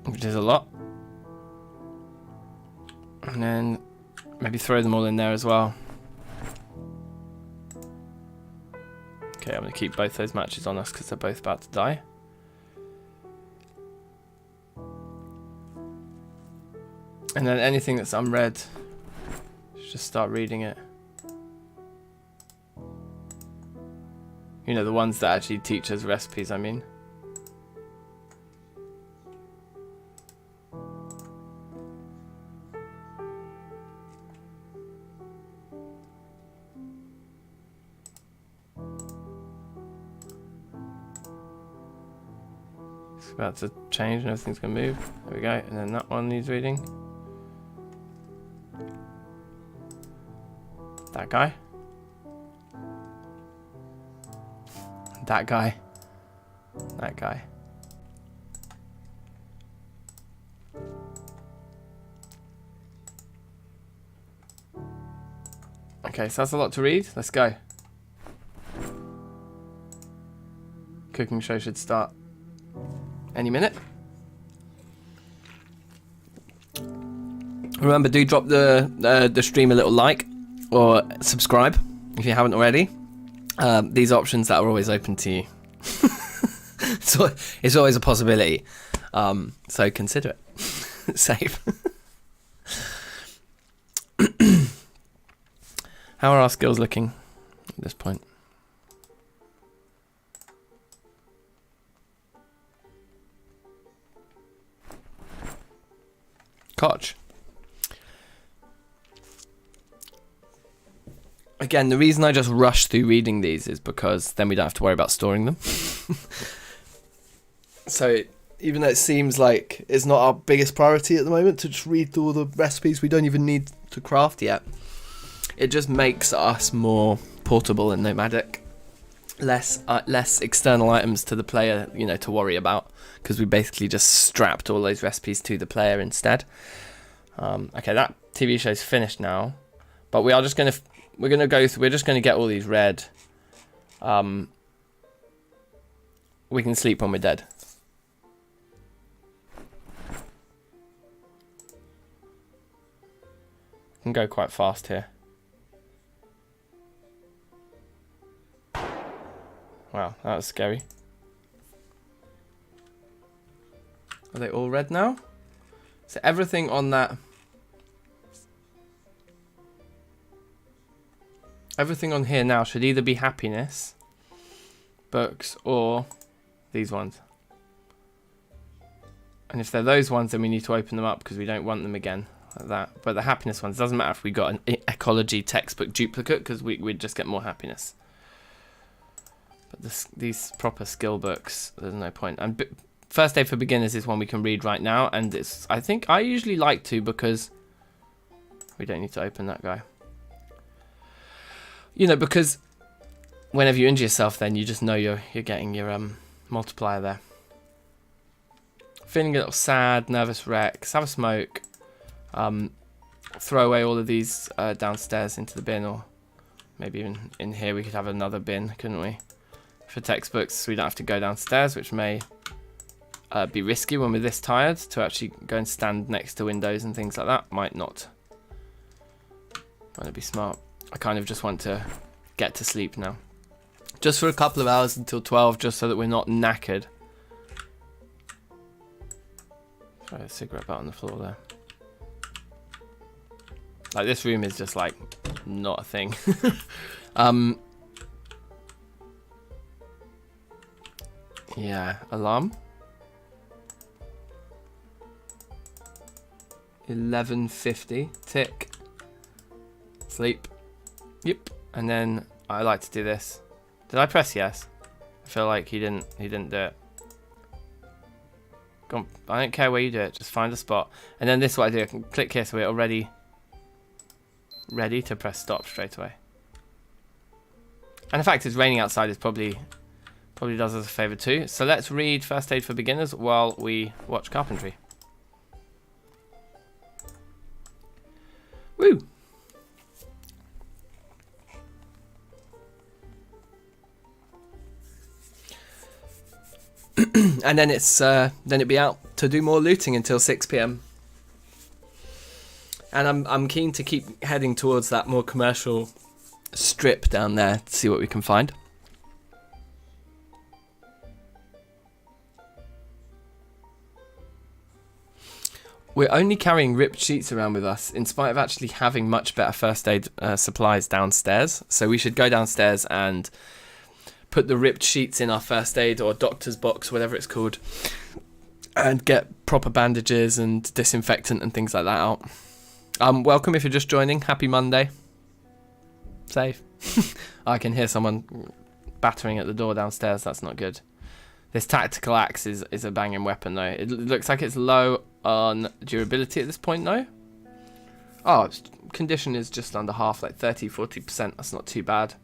Which is a lot. And then maybe throw them all in there as well. Okay, I'm going to keep both those matches on us because they're both about to die. And then anything that's unread, just start reading it. You know, the ones that actually teach us recipes, I mean. It's about to change and everything's going to move. There we go. And then that one needs reading. That guy. That guy. That guy. Okay, so that's a lot to read. Let's go. Cooking show should start any minute. Remember, do drop the stream a little like or subscribe if you haven't already. These options that are always open to you. So it's always a possibility. So consider it. Safe. How are our skills looking at this point? Koch. Again, the reason I just rush through reading these is because then we don't have to worry about storing them. So even though it seems like it's not our biggest priority at the moment to just read through all the recipes we don't even need to craft yet, it just makes us more portable and nomadic. Less external items to the player, you know, to worry about, because we basically just strapped all those recipes to the player instead. Okay, that TV show's finished now, but we are just gonna we're just gonna get all these read. We can sleep when we're dead. Can go quite fast here. Wow, that was scary. Are they all red now? So everything on that... Everything on here now should either be happiness, books, or these ones. And if they're those ones, then we need to open them up because we don't want them again, like that. But the happiness ones, doesn't matter if we got an ecology textbook duplicate, because we'd just get more happiness. But these proper skill books, there's no point. And First Aid for Beginners is one we can read right now, and it's, I think I usually like to, because we don't need to open that guy. You know, because whenever you injure yourself, then you just know you're getting your multiplier there. Feeling a little sad, nervous wreck, have a smoke, throw away all of these downstairs into the bin, or maybe even in here we could have another bin, couldn't we? For textbooks, so we don't have to go downstairs, which may be risky when we're this tired to actually go and stand next to windows and things like that. Might not be smart. I kind of just want to get to sleep now. Just for a couple of hours until 12, just so that we're not knackered. Throw a cigarette butt on the floor there. Like, this room is just like not a thing. Yeah, alarm. 11:50. Tick. Sleep. Yep. And then I like to do this. Did I press yes? I feel like he didn't do it. Go on. I don't care where you do it. Just find a spot. And then this is what I do. I can click here so we're already ready to press stop straight away. And the fact it's raining outside is probably does us a favour too. So let's read First Aid for Beginners while we watch carpentry. Woo! And then it'd be out to do more looting until 6 PM. And I'm keen to keep heading towards that more commercial strip down there to see what we can find. We're only carrying ripped sheets around with us, in spite of actually having much better first aid supplies downstairs. So we should go downstairs and put the ripped sheets in our first aid or doctor's box, whatever it's called, and get proper bandages and disinfectant and things like that out. Welcome if you're just joining. Happy Monday. Safe. I can hear someone battering at the door downstairs. That's not good. This tactical axe is a banging weapon, though. It looks like it's low on durability at this point, though. Oh, its condition is just under half, like 30-40%. That's not too bad.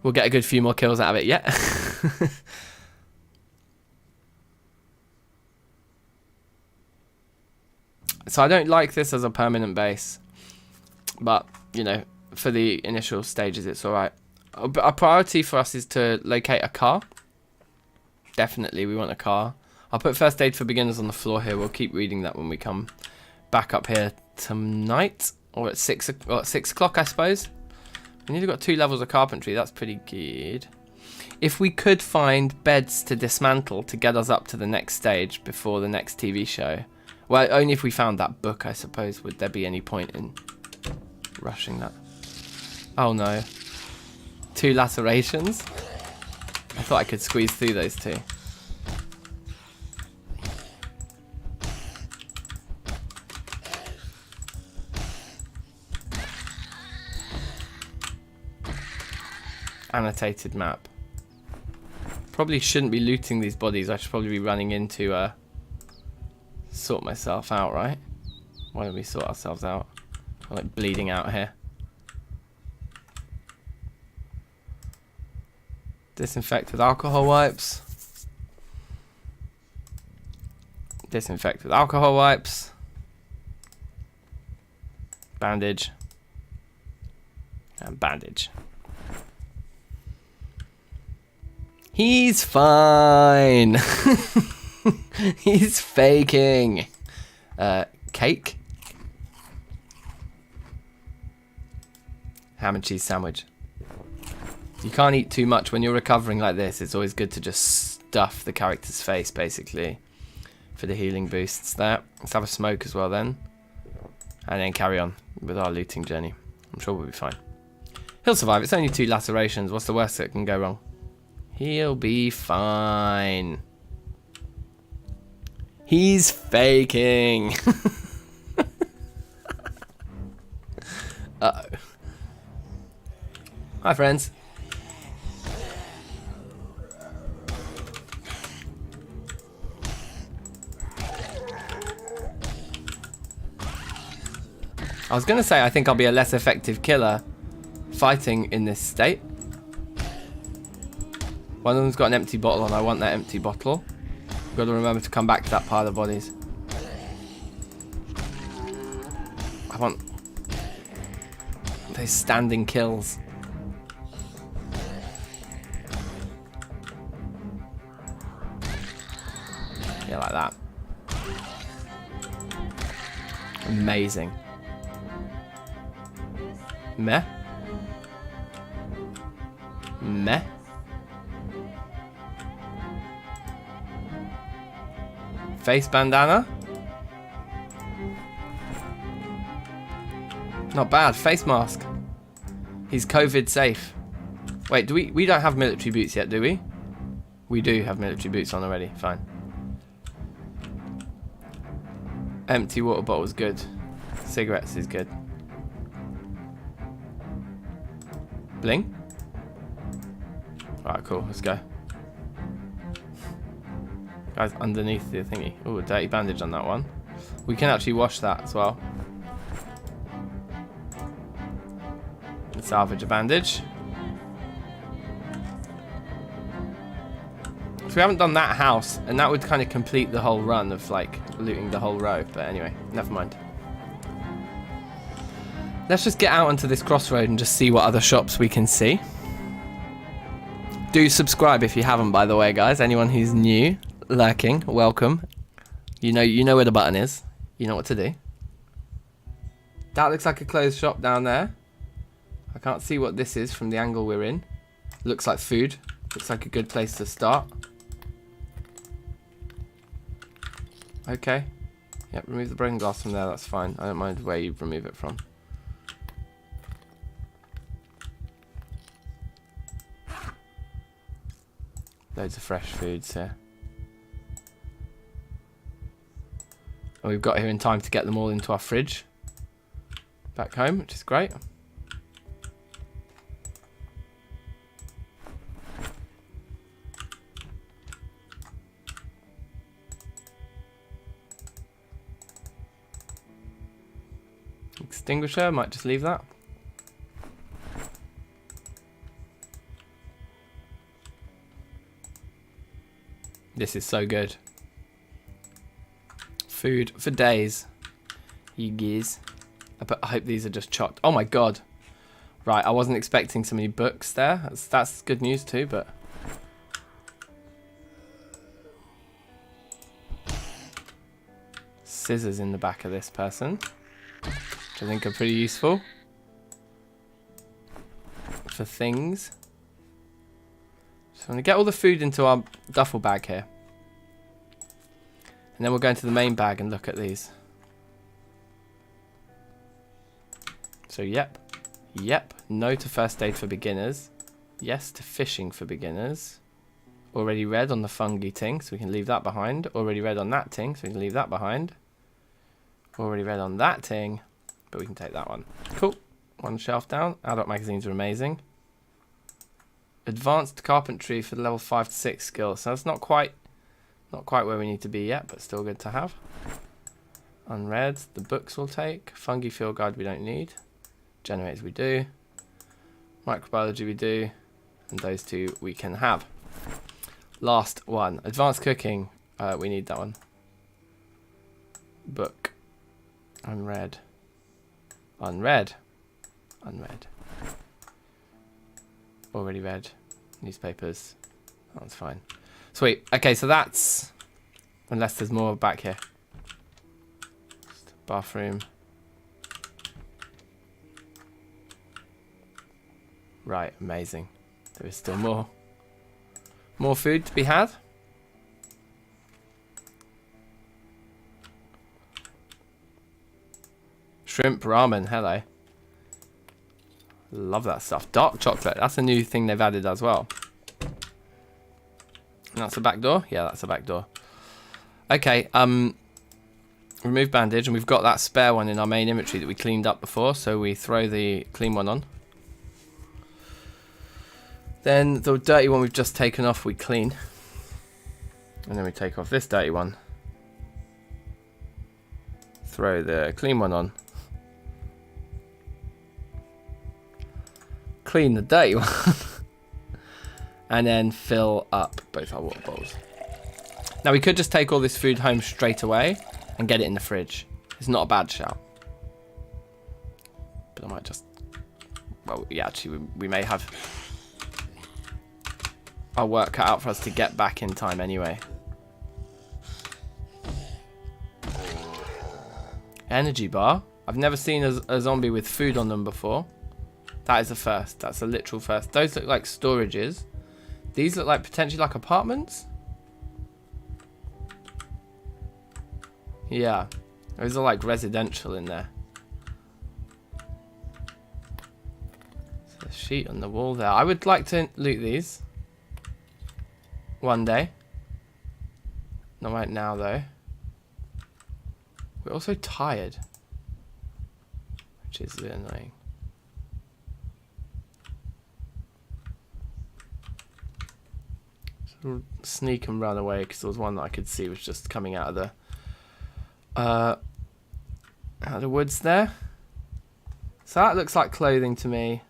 We'll get a good few more kills out of it yet. So I don't like this as a permanent base. But, you know, for the initial stages, it's alright. But our priority for us is to locate a car. Definitely, we want a car. I'll put first aid for beginners on the floor here. We'll keep reading that when we come back up here tonight. Or at 6 o'clock, I suppose. We nearly got 2 levels of carpentry. That's pretty good. If we could find beds to dismantle to get us up to the next stage before the next TV show. Well, only if we found that book, I suppose. Would there be any point in rushing that? Oh no. 2 lacerations? I thought I could squeeze through those 2. Annotated map. Probably shouldn't be looting these bodies. I should probably be running in to sort myself out, right? Why don't we sort ourselves out? I'm like bleeding out here. Disinfect with alcohol wipes. Disinfect with alcohol wipes. Bandage. And bandage. He's fine. He's faking. Cake. Ham and cheese sandwich. You can't eat too much when you're recovering like this. It's always good to just stuff the character's face, basically, for the healing boosts there. Let's have a smoke as well then. And then carry on with our looting journey. I'm sure we'll be fine. He'll survive. It's only 2 lacerations. What's the worst that can go wrong? He'll be fine. He's faking. Uh-oh. Hi, friends. I was going to say I think I'll be a less effective killer fighting in this state. One of them's got an empty bottle and I want that empty bottle. Got to remember to come back to that pile of bodies. I want those standing kills. Yeah, like that. Amazing. Meh. Meh. Face bandana. Not bad. Face mask. He's COVID safe. Wait, we don't have military boots yet, do we? We do have military boots on already. Fine. Empty water bottle is good. Cigarettes is good. Bling. Alright, cool. Let's go. Guys, underneath the thingy. Oh, a dirty bandage on that one. We can actually wash that as well. And salvage a bandage. So we haven't done that house, and that would kind of complete the whole run of like looting the whole row. But anyway, never mind. Let's just get out onto this crossroad and just see what other shops we can see. Do subscribe if you haven't, by the way, guys. Anyone who's new, lurking, welcome. You know where the button is. You know what to do. That looks like a closed shop down there. I can't see what this is from the angle we're in. Looks like food. Looks like a good place to start. Okay. Yep, remove the broken glass from there. That's fine. I don't mind where you remove it from. Loads of fresh foods here. And we've got here in time to get them all into our fridge back home, which is great. Extinguisher, might just leave that. This is so good. Food for days. You guys. I hope these are just chopped. Oh my god. Right, I wasn't expecting so many books there. That's good news too, but... Scissors in the back of this person, which I think are pretty useful for things. So I'm going to get all the food into our duffel bag here. And then we'll go into the main bag and look at these. So yep. No to first aid for beginners. Yes to fishing for beginners. Already read on the fungi ting, so we can leave that behind. Already read on that ting, so we can leave that behind. Already read on that ting, but we can take that one. Cool. One shelf down. Adult magazines are amazing. Advanced carpentry for the level 5 to 6 skill. So that's not quite where we need to be yet, but still good to have. Unread. The books we'll take. Fungi field guide we don't need. Generators we do. Microbiology we do. And those two we can have. Last one. Advanced cooking. We need that one. Book. Unread. Unread. Already read. Newspapers. That's fine. Sweet. Okay, so that's... Unless there's more back here. Bathroom. Right, amazing. There is still more. More food to be had. Shrimp ramen, hello. Love that stuff. Dark chocolate, that's a new thing they've added as well. And that's a back door? Yeah, that's a back door. Okay, remove bandage, and we've got that spare one in our main inventory that we cleaned up before, so we throw the clean one on. Then the dirty one we've just taken off, we clean. And then we take off this dirty one. Throw the clean one on. Clean the dirty one. And then fill up both our water bowls. Now we could just take all this food home straight away and get it in the fridge. It's not a bad shout. But I might just... Well, yeah, actually we may have our work cut out for us to get back in time anyway. Energy bar. I've never seen a zombie with food on them before. That is a first. That's a literal first. Those look like storages. These look like potentially like apartments. Yeah. Those are like residential in there. There's a sheet on the wall there. I would like to loot these. One day. Not right now though. We're also tired. Which is a bit annoying. So we'll sneak and run away because there was one that I could see was just coming out of the woods there. So that looks like clothing to me.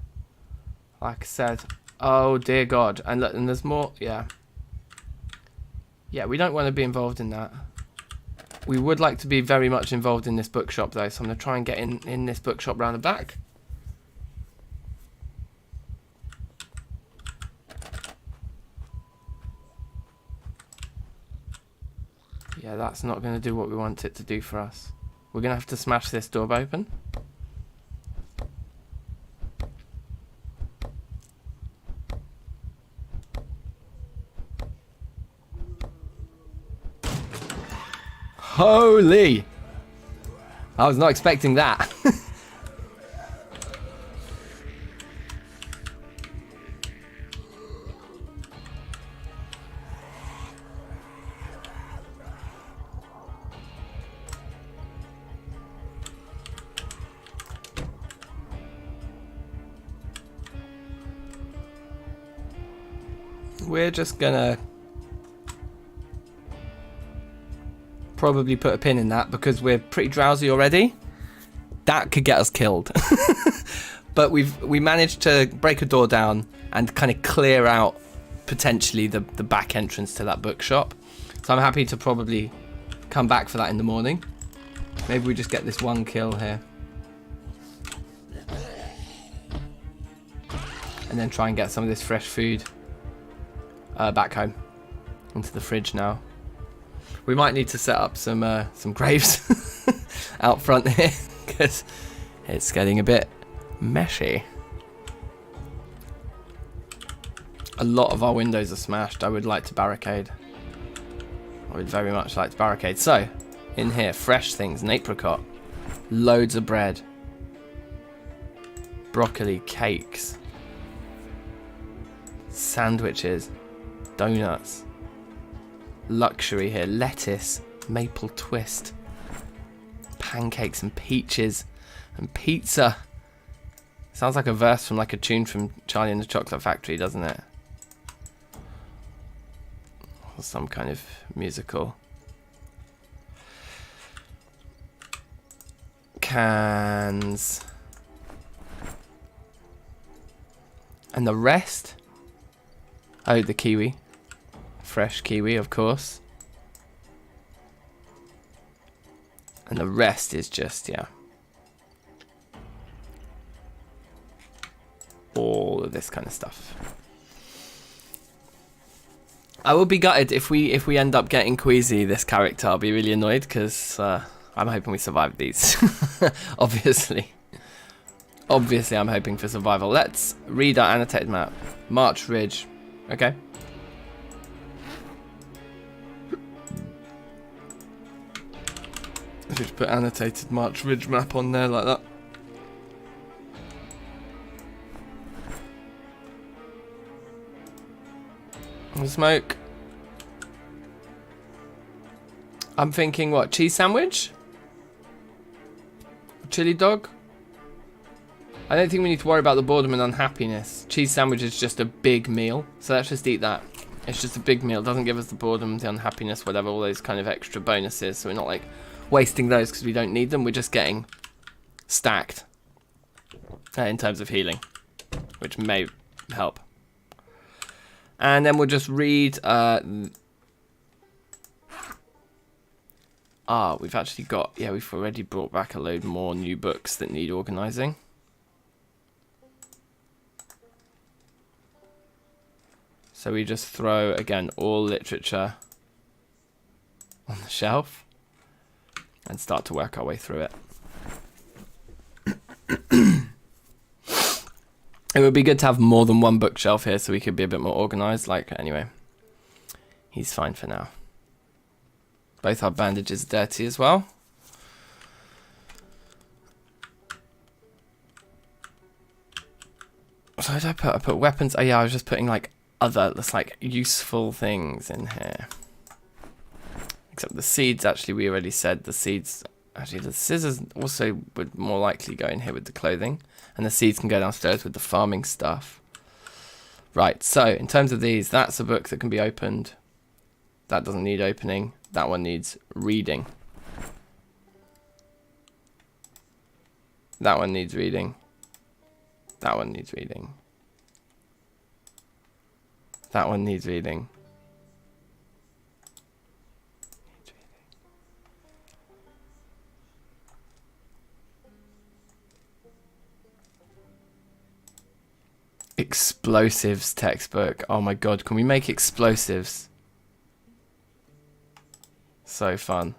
Like I said. Oh dear God. And look, and there's more. Yeah. Yeah, we don't want to be involved in that. We would like to be very much involved in this bookshop though, so I'm going to try and get in this bookshop round the back. Yeah, that's not going to do what we want it to do for us. We're going to have to smash this door open. Holy! I was not expecting that. We're just gonna probably put a pin in that because we're pretty drowsy already. That could get us killed. But we managed to break a door down and kind of clear out potentially the back entrance to that bookshop. So I'm happy to probably come back for that in the morning. Maybe we just get this one kill here. and then try and get some of this fresh food back home into the fridge now. We might need to set up some graves out front here because it's getting a bit messy. A lot of our windows are smashed. I would like to barricade. I would very much like to barricade. So, in here, fresh things, an apricot, loads of bread, broccoli, cakes, sandwiches, donuts, luxury here, lettuce, maple twist, pancakes and peaches, and pizza. Sounds like a verse from like a tune from Charlie and the Chocolate Factory, doesn't it? Or some kind of musical. Cans. And the rest? Oh, the kiwi. Fresh kiwi, of course. And the rest is just, yeah, all of this kind of stuff. I will be gutted if we end up getting Queasy, this character. I'll be really annoyed because I'm hoping we survive these. Obviously, I'm hoping for survival. Let's read our annotated map. March Ridge. Okay. Just put annotated March Ridge map on there like that. Smoke. I'm thinking what? Cheese sandwich? Chili dog? I don't think we need to worry about the boredom and unhappiness. Cheese sandwich is just a big meal, so let's just eat that. It's just a big meal. It doesn't give us the boredom, the unhappiness, whatever, all those kind of extra bonuses. So we're not like wasting those because we don't need them. We're just getting stacked in terms of healing, which may help. And then we'll just read. We've actually got, yeah, we've already brought back a load more new books that need organising. So we just throw, again, all literature on the shelf and start to work our way through it. It would be good to have more than one bookshelf here so we could be a bit more organised. Like, anyway, he's fine for now. Both our bandages are dirty as well. So what did I put? I put weapons. Oh yeah, I was just putting like other, that's like useful things in here. Except the seeds, actually, we already said the seeds. Actually, the scissors also would more likely go in here with the clothing. And the seeds can go downstairs with the farming stuff. Right, so in terms of these, that's a book that can be opened. That doesn't need opening. That one needs reading. That one needs reading. That one needs reading. That one needs reading. Explosives textbook. Oh my god, can we make explosives? So fun.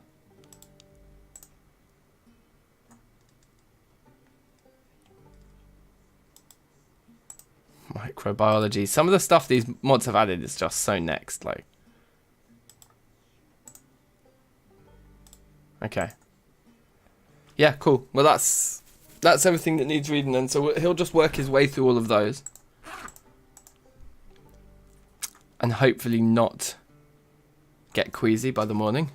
Microbiology. Some of the stuff these mods have added is just so next, like. Okay. Yeah, cool. Well, that's everything that needs reading then. So he'll just work his way through all of those. And hopefully not get queasy by the morning.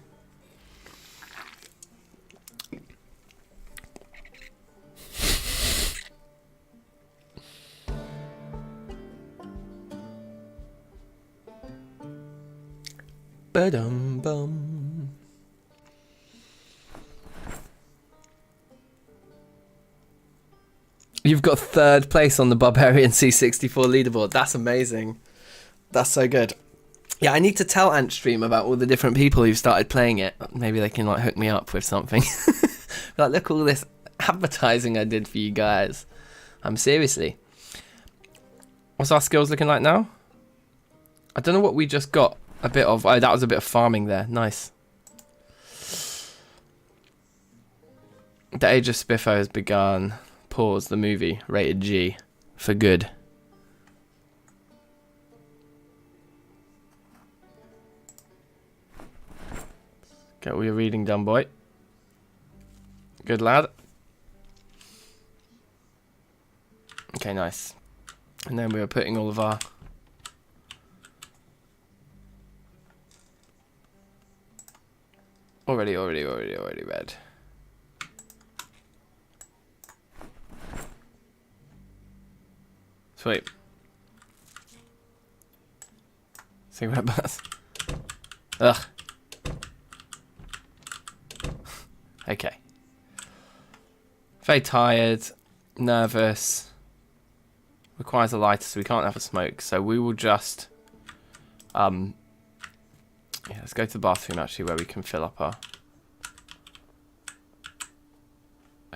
Ba-dum-bum. You've got third place on the Barbarian C64 leaderboard. That's amazing. That's so good. Yeah, I need to tell DankNStein about all the different people who've started playing it. Maybe they can like hook me up with something. Like, look all this advertising I did for you guys. Seriously. What's our skills looking like now? I don't know what we just got a bit of. Oh, that was a bit of farming there. Nice. The Age of Spiffo has begun. Pause the movie. Rated G. For good. Get all your reading done, boy. Good lad. Okay, nice. And then we were putting all of our... Already read. Sweet. Cigarette butts. Ugh. Okay. Very tired, nervous. Requires a lighter, so we can't have a smoke. So we will just... yeah, let's go to the bathroom, actually, where we can fill up our...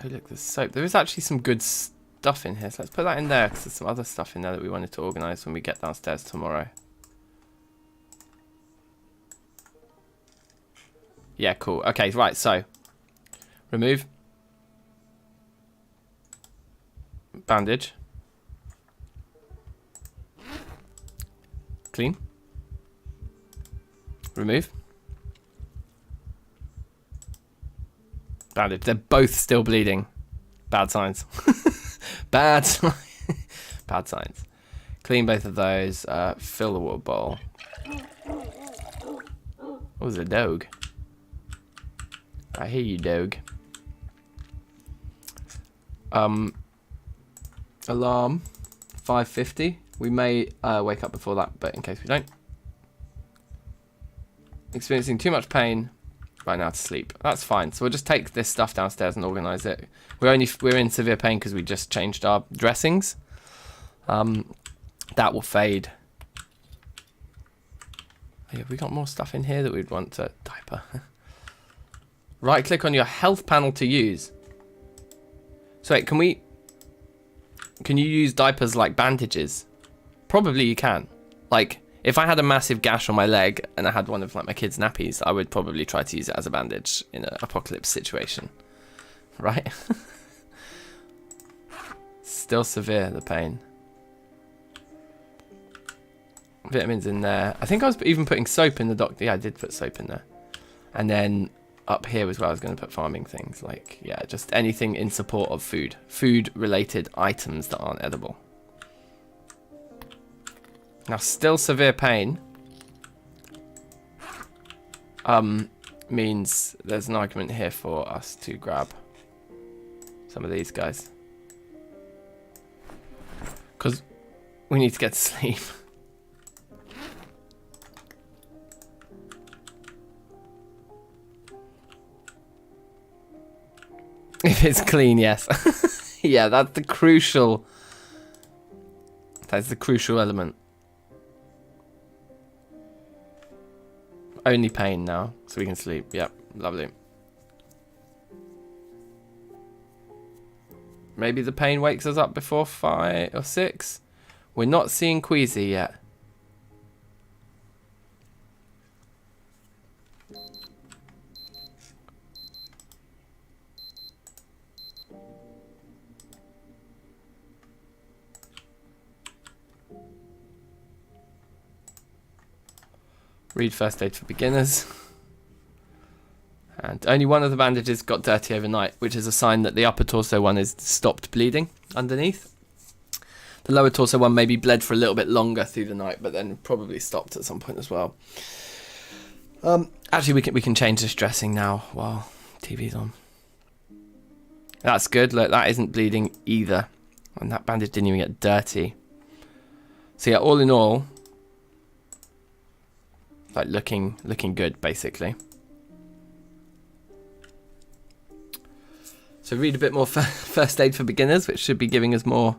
Oh, look, there's soap. There is actually some good stuff in here, so let's put that in there, because there's some other stuff in there that we wanted to organise when we get downstairs tomorrow. Yeah, cool. Okay, right, so... Remove. Bandage. Clean. Remove. Bandage. They're both still bleeding. Bad signs. Bad signs. Bad signs. Clean both of those. Fill the water bowl. Oh, there's a dog. I hear you, dog. Alarm. 5:50. We may wake up before that, but in case we don't. Experiencing too much pain. Right now to sleep. That's fine. So we'll just take this stuff downstairs and organise it. We're in severe pain because we just changed our dressings. That will fade. Oh, yeah, we got more stuff in here that we'd want to diaper. Right click on your health panel to use. So wait, can you use diapers like bandages? Probably you can. Like, if I had a massive gash on my leg and I had one of like my kids' nappies, I would probably try to use it as a bandage in an apocalypse situation. Right? Still severe, the pain. Vitamins in there. I think I was even putting soap in the doctor. Yeah, I did put soap in there. And then up here was where I was going to put farming things. Like, yeah, just anything in support of food. Food-related items that aren't edible. Now, still severe pain means there's an argument here for us to grab some of these guys. Because we need to get to sleep. If it's clean, yes. Yeah, that's the crucial element. Only pain now, so we can sleep. Yep, lovely. Maybe the pain wakes us up before 5 or 6. We're not seeing queasy yet. Read first aid for beginners. And only one of the bandages got dirty overnight, which is a sign that the upper torso one is stopped bleeding underneath. The lower torso one maybe bled for a little bit longer through the night, but then probably stopped at some point as well. Actually, we can change this dressing now while TV's on. That's good. Look, that isn't bleeding either. And that bandage didn't even get dirty. So yeah, all in all, like looking good basically. So read a bit more first aid for beginners, which should be giving us more,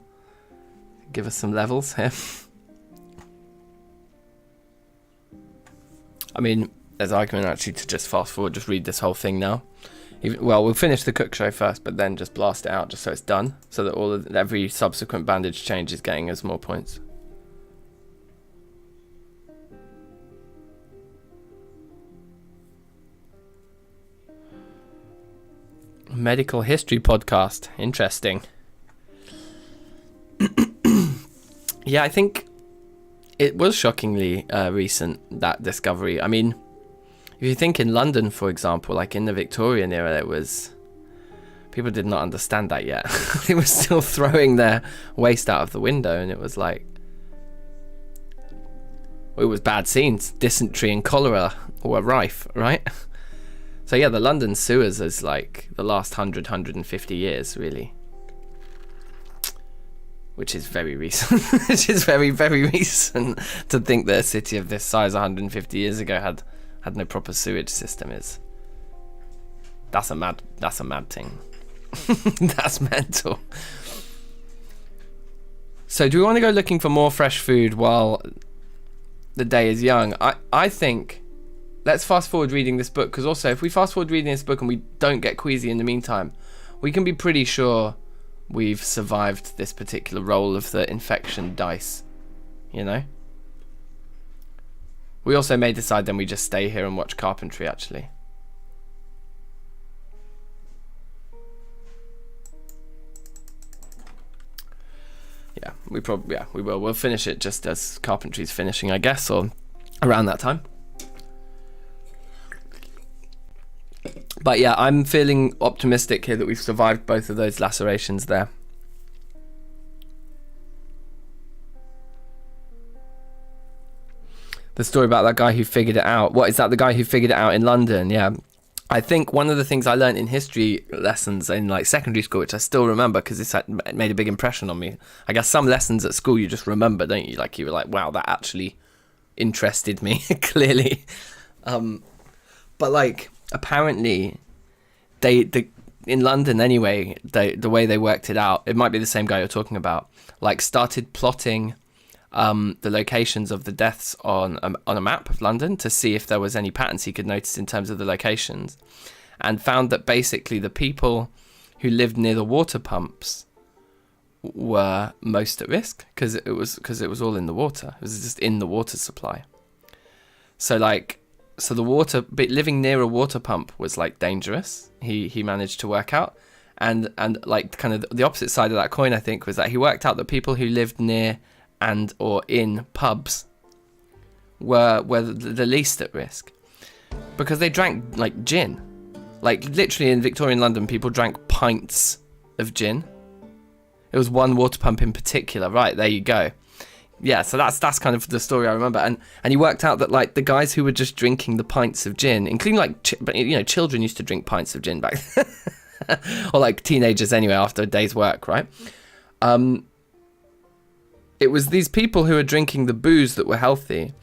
give us some levels here. I mean, there's argument actually to just fast forward, just read this whole thing now. Well, we'll finish the cook show first, but then just blast it out just so it's done, so that every subsequent bandage change is getting us more points. Medical history podcast. Interesting. Yeah, I think it was shockingly recent, that discovery. I mean, if you think in London, for example, like in the Victorian era, it was... people did not understand that yet. They were still throwing their waste out of the window, and it was like... it was bad scenes. Dysentery and cholera were rife, right? So yeah, the London sewers is like the last 150 years, really. Which is very recent. Which is very, very recent to think that a city of this size 150 years ago had no proper sewage system. That's a mad thing. That's mental. So do we want to go looking for more fresh food while the day is young? I think let's fast forward reading this book, because also if we fast forward reading this book and we don't get queasy in the meantime, we can be pretty sure we've survived this particular roll of the infection dice, you know? We also may decide then we just stay here and watch carpentry, actually. Yeah, we will. We'll finish it just as carpentry's finishing, I guess, or around that time. But yeah, I'm feeling optimistic here that we've survived both of those lacerations there. The story about that guy who figured it out. What, is that the guy who figured it out in London? Yeah. I think one of the things I learned in history lessons in like secondary school, which I still remember because it made a big impression on me. I guess some lessons at school you just remember, don't you? Like you were like, wow, that actually interested me, clearly. But like, apparently, in London anyway, the way they worked it out, it might be the same guy you're talking about, like started plotting the locations of the deaths on a map of London to see if there was any patterns he could notice in terms of the locations, and found that basically the people who lived near the water pumps were most at risk because it was all in the water. It was just in the water supply. So the water, but living near a water pump was like dangerous. He managed to work out, and like kind of the opposite side of that coin, I think, was that he worked out that people who lived near and or in pubs were the least at risk because they drank like gin. Like literally in Victorian London, people drank pints of gin. It was one water pump in particular. Right, there you go. Yeah, so that's kind of the story I remember, and he worked out that like the guys who were just drinking the pints of gin, including like children used to drink pints of gin back then. Or like teenagers anyway after a day's work, right? It was these people who were drinking the booze that were healthy,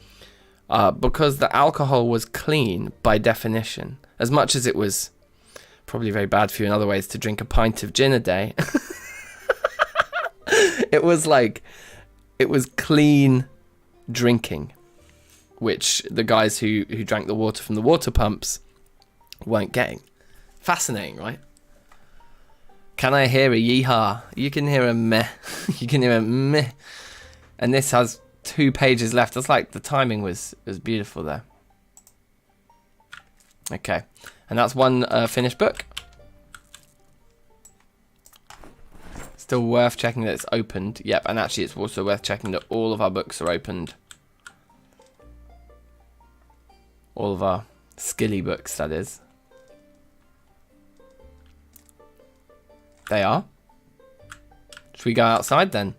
because the alcohol was clean by definition. As much as it was probably very bad for you in other ways to drink a pint of gin a day, it was clean drinking, which the guys who drank the water from the water pumps weren't getting. Fascinating, right? Can I hear a yeehaw? You can hear a meh. You can hear a meh. And this has 2 pages left. It's like the timing was beautiful there. Okay, and that's one finished book. Still worth checking that it's opened. Yep, and actually it's also worth checking that all of our books are opened. All of our skilly books, that is. They are. Should we go outside then?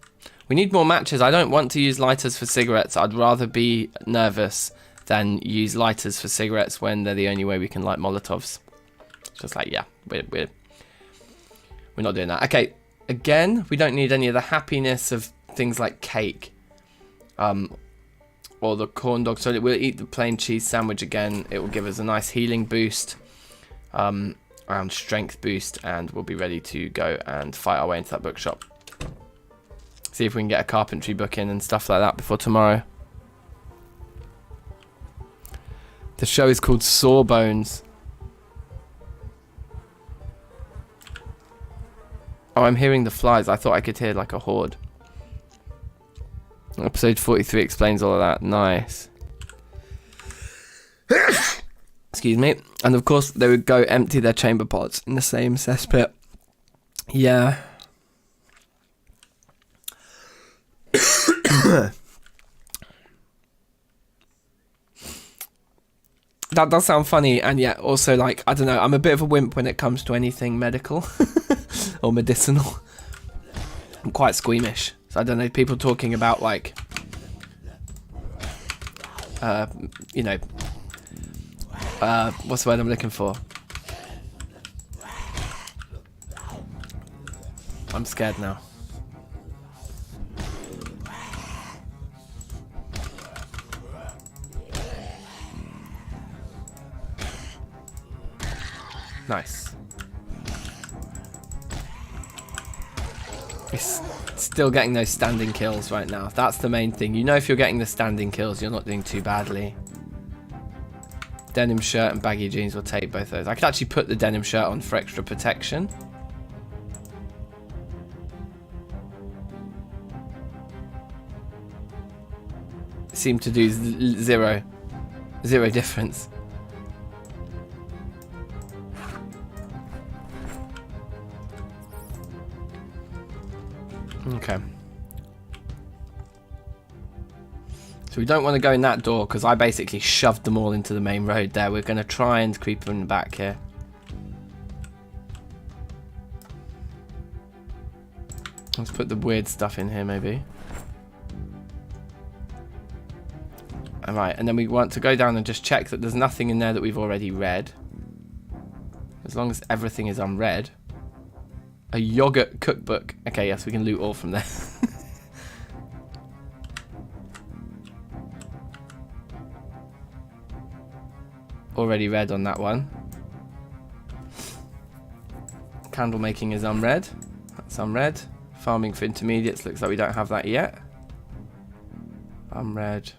We need more matches. I don't want to use lighters for cigarettes. I'd rather be nervous than use lighters for cigarettes when they're the only way we can light Molotovs. It's just like, yeah, we're not doing that. Okay, again, we don't need any of the happiness of things like cake, or the corn dog. So we'll eat the plain cheese sandwich again. It will give us a nice healing boost, and strength boost, and we'll be ready to go and fight our way into that bookshop. See if we can get a carpentry book in and stuff like that before tomorrow. The show is called Sawbones. Oh, I'm hearing the flies. I thought I could hear like a horde. Episode 43 explains all of that. Nice. Excuse me. And of course they would go empty their chamber pots in the same cesspit. Yeah. That does sound funny, and yet also, like, I don't know, I'm a bit of a wimp when it comes to anything medical or medicinal. I'm quite squeamish. So I don't know, people talking about, like, you know, what's the word I'm looking for? I'm scared now. Nice. It's still getting those standing kills right now. That's the main thing. You know, if you're getting the standing kills, you're not doing too badly. Denim shirt and baggy jeans will take both those. I could actually put the denim shirt on for extra protection. Seemed to do zero difference. Okay. So we don't want to go in that door because I basically shoved them all into the main road there. We're going to try and creep in the back here. Let's put the weird stuff in here maybe. Alright, and then we want to go down and just check that there's nothing in there that we've already read. As long as everything is unread. A yogurt cookbook. Okay, yes, we can loot all from there. Already read on that one. Candle making is unread. That's unread. Farming for intermediates, looks like we don't have that yet. Unread.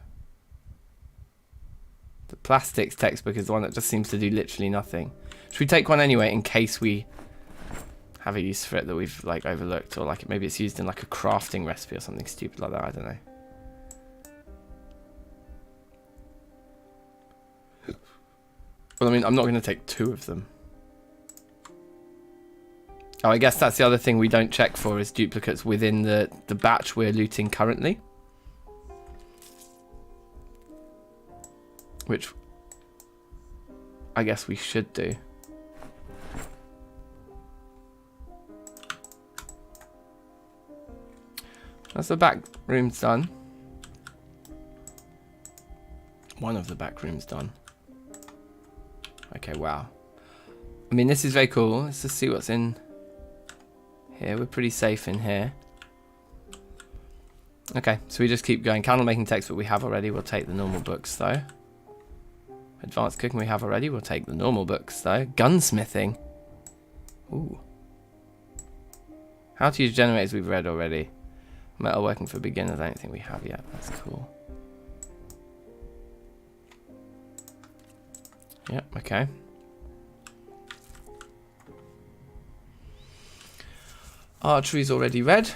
The plastics textbook is the one that just seems to do literally nothing. Should we take one anyway in case we have a use for it that we've like overlooked, or like maybe it's used in like a crafting recipe or something stupid like that, I don't know. Well, I mean, I'm not going to take two of them. Oh, I guess that's the other thing we don't check for is duplicates within the batch we're looting currently. Which I guess we should do. That's the back room's done. One of the back rooms done. Okay, wow. I mean, this is very cool. Let's just see what's in here. We're pretty safe in here. Okay, so we just keep going. Candle making textbook we have already. We'll take the normal books though. Advanced cooking we have already. We'll take the normal books though. Gunsmithing. Ooh. How to use generators we've read already. Metal working for beginners. I don't think we have yet. That's cool. Yep, okay. Archery's already read.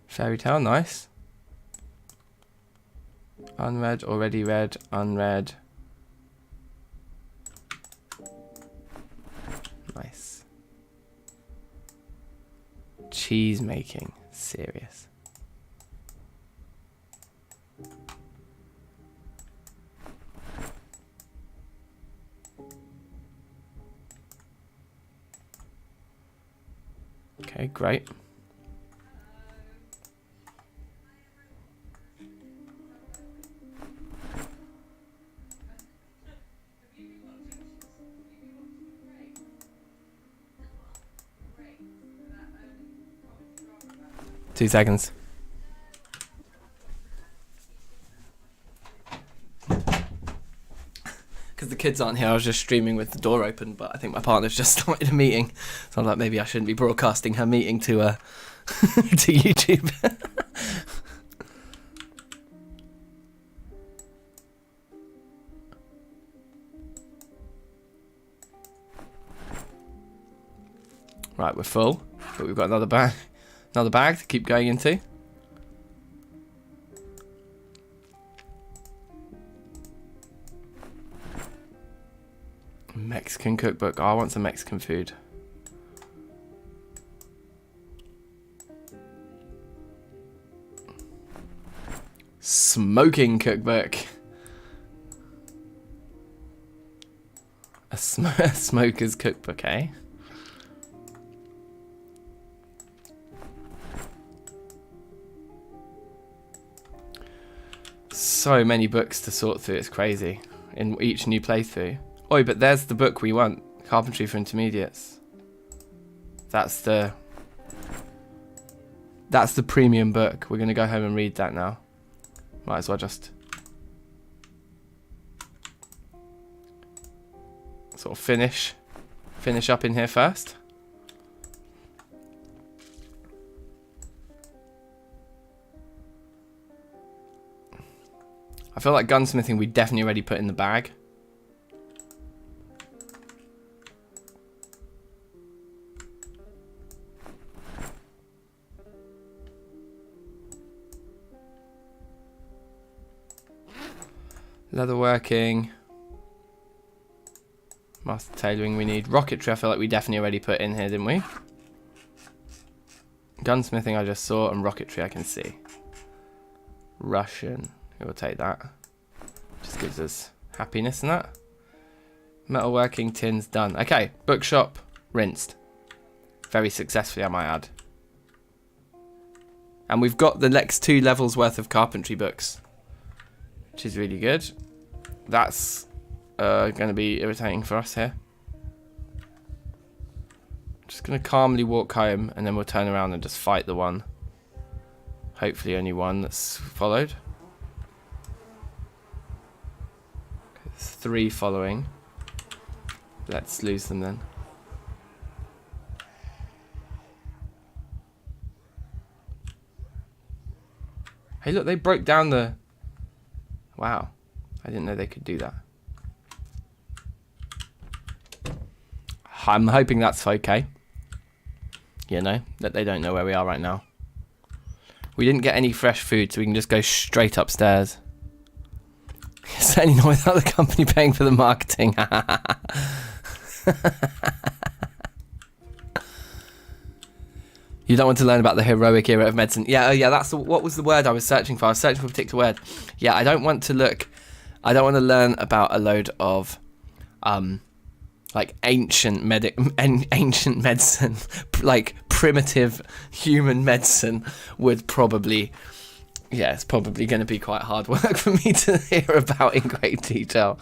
Fairy tale, nice. Unread, already read, unread. Nice. Cheese making, serious. Okay, great. Two seconds. Because the kids aren't here, I was just streaming with the door open, but I think my partner's just started a meeting. So I'm like, maybe I shouldn't be broadcasting her meeting to to YouTube. Right, we're full, but we've got another bag to keep going into. Mexican cookbook. Oh, I want some Mexican food. Smoking cookbook. A smoker's cookbook, eh? So many books to sort through, it's crazy. In each new playthrough. Oi, but there's the book we want. Carpentry for Intermediates. That's the premium book. We're going to go home and read that now. Might as well just sort of finish up in here first. I feel like gunsmithing we definitely already put in the bag. Leatherworking. Master tailoring we need. Rocketry I feel like we definitely already put in here, didn't we? Gunsmithing I just saw, and rocketry I can see. Russian. We'll take that. Just gives us happiness and that. Metalworking, tins, done. Okay, bookshop, rinsed. Very successfully, I might add. And we've got the next 2 levels worth of carpentry books, which is really good. That's going to be irritating for us here. Just going to calmly walk home, and then we'll turn around and just fight the one. Hopefully only one that's followed. There's 3 following. Let's lose them then. Hey look, they broke down the... Wow. I didn't know they could do that. I'm hoping that's okay. You know, that they don't know where we are right now. We didn't get any fresh food, so we can just go straight upstairs. Certainly not without the company paying for the marketing. You don't want to learn about the heroic era of medicine. Yeah, yeah, that's what was the word I was searching for? I was searching for a particular word. Yeah, I don't want to learn about a load of like ancient medicine, like primitive human medicine would probably, yeah, it's probably going to be quite hard work for me to hear about in great detail.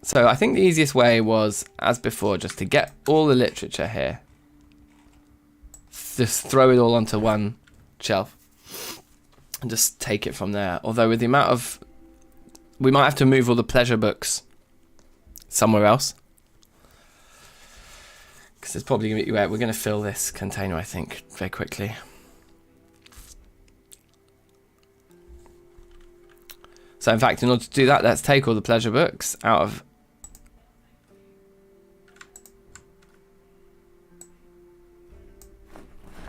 So I think the easiest way was, as before, just to get all the literature here. Just throw it all onto one shelf and just take it from there. Although with the amount of... We might have to move all the pleasure books somewhere else. Because it's probably going to be... We're going to fill this container, I think, very quickly. So in fact, in order to do that, let's take all the pleasure books out of...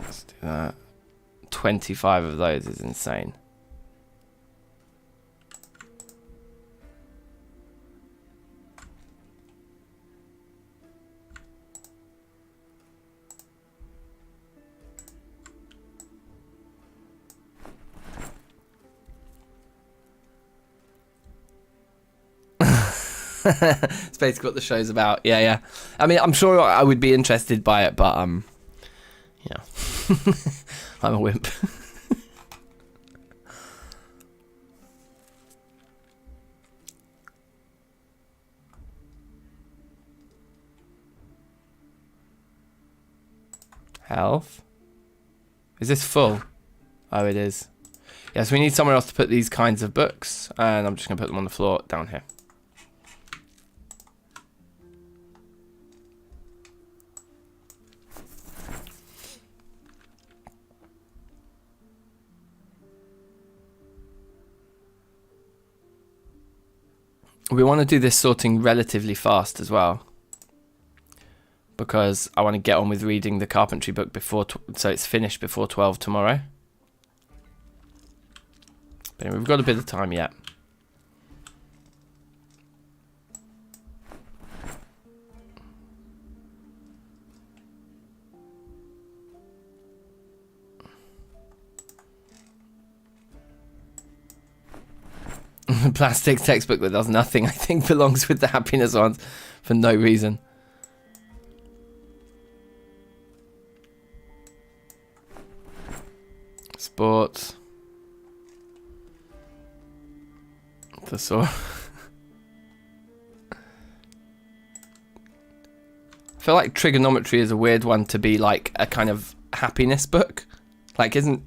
Let's do that. 25 of those is insane. It's basically what the show's about. Yeah, yeah. I mean, I'm sure I would be interested by it, but you know, I'm a wimp. Health. Is this full? Oh, it is. Yes, we need somewhere else to put these kinds of books, and I'm just going to put them on the floor down here. We want to do this sorting relatively fast as well, because I want to get on with reading the carpentry book before, so it's finished before 12 tomorrow. But anyway, we've got a bit of time yet. plastic textbook that does nothing, I think, belongs with the happiness ones for no reason. Sports. Thesaurus. I feel like trigonometry is a weird one to be like a kind of happiness book. Like, isn't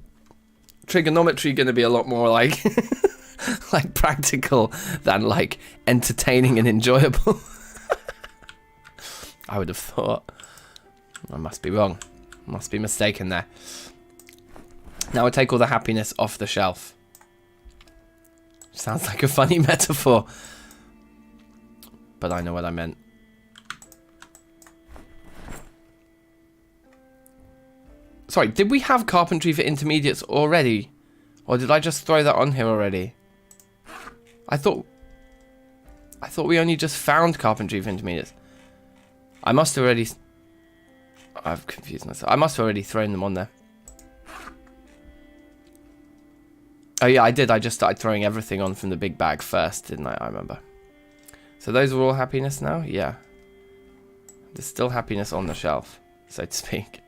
trigonometry going to be a lot more like like practical than like entertaining and enjoyable? I would have thought. I must be wrong. Must be mistaken there. Now we'll take all the happiness off the shelf. Sounds like a funny metaphor, but I know what I meant. Sorry, did we have carpentry for intermediates already? Or did I just throw that on here already? I thought we only just found carpentry for intermediates. I must have already... I've confused myself. I must have already thrown them on there. Oh yeah, I did. I just started throwing everything on from the big bag first, didn't I? I remember. So those are all happiness now? Yeah. There's still happiness on the shelf, so to speak.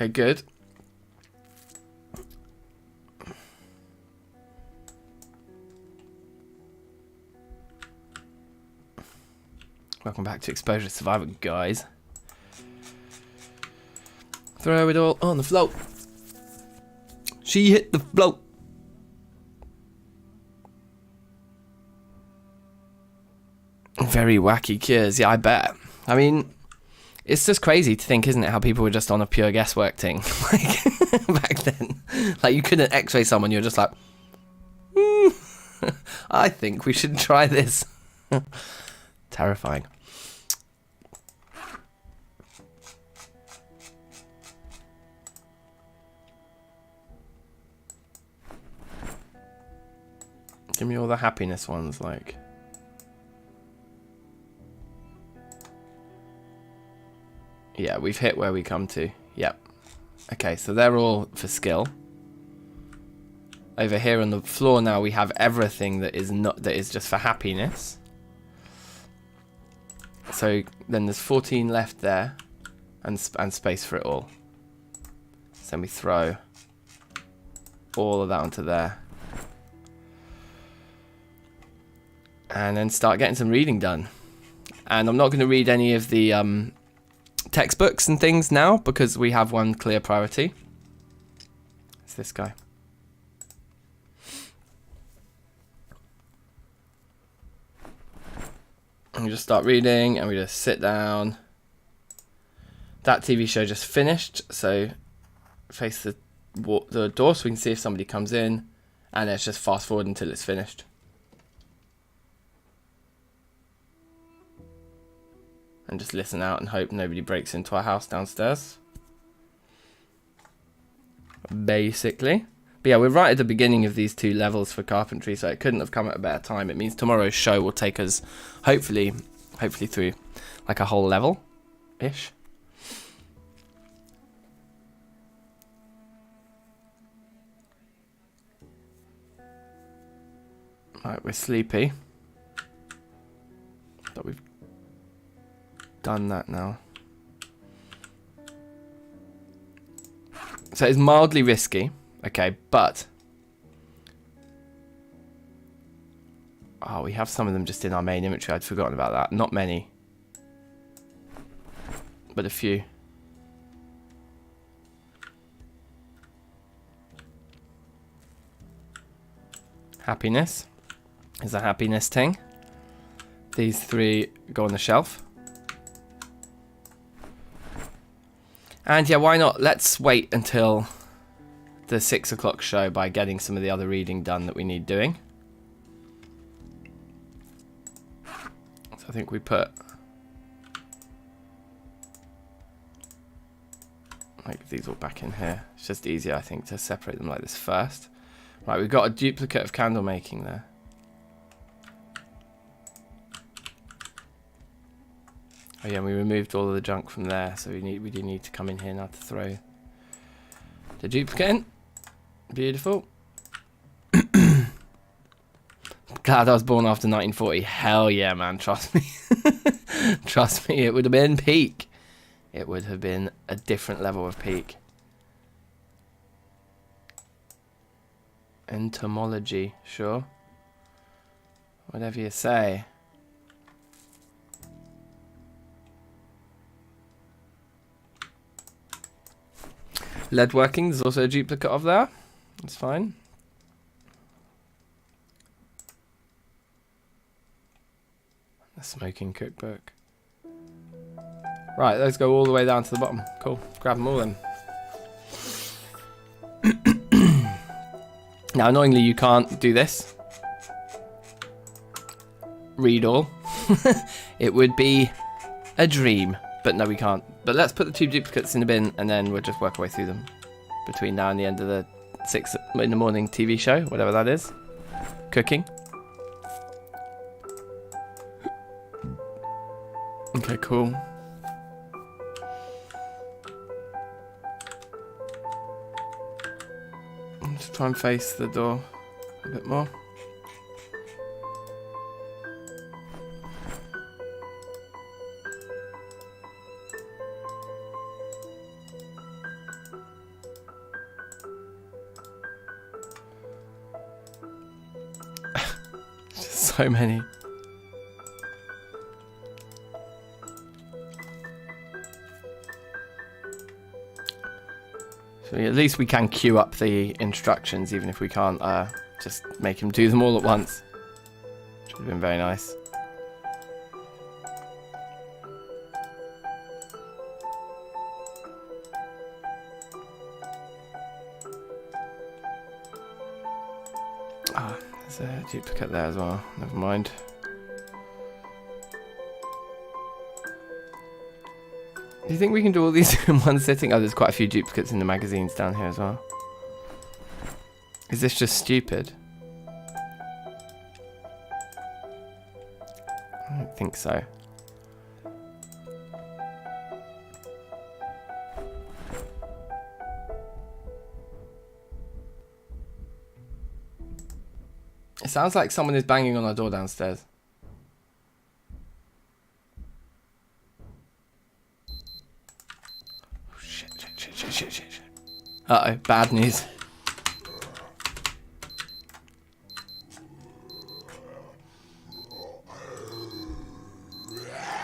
Okay, good. Welcome back to Exposure Survivor, guys. Throw it all on the float. She hit the float. Very wacky cures, yeah, I bet. I mean, it's just crazy to think, isn't it, how people were just on a pure guesswork thing, like, back then. Like, you couldn't x-ray someone, you're just like, I think we should try this. Terrifying. Give me all the happiness ones, like... Yeah, we've hit where we come to. Yep. Okay, so they're all for skill. Over here on the floor now we have everything that is just for happiness. So then there's 14 left there, and space for it all. So then we throw all of that onto there. And then start getting some reading done. And I'm not going to read any of the textbooks and things now because we have one clear priority. It's this guy. And we just start reading and we just sit down. That TV show just finished, so face the door so we can see if somebody comes in, and let's just fast forward until it's finished. And just listen out and hope nobody breaks into our house downstairs. Basically. But yeah, we're right at the beginning of these 2 levels for carpentry, so it couldn't have come at a better time. It means tomorrow's show will take us, hopefully through like a whole level-ish. Right, we're sleepy. But we've done that now. So it's mildly risky, okay, but oh, we have some of them just in our main inventory. I'd forgotten about that. Not many, but a few. Happiness is a happiness thing. These 3 go on the shelf. And yeah, why not? Let's wait until the 6 o'clock show by getting some of the other reading done that we need doing. So I think we put like these all back in here. It's just easier, I think, to separate them like this first. Right, we've got a duplicate of candle making there. Oh yeah, and we removed all of the junk from there, so we do need to come in here now to throw the duplicate in. Beautiful. Glad I was born after 1940. Hell yeah, man, trust me. Trust me, it would have been peak. It would have been a different level of peak. Entomology, sure. Whatever you say. Lead working, there's also a duplicate of there. That's fine. The smoking cookbook. Right, those go all the way down to the bottom. Cool. Grab them all then. Now, annoyingly, you can't do this. Read all. It would be a dream. But no, we can't. But let's put the 2 duplicates in the bin, and then we'll just work our way through them between now and the end of the 6 in the morning TV show, whatever that is. Cooking. Okay, cool. Let's try and face the door a bit more. So many. So at least we can queue up the instructions, even if we can't just make him do them all at once. Which would have been very nice. Ah, there's a duplicate there as well. Never mind. Do you think we can do all these in one sitting? Oh, there's quite a few duplicates in the magazines down here as well. Is this just stupid? I don't think so. It sounds like someone is banging on our door downstairs. Shit. Uh-oh, bad news.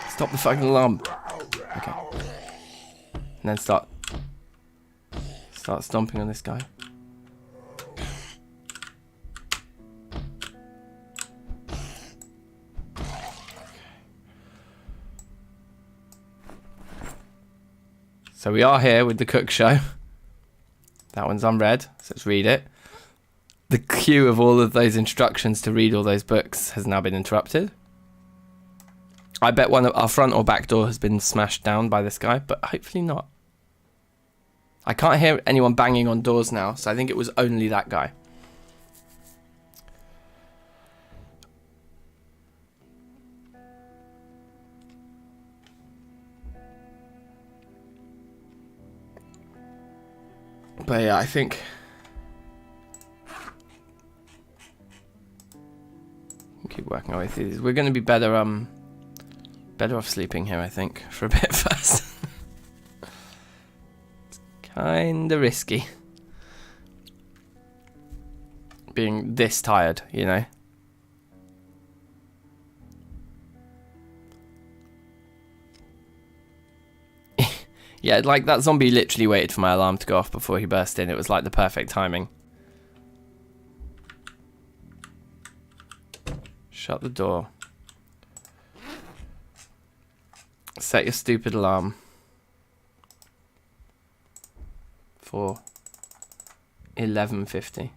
Stop the fucking alarm. Okay. And then start stomping on this guy. So we are here with the cook show. That one's unread, so let's read it. The queue of all of those instructions to read all those books has now been interrupted. I bet one of our front or back door has been smashed down by this guy, but hopefully not. I can't hear anyone banging on doors now, so I think it was only that guy. But yeah, I think we'll keep working our way through these. We're going to be better off sleeping here, I think, for a bit first. It's kind of risky being this tired, you know. Yeah, like that zombie literally waited for my alarm to go off before he burst in. It was like the perfect timing. Shut the door. Set your stupid alarm for 11:50.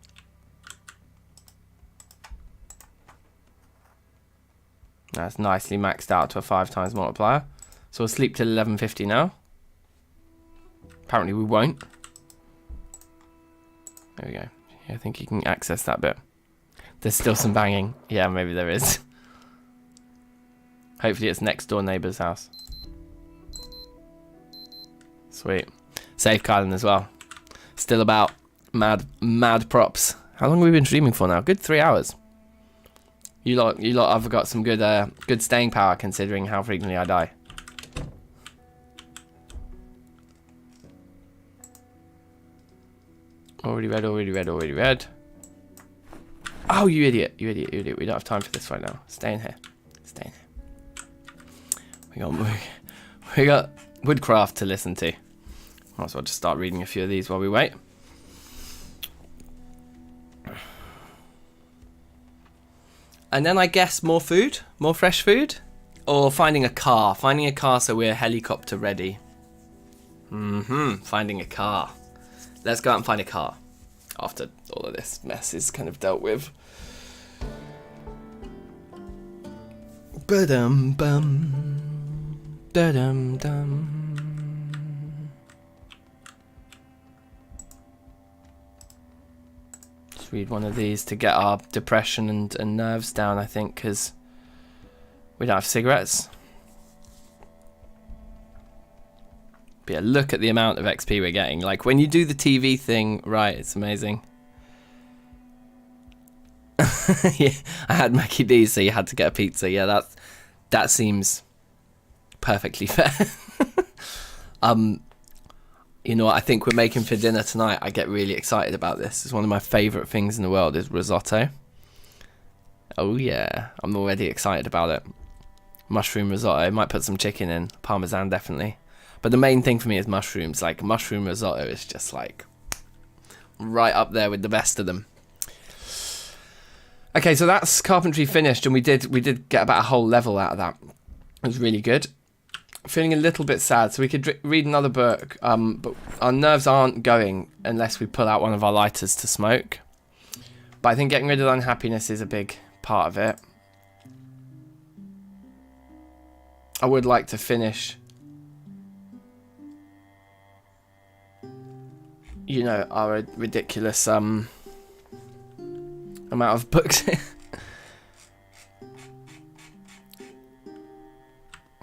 That's nicely maxed out to a 5 times multiplier. So we'll sleep till 11:50 now. Apparently we won't. There we go. Yeah, I think you can access that bit. There's still some banging. Yeah, maybe there is. Hopefully it's next door neighbour's house. Sweet. Safeguarding as well. Still about mad props. How long have we been streaming for now? Good 3 hours. You lot have got some good staying power considering how frequently I die. Already read. Oh, you idiot. We don't have time for this right now. Stay in here. We got woodcraft to listen to. Might as well just start reading a few of these while we wait. And then I guess more food? More fresh food? Or finding a car. Finding a car so we're helicopter ready. Finding a car. Let's go out and find a car. After all of this mess is kind of dealt with. Ba-dum-bum. Da-dum-dum. Just read one of these to get our depression and nerves down, I think, because we don't have cigarettes. But yeah, look at the amount of XP we're getting. Like, when you do the TV thing right, it's amazing. Yeah, I had Mackie D's, so you had to get a pizza. Yeah, that seems perfectly fair. You know what I think we're making for dinner tonight? I get really excited about this. It's one of my favourite things in the world is risotto. Oh yeah, I'm already excited about it. Mushroom risotto. Might put some chicken in. Parmesan definitely. But the main thing for me is mushrooms. Like, mushroom risotto is just like right up there with the best of them. Okay, so that's carpentry finished, and we did get about a whole level out of that. It was really good. Feeling a little bit sad, so we could read another book, but our nerves aren't going unless we pull out one of our lighters to smoke. But I think getting rid of unhappiness is a big part of it. I would like to finish, you know, our ridiculous amount of books.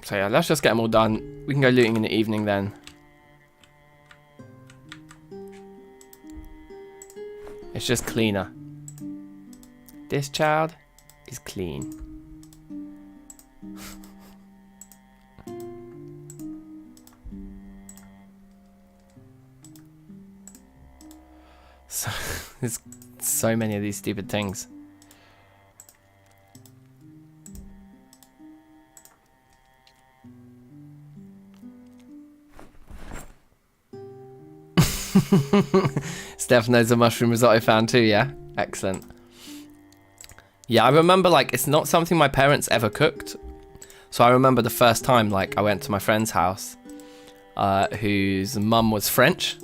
So yeah, let's just get them all done. We can go looting in the evening then. It's just cleaner. This child is clean. So there's so many of these stupid things. Steph knows a mushroom risotto fan too, yeah? Excellent. Yeah, I remember, like, it's not something my parents ever cooked. So I remember the first time, like, I went to my friend's house, whose mum was French,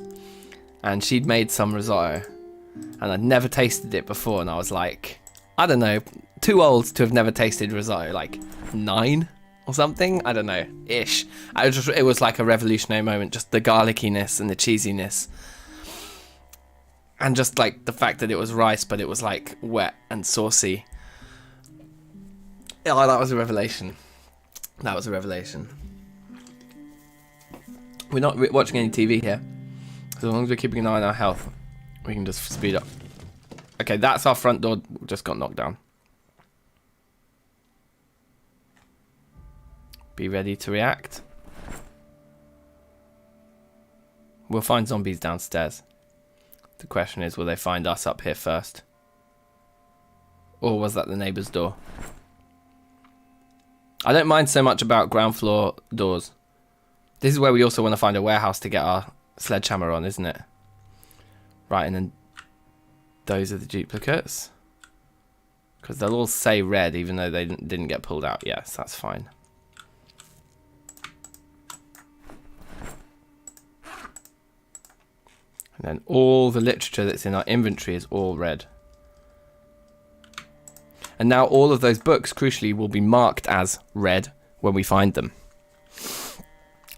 and she'd made some risotto, and I'd never tasted it before, and I was like, I don't know, too old to have never tasted risotto, like 9 or something, I don't know, ish. It was like a revolutionary moment, just the garlickiness and the cheesiness. And just like the fact that it was rice, but it was like wet and saucy. Oh, that was a revelation. That was a revelation. We're not watching any TV here. So as long as we're keeping an eye on our health, we can just speed up. Okay, that's our front door. Just got knocked down. Be ready to react. We'll find zombies downstairs. The question is, will they find us up here first? Or was that the neighbour's door? I don't mind so much about ground floor doors. This is where we also want to find a warehouse to get our sledgehammer on, isn't it? Right, and then those are the duplicates. Because they'll all say red even though they didn't get pulled out. Yes, that's fine. And then all the literature that's in our inventory is all red. And now all of those books, crucially, will be marked as red when we find them.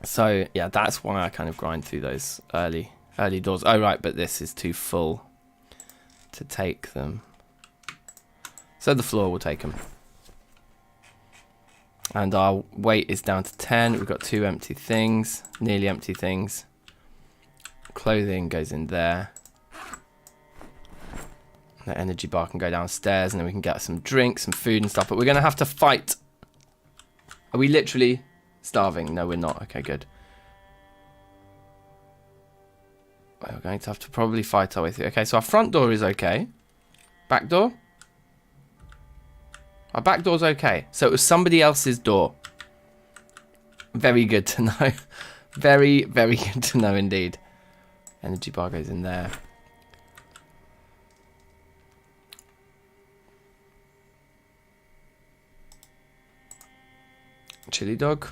So yeah, that's why I kind of grind through those early doors. Oh right, but this is too full to take them. So the floor will take them. And our weight is down to 10. We've got 2 empty things, nearly empty things. Clothing goes in there. The energy bar can go downstairs, and then we can get some drinks, some food and stuff. But we're going to have to fight. Are we literally starving? No, we're not. Okay, good. We're going to have to probably fight our way through. Okay, so our front door is okay. Back door? Our back door's okay. So it was somebody else's door. Very good to know. Very, very good to know indeed. Energy bar goes in there. Chili dog.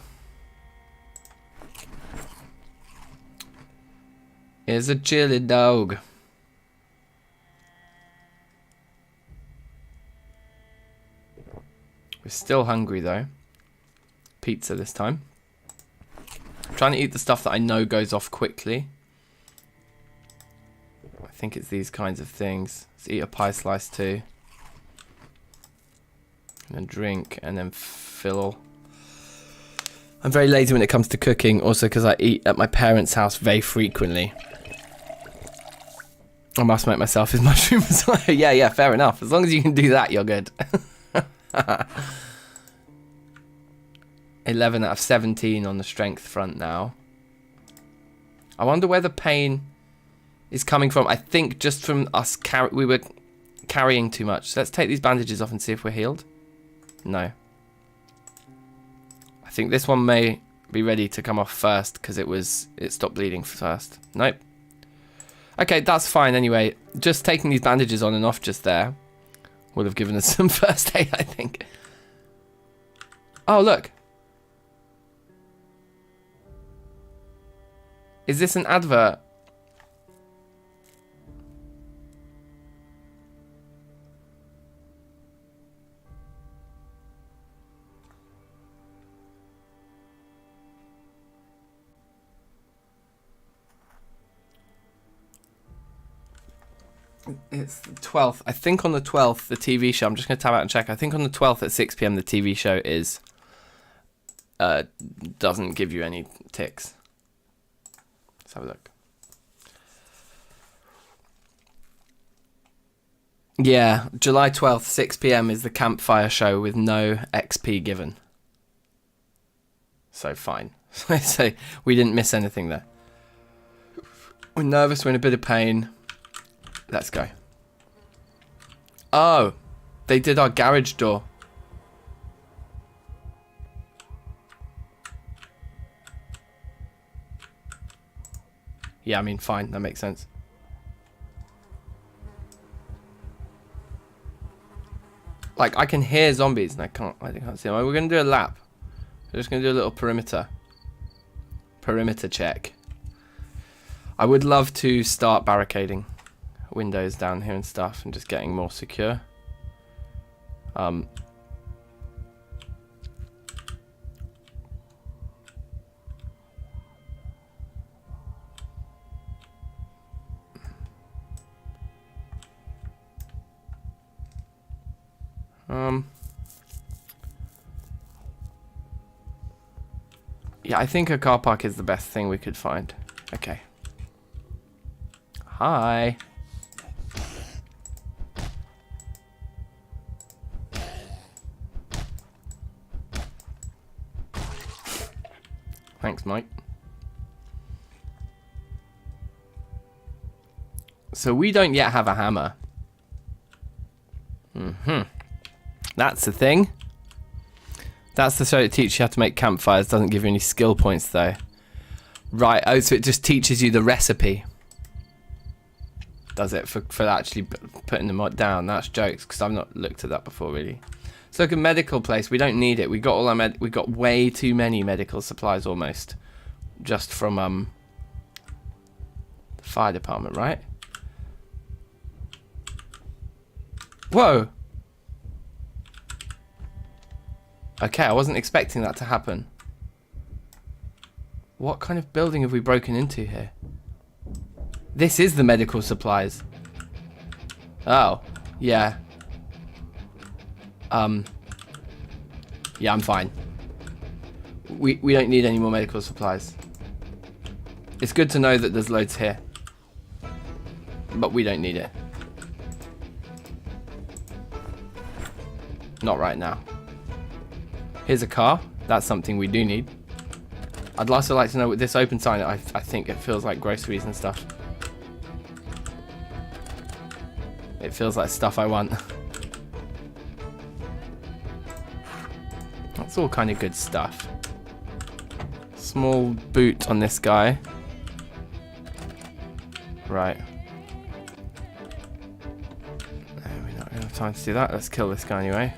Here's a chili dog. We're still hungry though. Pizza this time. I'm trying to eat the stuff that I know goes off quickly. I think it's these kinds of things. Let's eat a pie slice too. And then drink and then fill. I'm very lazy when it comes to cooking, also because I eat at my parents' house very frequently. I must make myself his mushroom as well. Yeah, fair enough. As long as you can do that, you're good. 11 out of 17 on the strength front now. I wonder where the pain is coming from. I think just from us we were carrying too much. So let's take these bandages off and see if we're healed. No. I think this one may be ready to come off first because it stopped bleeding first. Nope. Okay, that's fine anyway. Just taking these bandages on and off just there would have given us some first aid, I think. Oh, look. Is this an advert? It's the 12th. I think on the 12th, the TV show, I'm just going to tab out and check. I think on the 12th at 6 PM, the TV show doesn't give you any ticks. Let's have a look. Yeah, July 12th, 6 PM is the campfire show with no XP given. So fine. So we didn't miss anything there. We're nervous, we're in a bit of pain. Let's go. Oh, they did our garage door. Yeah, I mean, fine. That makes sense. Like, I can hear zombies and I can't see them. We're going to do a lap. We're just going to do a little perimeter check. I would love to start barricading windows down here and stuff and just getting more secure. Yeah, I think a car park is the best thing we could find. Okay. Hi. Thanks, Mike. So we don't yet have a hammer. That's the thing. That's the show that teaches you how to make campfires. Doesn't give you any skill points though. Right. Oh, so it just teaches you the recipe. Does it for actually putting them down? That's jokes because I've not looked at that before really. So look, a medical place. We don't need it. We got all our we got way too many medical supplies almost, just from the fire department, right? Whoa. Okay, I wasn't expecting that to happen. What kind of building have we broken into here? This is the medical supplies. Oh, yeah. Yeah, I'm fine. We don't need any more medical supplies. It's good to know that there's loads here. But we don't need it. Not right now. Here's a car. That's something we do need. I'd also like to know with this open sign, I think it feels like groceries and stuff. It feels like stuff I want. That's all kind of good stuff. Small boot on this guy. Right. We don't have time to do that. Let's kill this guy anyway.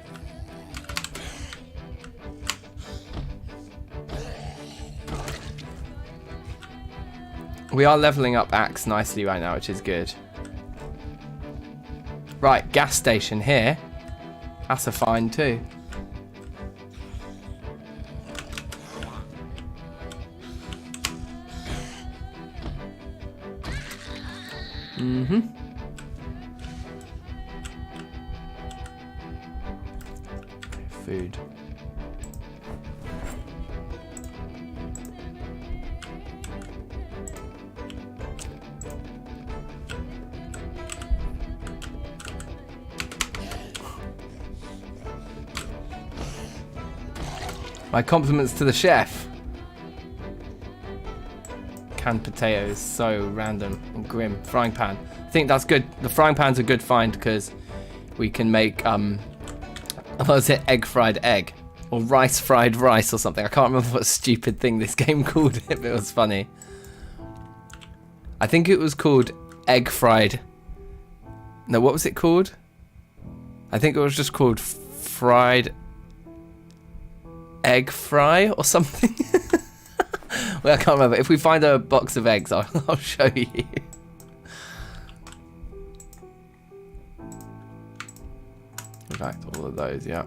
We are leveling up Axe nicely right now, which is good. Right, gas station here. That's a find too. Mm-hmm. Food. My compliments to the chef. Canned potatoes, so random and grim. Frying pan. I think that's good. The frying pan's a good find because we can make, what was it? Egg fried egg. Or rice fried rice or something. I can't remember what stupid thing this game called it, but it was funny. I think it was called egg fried. No, what was it called? I think it was just called fried egg fry or something. Well, I can't remember. If we find a box of eggs, I'll show you. In fact, all of those, yeah.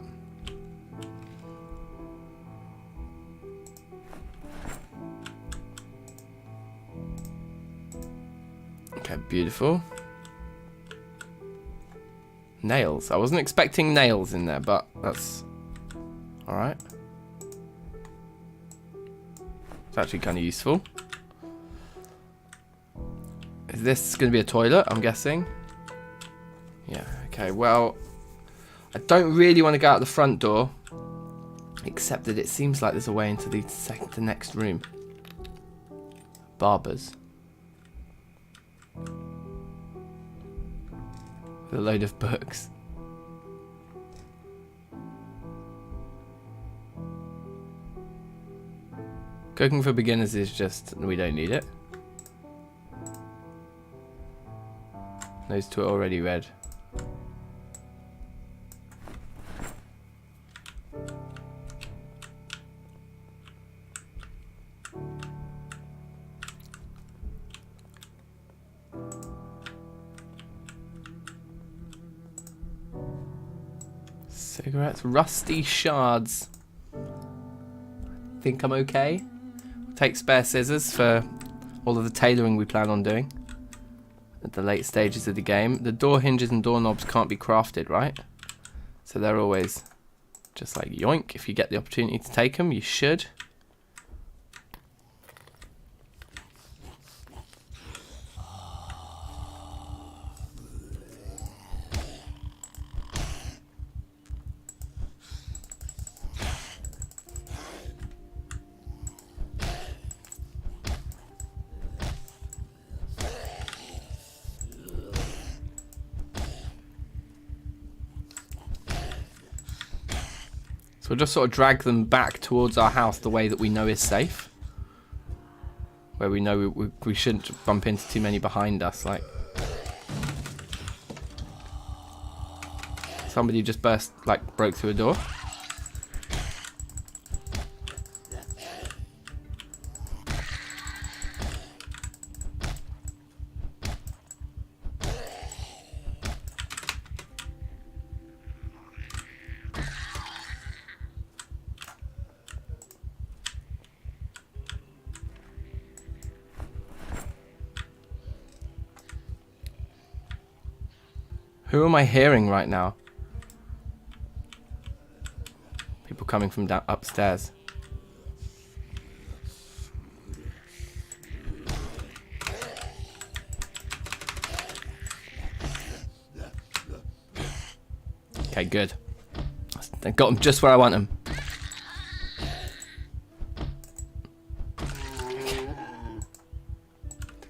Okay, beautiful. Nails. I wasn't expecting nails in there, but that's alright. It's actually kind of useful. Is this going to be a toilet, I'm guessing? Yeah, okay, well, I don't really want to go out the front door, except that it seems like there's a way into the next room. Barbers. With a load of books. Cooking for beginners is just, we don't need it. Those two are already read. Cigarettes, rusty shards. Think I'm okay. Take spare scissors for all of the tailoring we plan on doing at the late stages of the game. The door hinges and doorknobs can't be crafted, right? So they're always just like yoink. If you get the opportunity to take them, you should. So we'll just sort of drag them back towards our house the way that we know is safe. Where we know we shouldn't bump into too many behind us, like. Somebody just broke through a door. Who am I hearing right now? People coming from down upstairs. Okay, good. I got him just where I want him.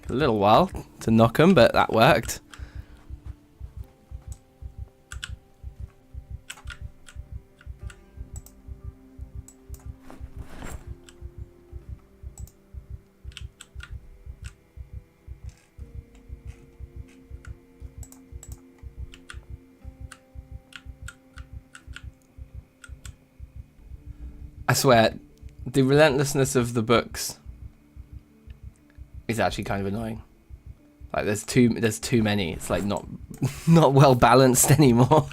Took a little while to knock him, but that worked. I swear, the relentlessness of the books is actually kind of annoying. Like there's too many. It's like not well balanced anymore.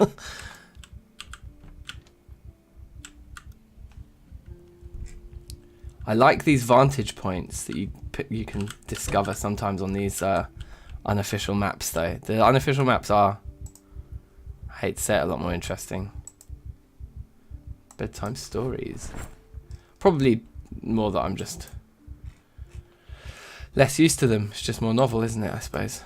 I like these vantage points that you can discover sometimes on these unofficial maps though. The unofficial maps are, I hate to say it, a lot more interesting. Bedtime stories. Probably more that I'm just less used to them. It's just more novel, isn't it, I suppose.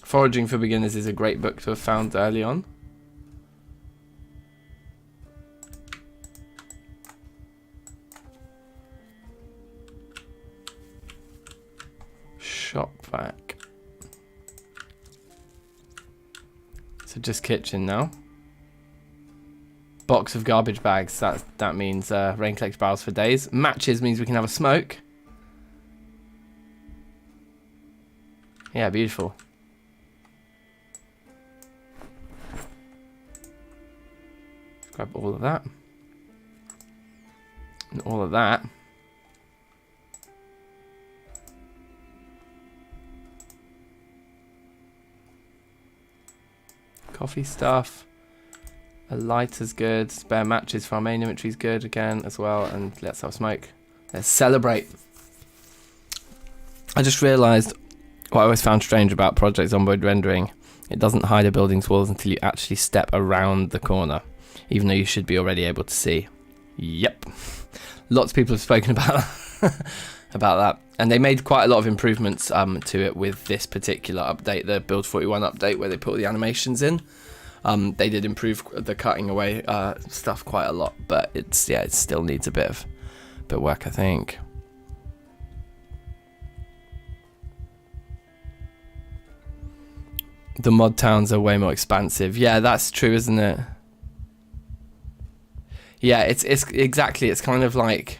Foraging for Beginners is a great book to have found early on. Shop vac. So just kitchen now. Box of garbage bags. That means rain collects barrels for days. Matches means we can have a smoke. Yeah, beautiful. Grab all of that. And all of that. Coffee stuff. A lighter's good. Spare matches for our main inventory's good again as well. And let's have a smoke. Let's celebrate. I just realised what I always found strange about Project Zomboid rendering. It doesn't hide a building's walls until you actually step around the corner, even though you should be already able to see. Yep. Lots of people have spoken about about that. And they made quite a lot of improvements to it with this particular update, the Build 41 update, where they put all the animations in. They did improve the cutting away stuff quite a lot, but it still needs a bit of work, I think. The mod towns are way more expansive. Yeah, that's true, isn't it? Yeah, it's exactly. It's kind of like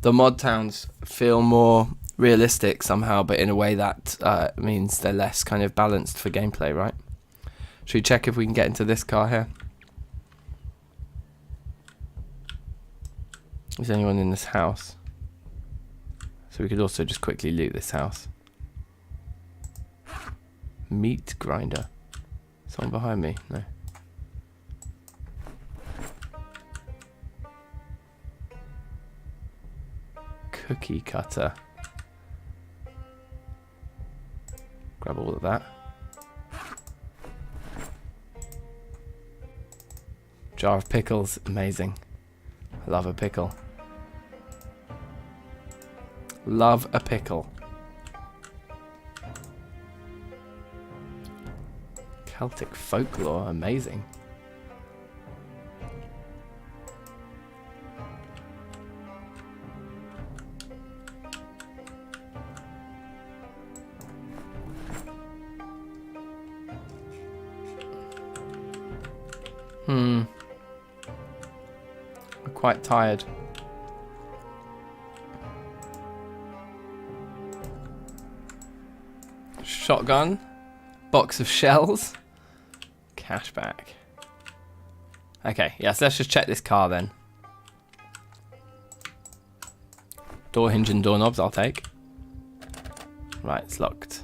the mod towns feel more realistic somehow, but in a way that means they're less kind of balanced for gameplay, right? Should we check if we can get into this car here? Is anyone in this house? So we could also just quickly loot this house. Meat grinder. Someone behind me? No. Cookie cutter. Grab all of that. Jar of pickles, amazing. I love a pickle. Love a pickle. Celtic folklore, amazing. I'm quite tired. Shotgun. Box of shells. Cashback. Okay, yes, let's just check this car then. Door hinge and doorknobs, I'll take. Right, it's locked.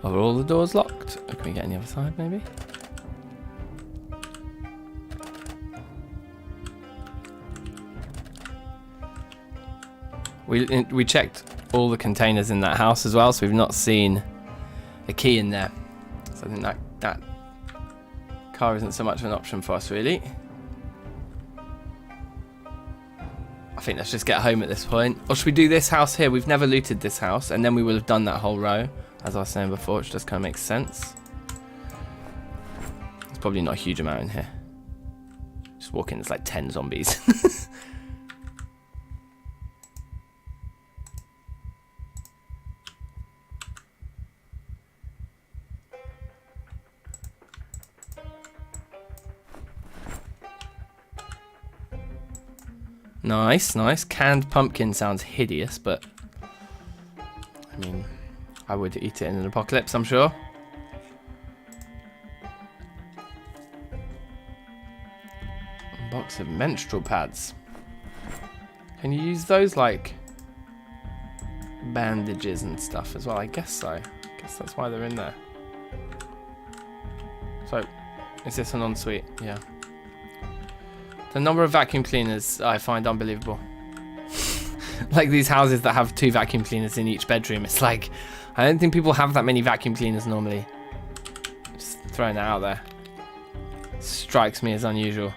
Are all the doors locked? Can we get on the other side, maybe? We checked all the containers in that house as well, so we've not seen a key in there. So I think that car isn't so much of an option for us, really. I think let's just get home at this point. Or should we do this house here? We've never looted this house, and then we would have done that whole row, as I was saying before, which just kind of makes sense. There's probably not a huge amount in here. Just walk in, there's like 10 zombies. Nice, nice. Canned pumpkin sounds hideous, but I mean, I would eat it in an apocalypse, I'm sure. A box of menstrual pads. Can you use those like bandages and stuff as well? I guess so. I guess that's why they're in there. So, is this an ensuite? Yeah. The number of vacuum cleaners I find unbelievable. Like these houses that have 2 vacuum cleaners in each bedroom. It's like, I don't think people have that many vacuum cleaners normally. Just throwing that out there. Strikes me as unusual.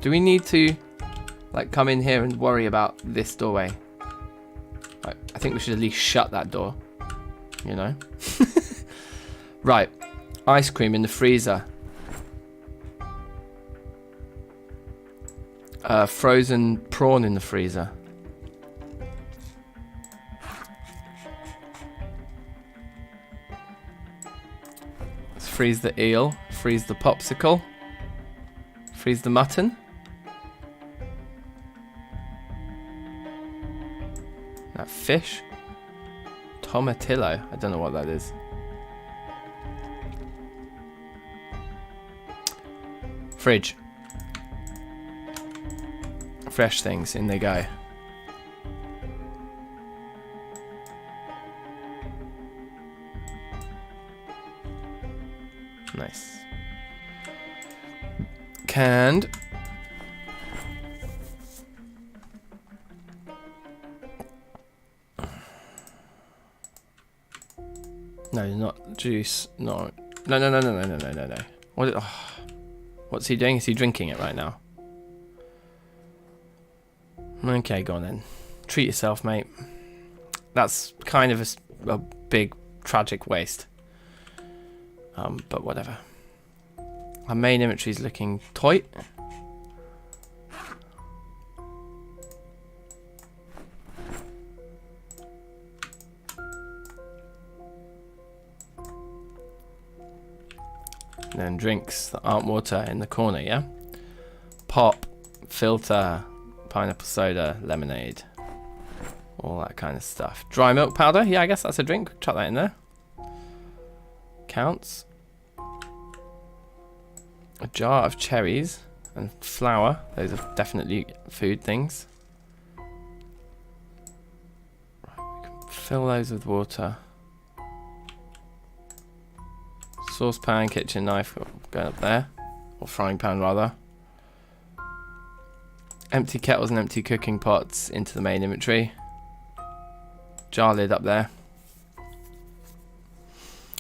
Do we need to like come in here and worry about this doorway? I think we should at least shut that door, you know? Right, ice cream in the freezer. Frozen prawn in the freezer. Let's freeze the eel, freeze the popsicle, freeze the mutton. That fish. Tomatillo. I don't know what that is. Fridge. Fresh things. In they go. Nice. Canned. No, not juice. No. No. What's he doing? Is he drinking it right now? Okay, go on then. Treat yourself, mate. That's kind of a big, tragic waste. But whatever. Our main inventory is looking tight. And then drinks that aren't water in the corner, yeah? Pop, filter, pineapple soda, lemonade. All that kind of stuff. Dry milk powder, yeah, I guess that's a drink. Chuck that in there. Counts. A jar of cherries and flour. Those are definitely food things. Right, we can fill those with water. Saucepan, kitchen knife, going up there. Or frying pan, rather. Empty kettles and empty cooking pots into the main inventory. Jar lid up there.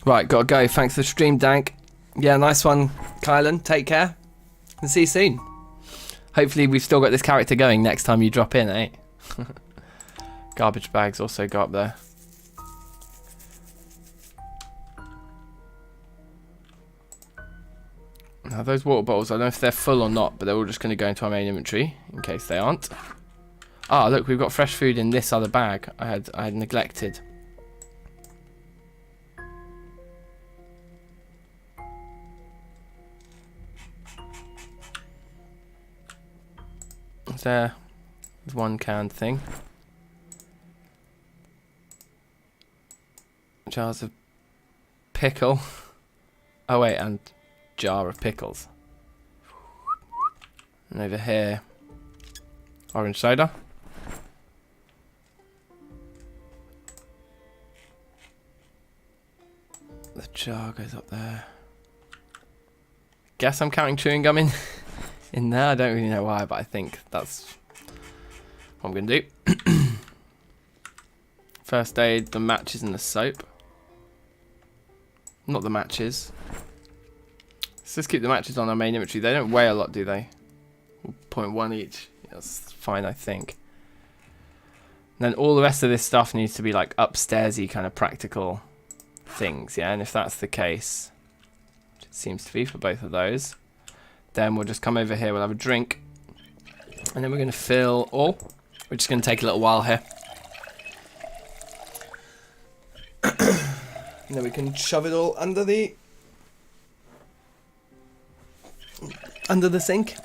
Right, gotta go. Thanks for the stream, Dank. Yeah, nice one, Kylan. Take care. And see you soon. Hopefully we've still got this character going next time you drop in, eh? Garbage bags also go up there. Now those water bottles, I don't know if they're full or not, but they're all just going to go into our main inventory, in case they aren't. Ah, look, we've got fresh food in this other bag I had neglected. There's one canned thing. Jars of pickle. Oh wait, and jar of pickles. And over here, orange soda. The jar goes up there. Guess I'm counting chewing gum in there. I don't really know why, but I think that's what I'm going to do. First aid, the matches and the soap. Not the matches. Let's just keep the matches on our main inventory. They don't weigh a lot, do they? 0.1 each. Yeah, that's fine, I think. And then all the rest of this stuff needs to be like upstairsy kind of practical things, yeah? And if that's the case, which it seems to be for both of those, then we'll just come over here, we'll have a drink, and then we're going to fill all. We're just going to take a little while here. And then we can shove it all under the sink.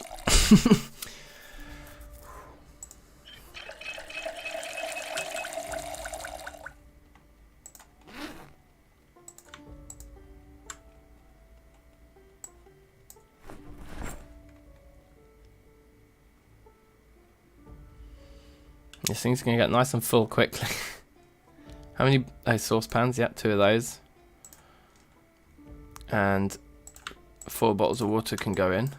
This thing's going to get nice and full quickly. How many saucepans? Yep, 2 of those. And 4 bottles of water can go in.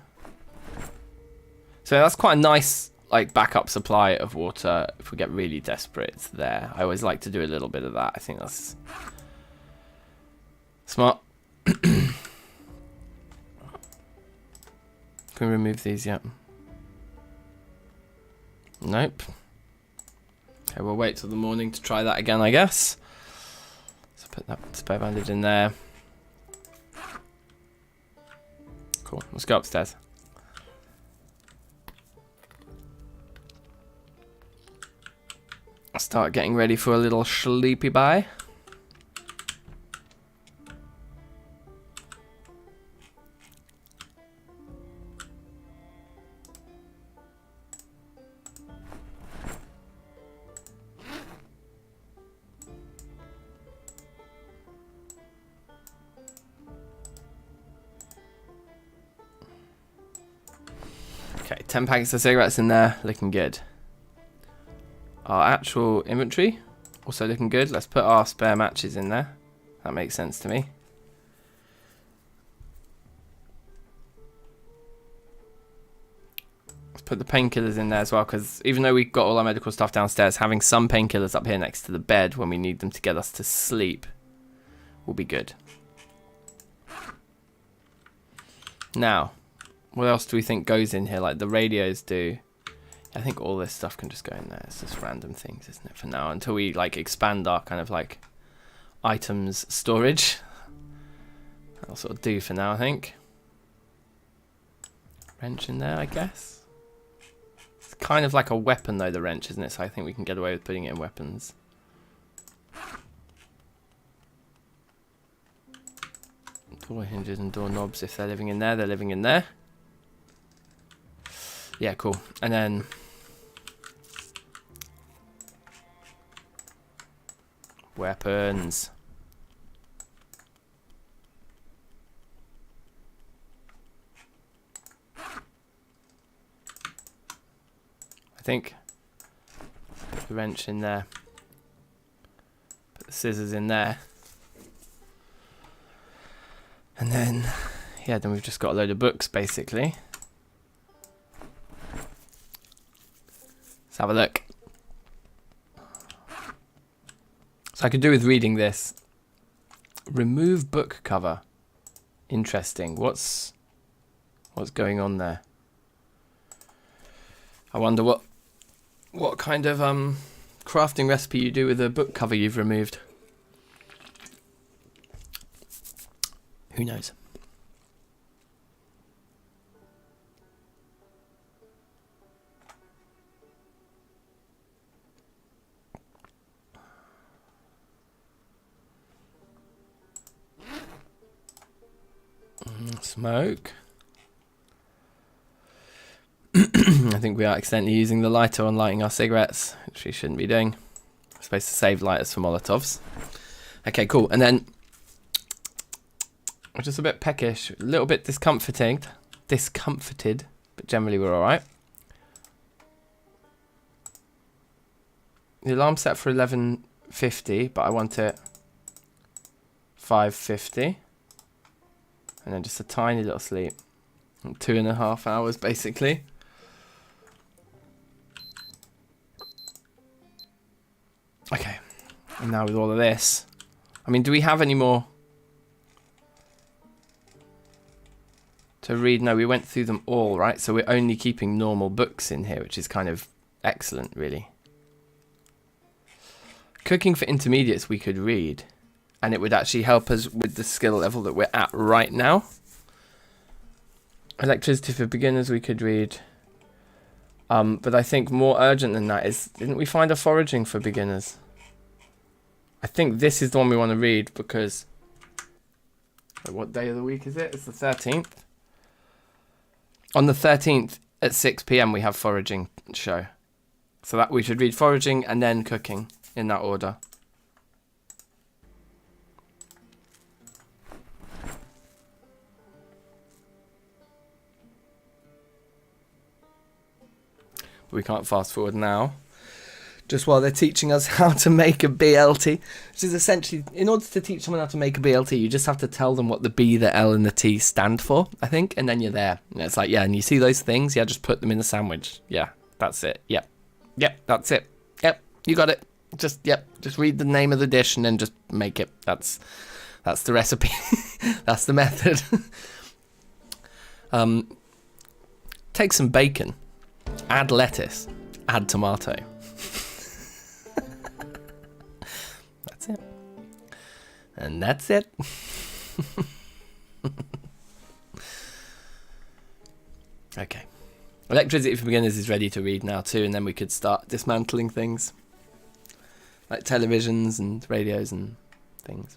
So that's quite a nice like backup supply of water if we get really desperate. It's there. I always like to do a little bit of that. I think that's smart. Can we remove these yet? Nope. Okay, we'll wait till the morning to try that again, I guess. So put that spare bandage in there. Cool, let's go upstairs. I'll start getting ready for a little sleepy bye. Okay, 10 packets of cigarettes in there, looking good. Our actual inventory, also looking good. Let's put our spare matches in there. That makes sense to me. Let's put the painkillers in there as well, because even though we've got all our medical stuff downstairs, having some painkillers up here next to the bed when we need them to get us to sleep will be good. Now, what else do we think goes in here? Like the radios do. I think all this stuff can just go in there. It's just random things, isn't it, for now? Until we like expand our kind of like items storage. That'll sort of do for now, I think. Wrench in there, I guess. It's kind of like a weapon though, the wrench, isn't it? So I think we can get away with putting it in weapons. Door hinges and door knobs, if they're living in there, they're living in there. Yeah, cool. And then weapons. I think put the wrench in there. Put the scissors in there. And then, yeah, then we've just got a load of books, basically. Let's have a look. So I could do with reading this. Remove book cover. Interesting. What's going on there? I wonder what kind of crafting recipe you do with a book cover you've removed. Who knows? Smoke. I think we are accidentally using the lighter on lighting our cigarettes, which we shouldn't be doing. We're supposed to save lighters for Molotovs. Okay, cool. And then we're just a bit peckish, a little bit discomforted. but generally we're all right. The alarm's set for 11:50, but I want it 5:50. And then just a tiny little sleep. 2.5 hours, basically. Okay. And now with all of this, I mean, do we have any more to read? No, we went through them all, right? So we're only keeping normal books in here, which is kind of excellent, really. Cooking for intermediates we could read, and it would actually help us with the skill level that we're at right now. Electricity for beginners we could read. But I think more urgent than that is, didn't we find a foraging for beginners? I think this is the one we want to read because... What day of the week is it? It's the 13th. On the 13th at 6 PM we have foraging show. So that we should read foraging and then cooking in that order. But we can't fast forward now. Just while they're teaching us how to make a BLT, which is essentially, in order to teach someone how to make a BLT, you just have to tell them what the B, the L, and the T stand for, I think, and then you're there. And it's like, yeah, and you see those things, yeah, just put them in the sandwich. Yeah, that's it. Yep. Yep, that's it. Yep, you got it. Just read the name of the dish and then just make it. That's the recipe. That's the method. Take some bacon, add lettuce, add tomato. That's it. And that's it. Okay. Electricity for Beginners is ready to read now too, and then we could start dismantling things. Like televisions and radios and things.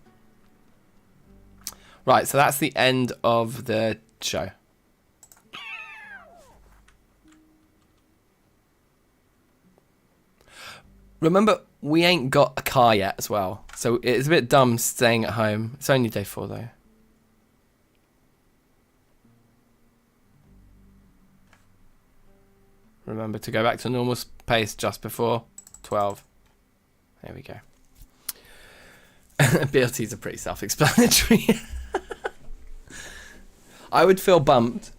Right, so that's the end of the show. Remember, we ain't got a car yet as well. So it's a bit dumb staying at home. It's only day 4 though. Remember to go back to normal pace just before 12. There we go. BLTs are pretty self-explanatory. I would feel bumped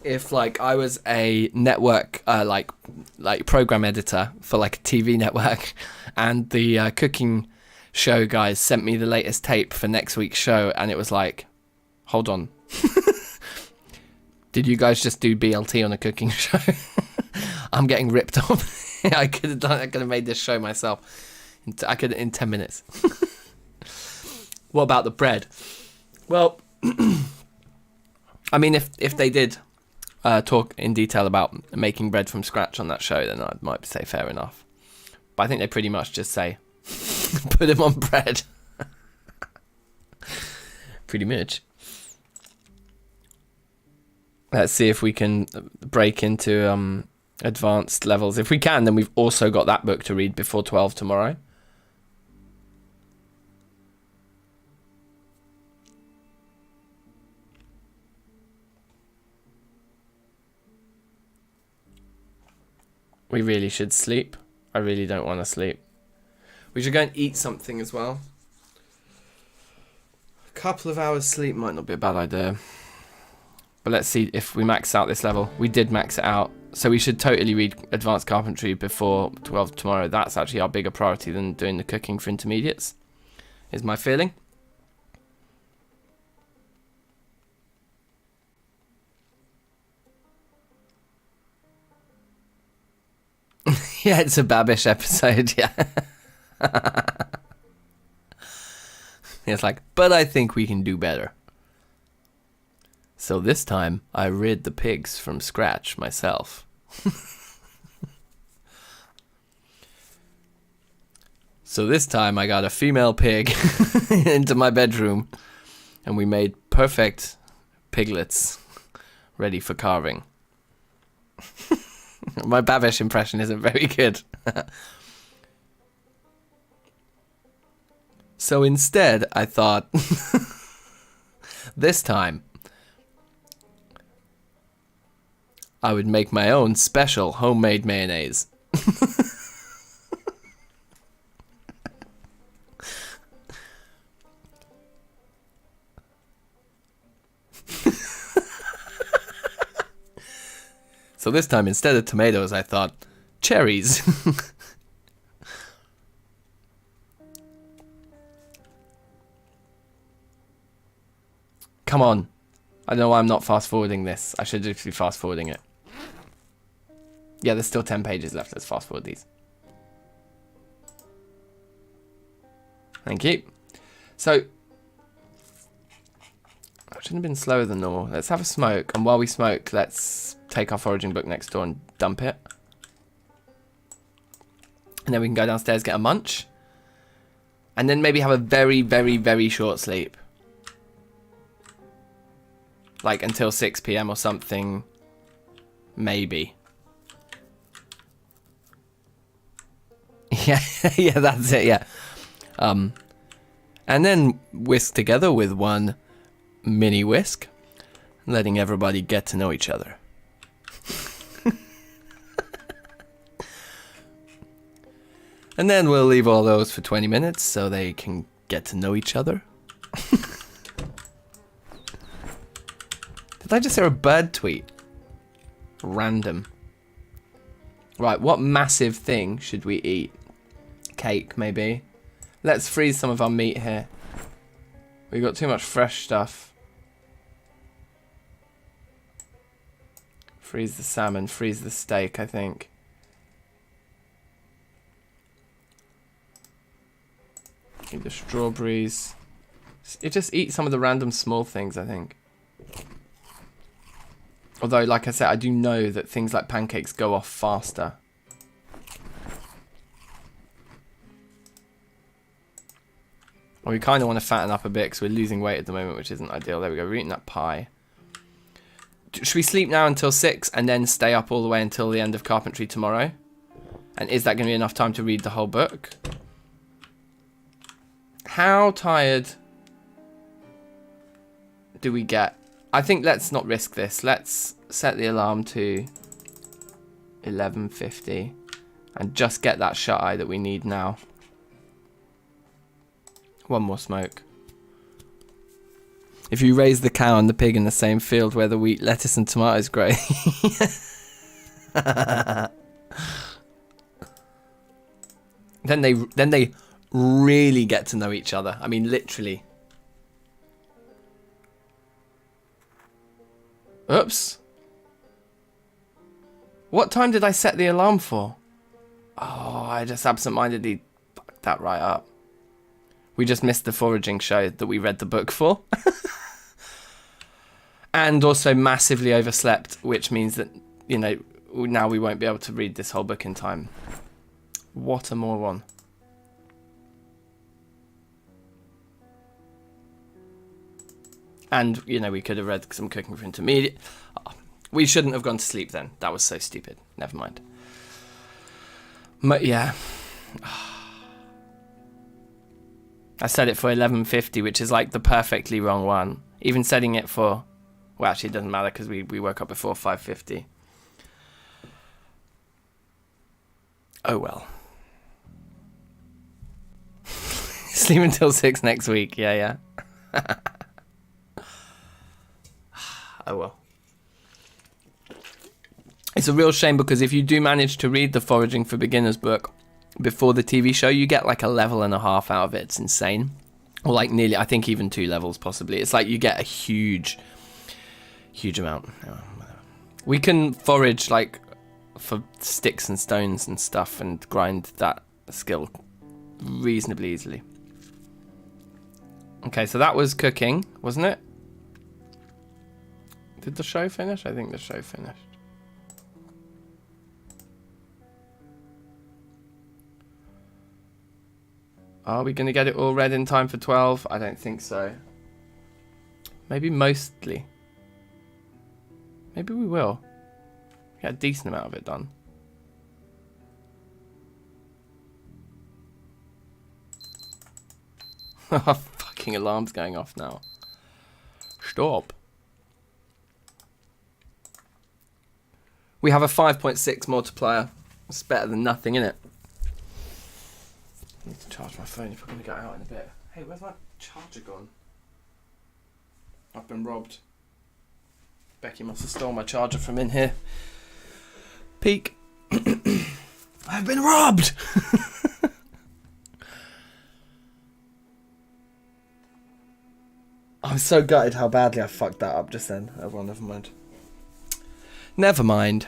if, like, I was a network, like program editor for like a TV network, and the cooking show guys sent me the latest tape for next week's show, and it was like, hold on, did you guys just do BLT on a cooking show? I'm getting ripped off. I could have done. I could have made this show myself. I could in 10 minutes. What about the bread? Well, I mean, if they did talk in detail about making bread from scratch on that show, then I might say fair enough. But I think they pretty much just say, put him on bread. Pretty much. Let's see if we can break into advanced levels. If we can, then we've also got that book to read before 12 tomorrow. We really should sleep. I really don't want to sleep. We should go and eat something as well. A couple of hours sleep might not be a bad idea. But let's see if we max out this level. We did max it out. So we should totally read Advanced Carpentry before 12 tomorrow. That's actually our bigger priority than doing the cooking for intermediates, is my feeling. Yeah, it's a Babish episode, yeah. It's like, but I think we can do better. So this time, I rid the pigs from scratch myself. So this time, I got a female pig into my bedroom, and we made perfect piglets ready for carving. My Babish impression isn't very good. So instead, I thought, this time, I would make my own special homemade mayonnaise. So this time, instead of tomatoes, I thought cherries. Come on. I don't know why I'm not fast forwarding this. I should just be fast forwarding it. Yeah, there's still 10 pages left. Let's fast forward these. Thank you. So, I shouldn't have been slower than normal. Let's have a smoke. And while we smoke, let's take our foraging book next door and dump it. And then we can go downstairs, get a munch. And then maybe have a very, very, very short sleep. Like until 6 PM or something. Maybe. Yeah, yeah, that's it, yeah. And then whisk together with one mini whisk, letting everybody get to know each other. And then we'll leave all those for 20 minutes so they can get to know each other. Did I just hear a bird tweet? Random. Right, what massive thing should we eat? Cake, maybe. Let's freeze some of our meat here. We've got too much fresh stuff. Freeze the salmon, freeze the steak, I think. Eat the strawberries. Just eat some of the random small things, I think. Although, like I said, I do know that things like pancakes go off faster. Well, we kind of want to fatten up a bit because we're losing weight at the moment, which isn't ideal. There we go, we're eating that pie. Should we sleep now until 6 and then stay up all the way until the end of carpentry tomorrow? And is that going to be enough time to read the whole book? How tired do we get? I think let's not risk this. Let's set the alarm to 11:50 and just get that shut eye that we need now. One more smoke. If you raise the cow and the pig in the same field where the wheat, lettuce and tomatoes grow. Then they really get to know each other. I mean, literally. Oops. What time did I set the alarm for? Oh, I just absentmindedly fucked that right up. We just missed the foraging show that we read the book for. And also massively overslept, which means that, you know, now we won't be able to read this whole book in time. What a moron. And, you know, we could have read some cooking for intermediate. Oh, we shouldn't have gone to sleep then. That was so stupid. Never mind. But yeah. I set it for 11:50, which is like the perfectly wrong one. Even setting it for... Well, actually, it doesn't matter because we woke up before 5:50. Oh, well. Sleep until 6 next week. Yeah. Oh, well. It's a real shame because if you do manage to read the Foraging for Beginners book before the TV show, you get like a level and a half out of it. It's insane. Or like nearly, I think even 2 levels possibly. It's like you get a huge amount. We can forage like for sticks and stones and stuff and grind that skill reasonably easily. Okay, so that was cooking, wasn't it? Did the show finish? I think the show finished. Are we going to get it all read in time for 12? I don't think so. Maybe mostly. Maybe we will. Get a decent amount of it done. Fucking alarm's going off now. Stop. We have a 5.6 multiplier. It's better than nothing, innit? I need to charge my phone if we're going to go out in a bit. Hey, where's my charger gone? I've been robbed. Becky must have stolen my charger from in here. Peek. I've been robbed! I'm so gutted how badly I fucked that up just then. Oh well, never mind. Never mind.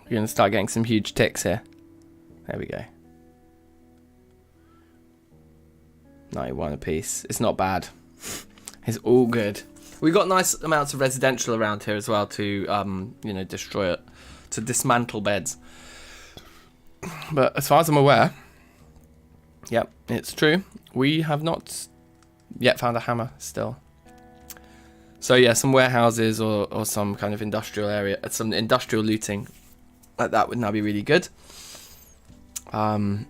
We're going to start getting some huge ticks here. There we go. 91 apiece. It's not bad. It's all good. We've got nice amounts of residential around here as well to, you know, destroy it. To dismantle beds. But as far as I'm aware, yep, it's true. We have not yet found a hammer still. So yeah, some warehouses or some kind of industrial area, some industrial looting like that would now be really good. Yeah.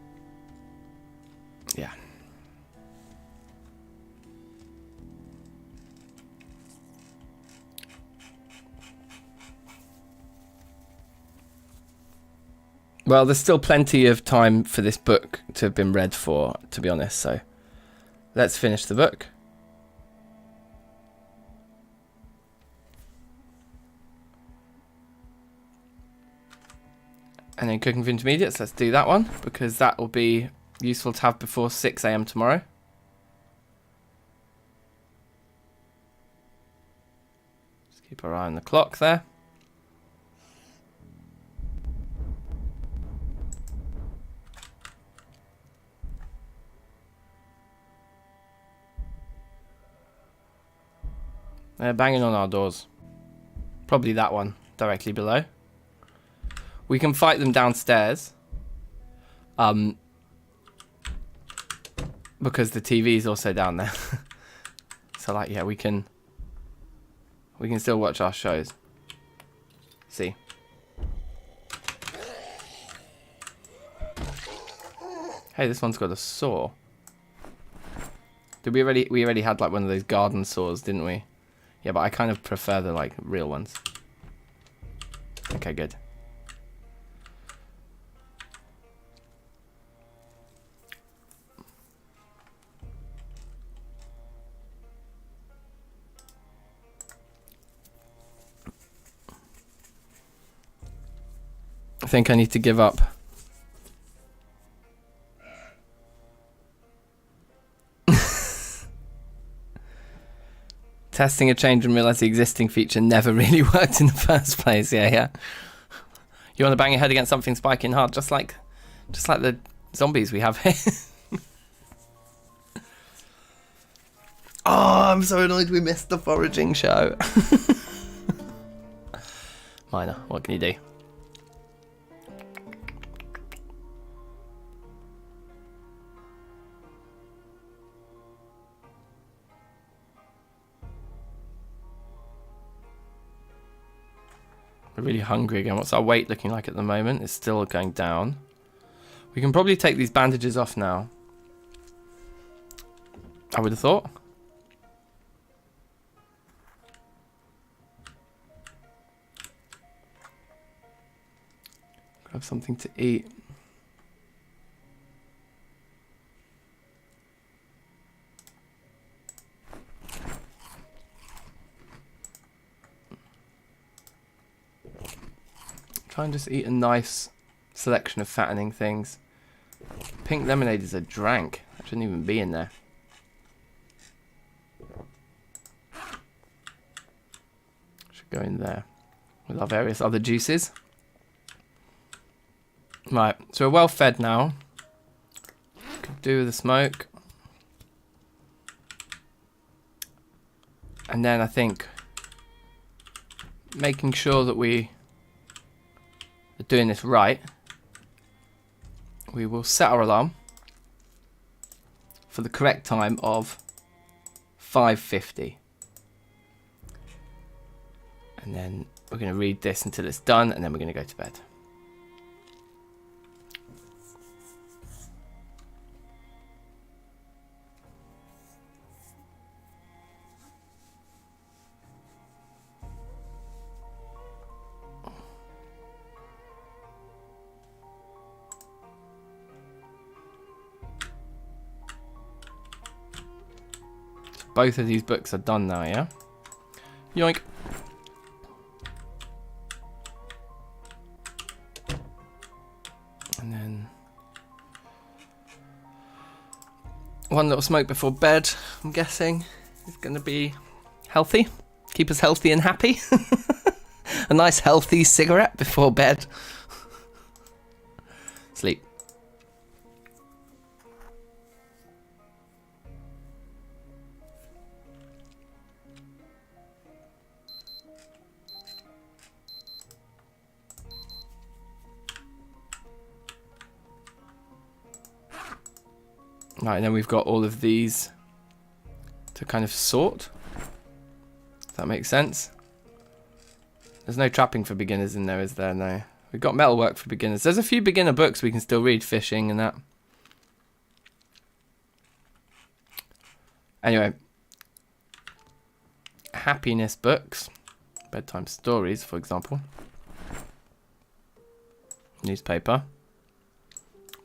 Well, there's still plenty of time for this book to have been read for, to be honest, so let's finish the book. And then cooking for intermediates, let's do that one, because that will be useful to have before 6 AM tomorrow. Just keep our eye on the clock there. They're banging on our doors. Probably that one, directly below. We can fight them downstairs. Because the TV is also down there. So like, yeah, we can still watch our shows. See. Hey, this one's got a saw. Did we already had like one of those garden saws, didn't we? Yeah, but I kind of prefer the like real ones. Okay, good. I think I need to give up. Testing a change and realised the existing feature never really worked in the first place. Yeah. You want to bang your head against something spiking hard, just like the zombies we have here. Oh, I'm so annoyed we missed the foraging show. Minor, what can you do? We're really hungry again. What's our weight looking like at the moment? It's still going down. We can probably take these bandages off now. I would have thought. Grab something to eat. Try and just eat a nice selection of fattening things. Pink lemonade is a drank. That shouldn't even be in there. Should go in there with our various other juices. Right, so we're well fed now. Could do with the smoke. And then I think making sure that we are doing this right, we will set our alarm for the correct time of 5:50. And then We're going to read this until it's done, and then we're going to go to bed. Both of these books are done now, yeah? Yoink. And then one little smoke before bed, I'm guessing, is going to be healthy. Keep us healthy and happy. A nice healthy cigarette before bed. Sleep. Right, and then we've got all of these to kind of sort. If that makes sense. There's no trapping for beginners in there, is there? No. We've got metalwork for beginners. There's a few beginner books we can still read, fishing and that. Anyway. Happiness books. Bedtime stories, for example. Newspaper.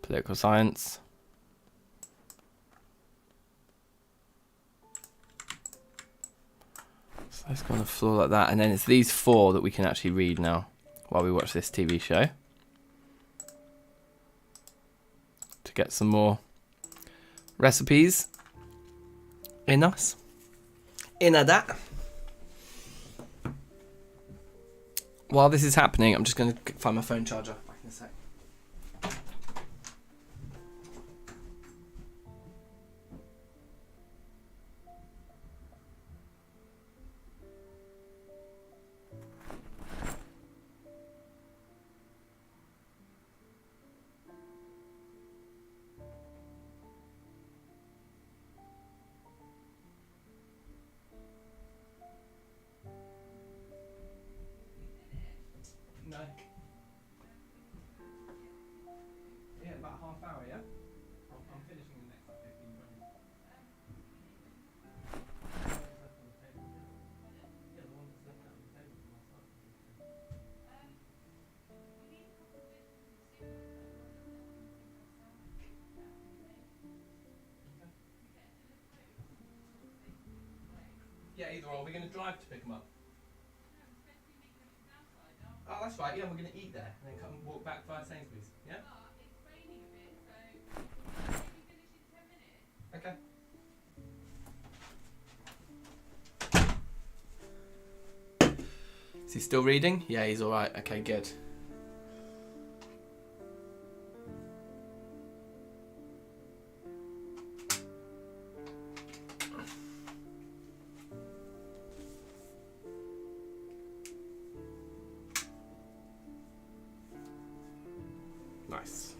Political science. So let's go on the floor like that. And then it's these 4 that we can actually read now while we watch this TV show. To get some more recipes in us. In a that. While this is happening, I'm just going to find my phone charger. Back in a sec. No. Yeah, about half hour, yeah? I'm finishing the next 15 minutes. Yeah, the one that's left out on the table from last night. Yeah, either or. We're going to drive to pick them up. Oh, that's right. Yeah, we're going to eat there and then come and walk back via Sainsbury's. Yeah? It's raining a bit, so maybe finish in 10 minutes. Okay. Is he still reading? Yeah, he's alright. Okay, good. Nice.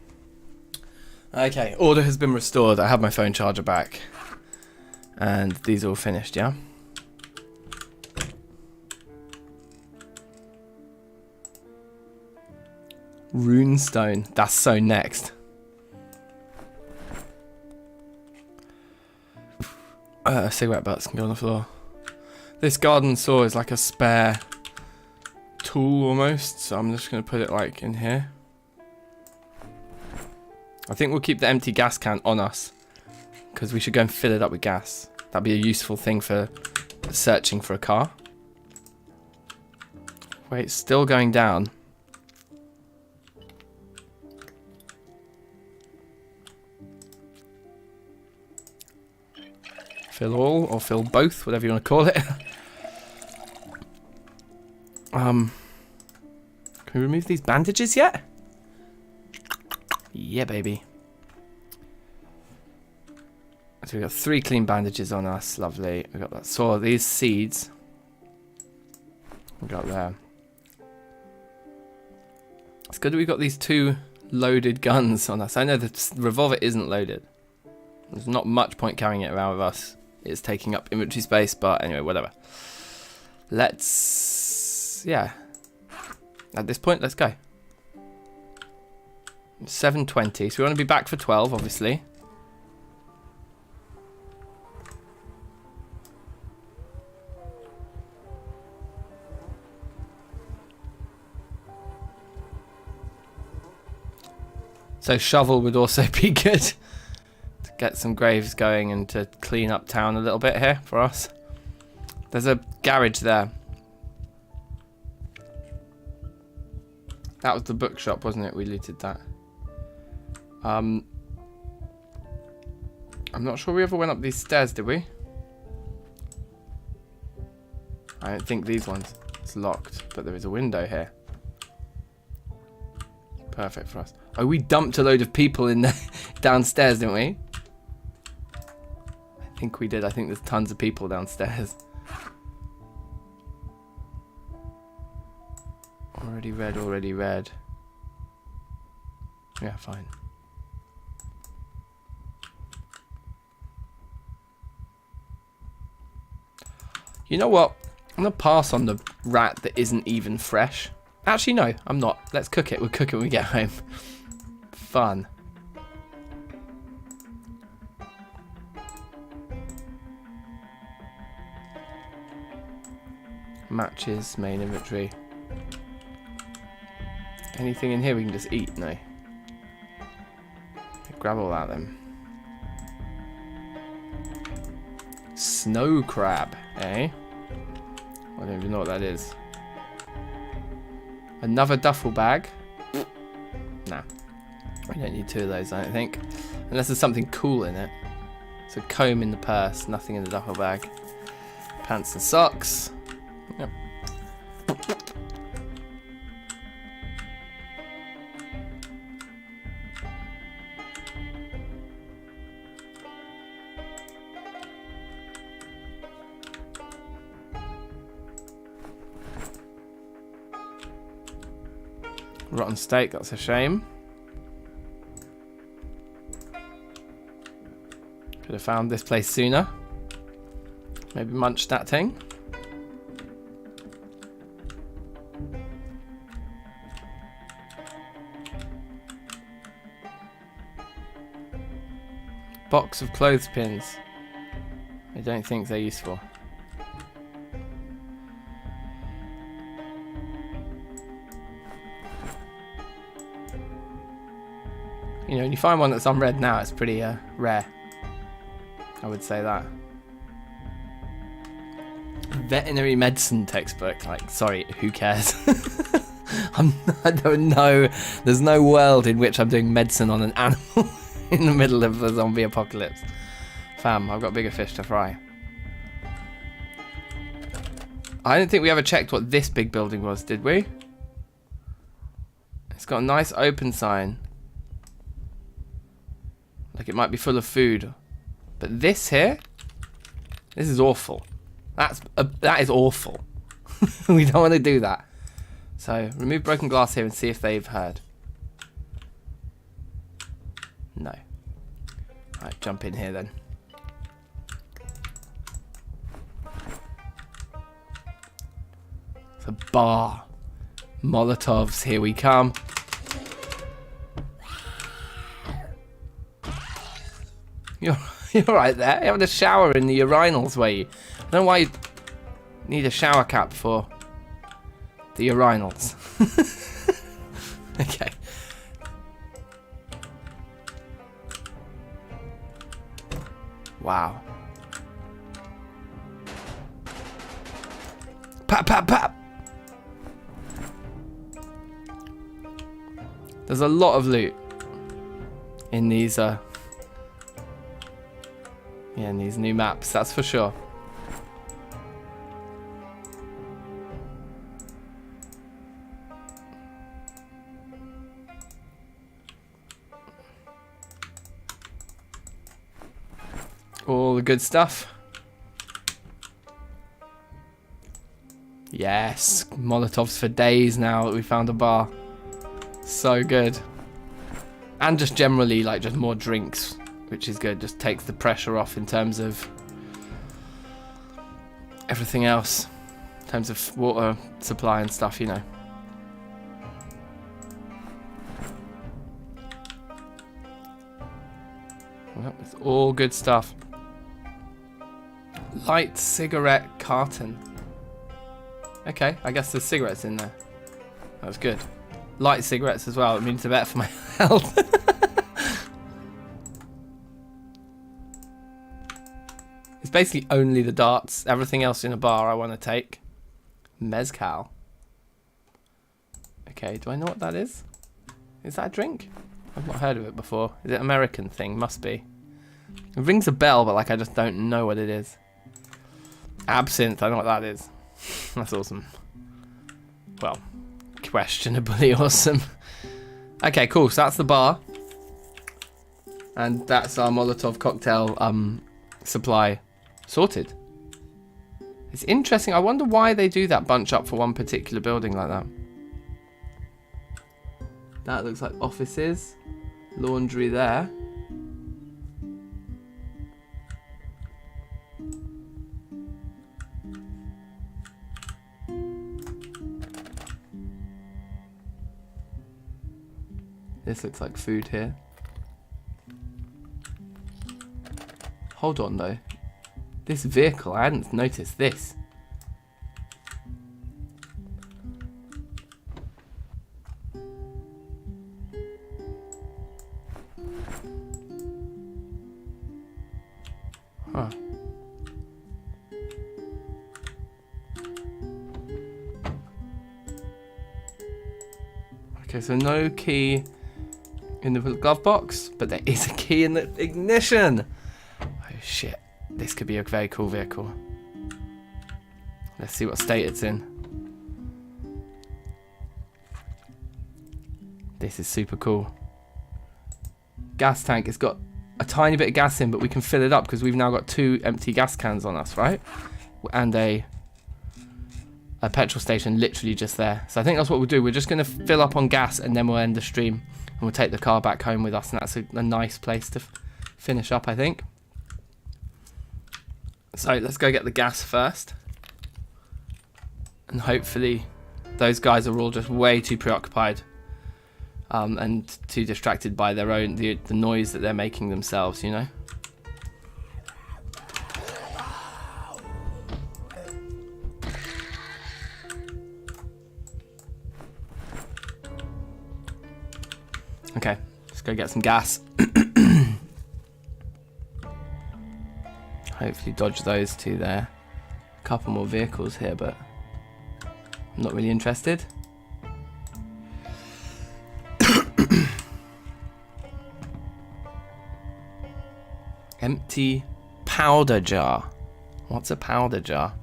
Okay, order has been restored. I have my phone charger back. And these are all finished, yeah? Runestone. That's so next. Cigarette butts can go on the floor. This garden saw is like a spare tool almost, so I'm just going to put it like in here. I think we'll keep the empty gas can on us because we should go and fill it up with gas. That'd be a useful thing for searching for a car. Wait, it's still going down. Fill all or fill both, whatever you want to call it. Can we remove these bandages yet? Yeah, baby. So we've got 3 clean bandages on us. Lovely. We've got that. So these seeds. We've got there. It's good that we've got these 2 loaded guns on us. I know the revolver isn't loaded. There's not much point carrying it around with us. It's taking up inventory space, but anyway, whatever. Let's... yeah. At this point, let's go. 7:20, so we want to be back for 12, obviously. So shovel would also be good to get some graves going and to clean up town a little bit here for us. There's a garage there. That was the bookshop, wasn't it? We looted that. I'm not sure we ever went up these stairs, did we? I don't think these ones. It's locked, but there is a window here. Perfect for us. Oh, we dumped a load of people in there downstairs, didn't we? I think we did. I think there's tons of people downstairs. Already red, already red. Yeah, fine. You know what? I'm going to pass on the rat that isn't even fresh. Actually, no, I'm not. Let's cook it. We'll cook it when we get home. Fun. Matches, main inventory. Anything in here we can just eat? No. Grab all that then. Snow crab, eh? I don't even know what that is. Another duffel bag. Nah. We don't need two of those, I don't think. Unless there's something cool in it. So comb in the purse, nothing in the duffel bag. Pants and socks. Yep. Rotten steak, that's a shame. Could have found this place sooner. Maybe munched that thing. Box of clothespins. I don't think they're useful. You know, when you find one that's unread now, it's pretty rare. I would say that. Veterinary medicine textbook. Like, sorry, who cares? I don't know. There's no world in which I'm doing medicine on an animal in the middle of a zombie apocalypse. Fam, I've got bigger fish to fry. I don't think we ever checked what this big building was, did we? It's got a nice open sign. Like it might be full of food. But this here? This is awful. That is awful. We don't want to do that. So, remove broken glass here and see if they've heard. No. Alright, jump in here then. It's a bar. Molotovs, here we come. You're right there. You're having a shower in the urinals, were you? I don't know why you need a shower cap for the urinals. Okay. Wow. Pap, pap, pap. There's a lot of loot in these in these new maps, that's for sure. All the good stuff. Yes, Molotovs for days now that we found a bar. So good. And just generally, like, just more drinks, which is good. Just takes the pressure off in terms of everything else. In terms of water supply and stuff, you know. All good stuff. Light cigarette carton. Okay, I guess there's cigarettes in there. That was good. Light cigarettes as well. It means they're better for my health. It's basically only the darts. Everything else in a bar I want to take. Mezcal. Okay, do I know what that is? Is that a drink? I've not heard of it before. Is it an American thing? Must be. It rings a bell, but like I just don't know what it is. Absinthe, I know what that is. That's awesome. Well, questionably awesome. Okay, cool. So that's the bar. And that's our Molotov cocktail supply sorted. It's interesting. I wonder why they do that bunch up for one particular building like that. That looks like offices. Laundry there. This looks like food here. Hold on though. This vehicle, I hadn't noticed this. Huh. Okay, so no key in the glove box, but there is a key in the ignition. Oh shit, this could be a very cool vehicle. Let's see what state it's in. This is super cool. Gas tank, it's got a tiny bit of gas in, but we can fill it up because we've now got 2 empty gas cans on us, right? And a petrol station literally just there. So I think that's what we'll do. We're just going to fill up on gas and then we'll end the stream. And we'll take the car back home with us. And that's a nice place to finish up, I think. So let's go get the gas first. And hopefully those guys are all just way too preoccupied. And too distracted by their own, the noise that they're making themselves, you know? Okay, let's go get some gas. Hopefully dodge those two there. A couple more vehicles here, but I'm not really interested. Empty powder jar. What's a powder jar?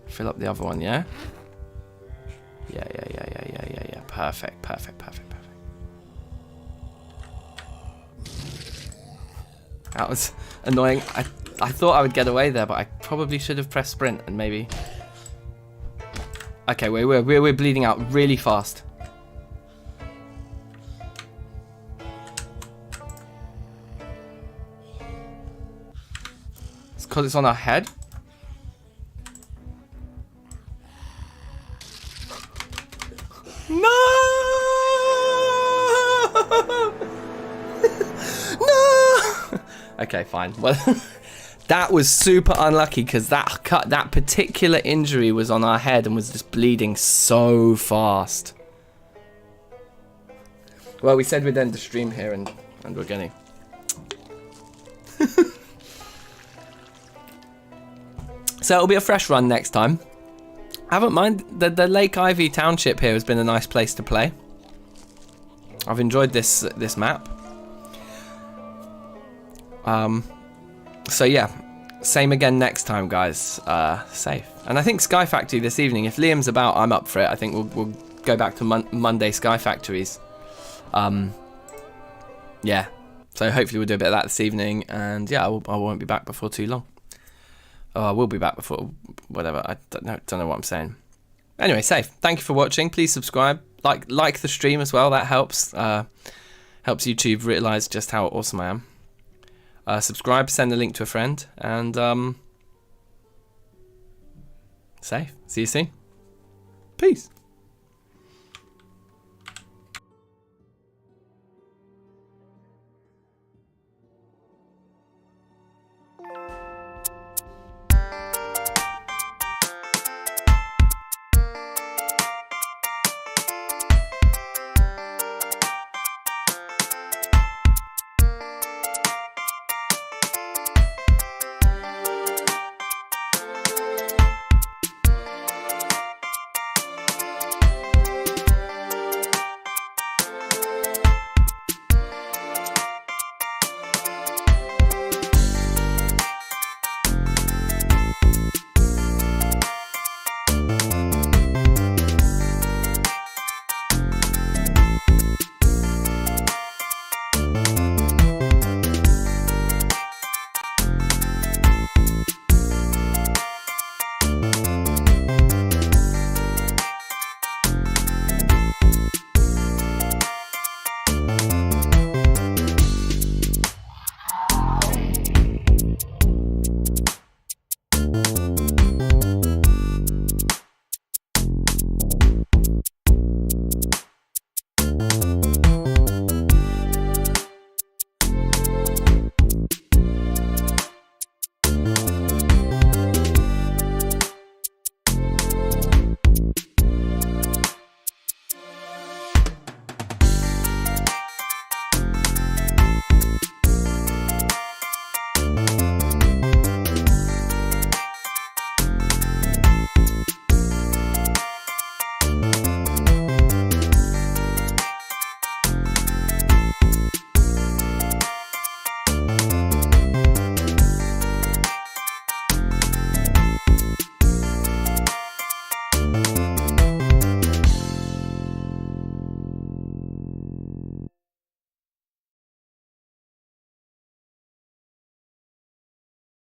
Fill up the other one, yeah? Yeah. Perfect. That was annoying. I thought I would get away there, but I probably should have pressed sprint and maybe... Okay, we're bleeding out really fast. It's because it's on our head. No! No! Okay, fine. Well, that was super unlucky because that particular injury was on our head and was just bleeding so fast. Well, we said we'd end the stream here, and we're going to. So it'll be a fresh run next time. I haven't minded. The Lake Ivy Township here has been a nice place to play. I've enjoyed this map. So yeah, same again next time, guys. Safe. And I think Sky Factory this evening. If Liam's about, I'm up for it. I think we'll go back to Monday Sky Factories. Yeah. So hopefully we'll do a bit of that this evening. And yeah, I won't be back before too long. Oh, I will be back before whatever. I don't know what I'm saying. Anyway, safe. Thank you for watching. Please subscribe. Like the stream as well. That helps. Helps YouTube realize just how awesome I am. Subscribe. Send a link to a friend. And safe. See you soon. Peace.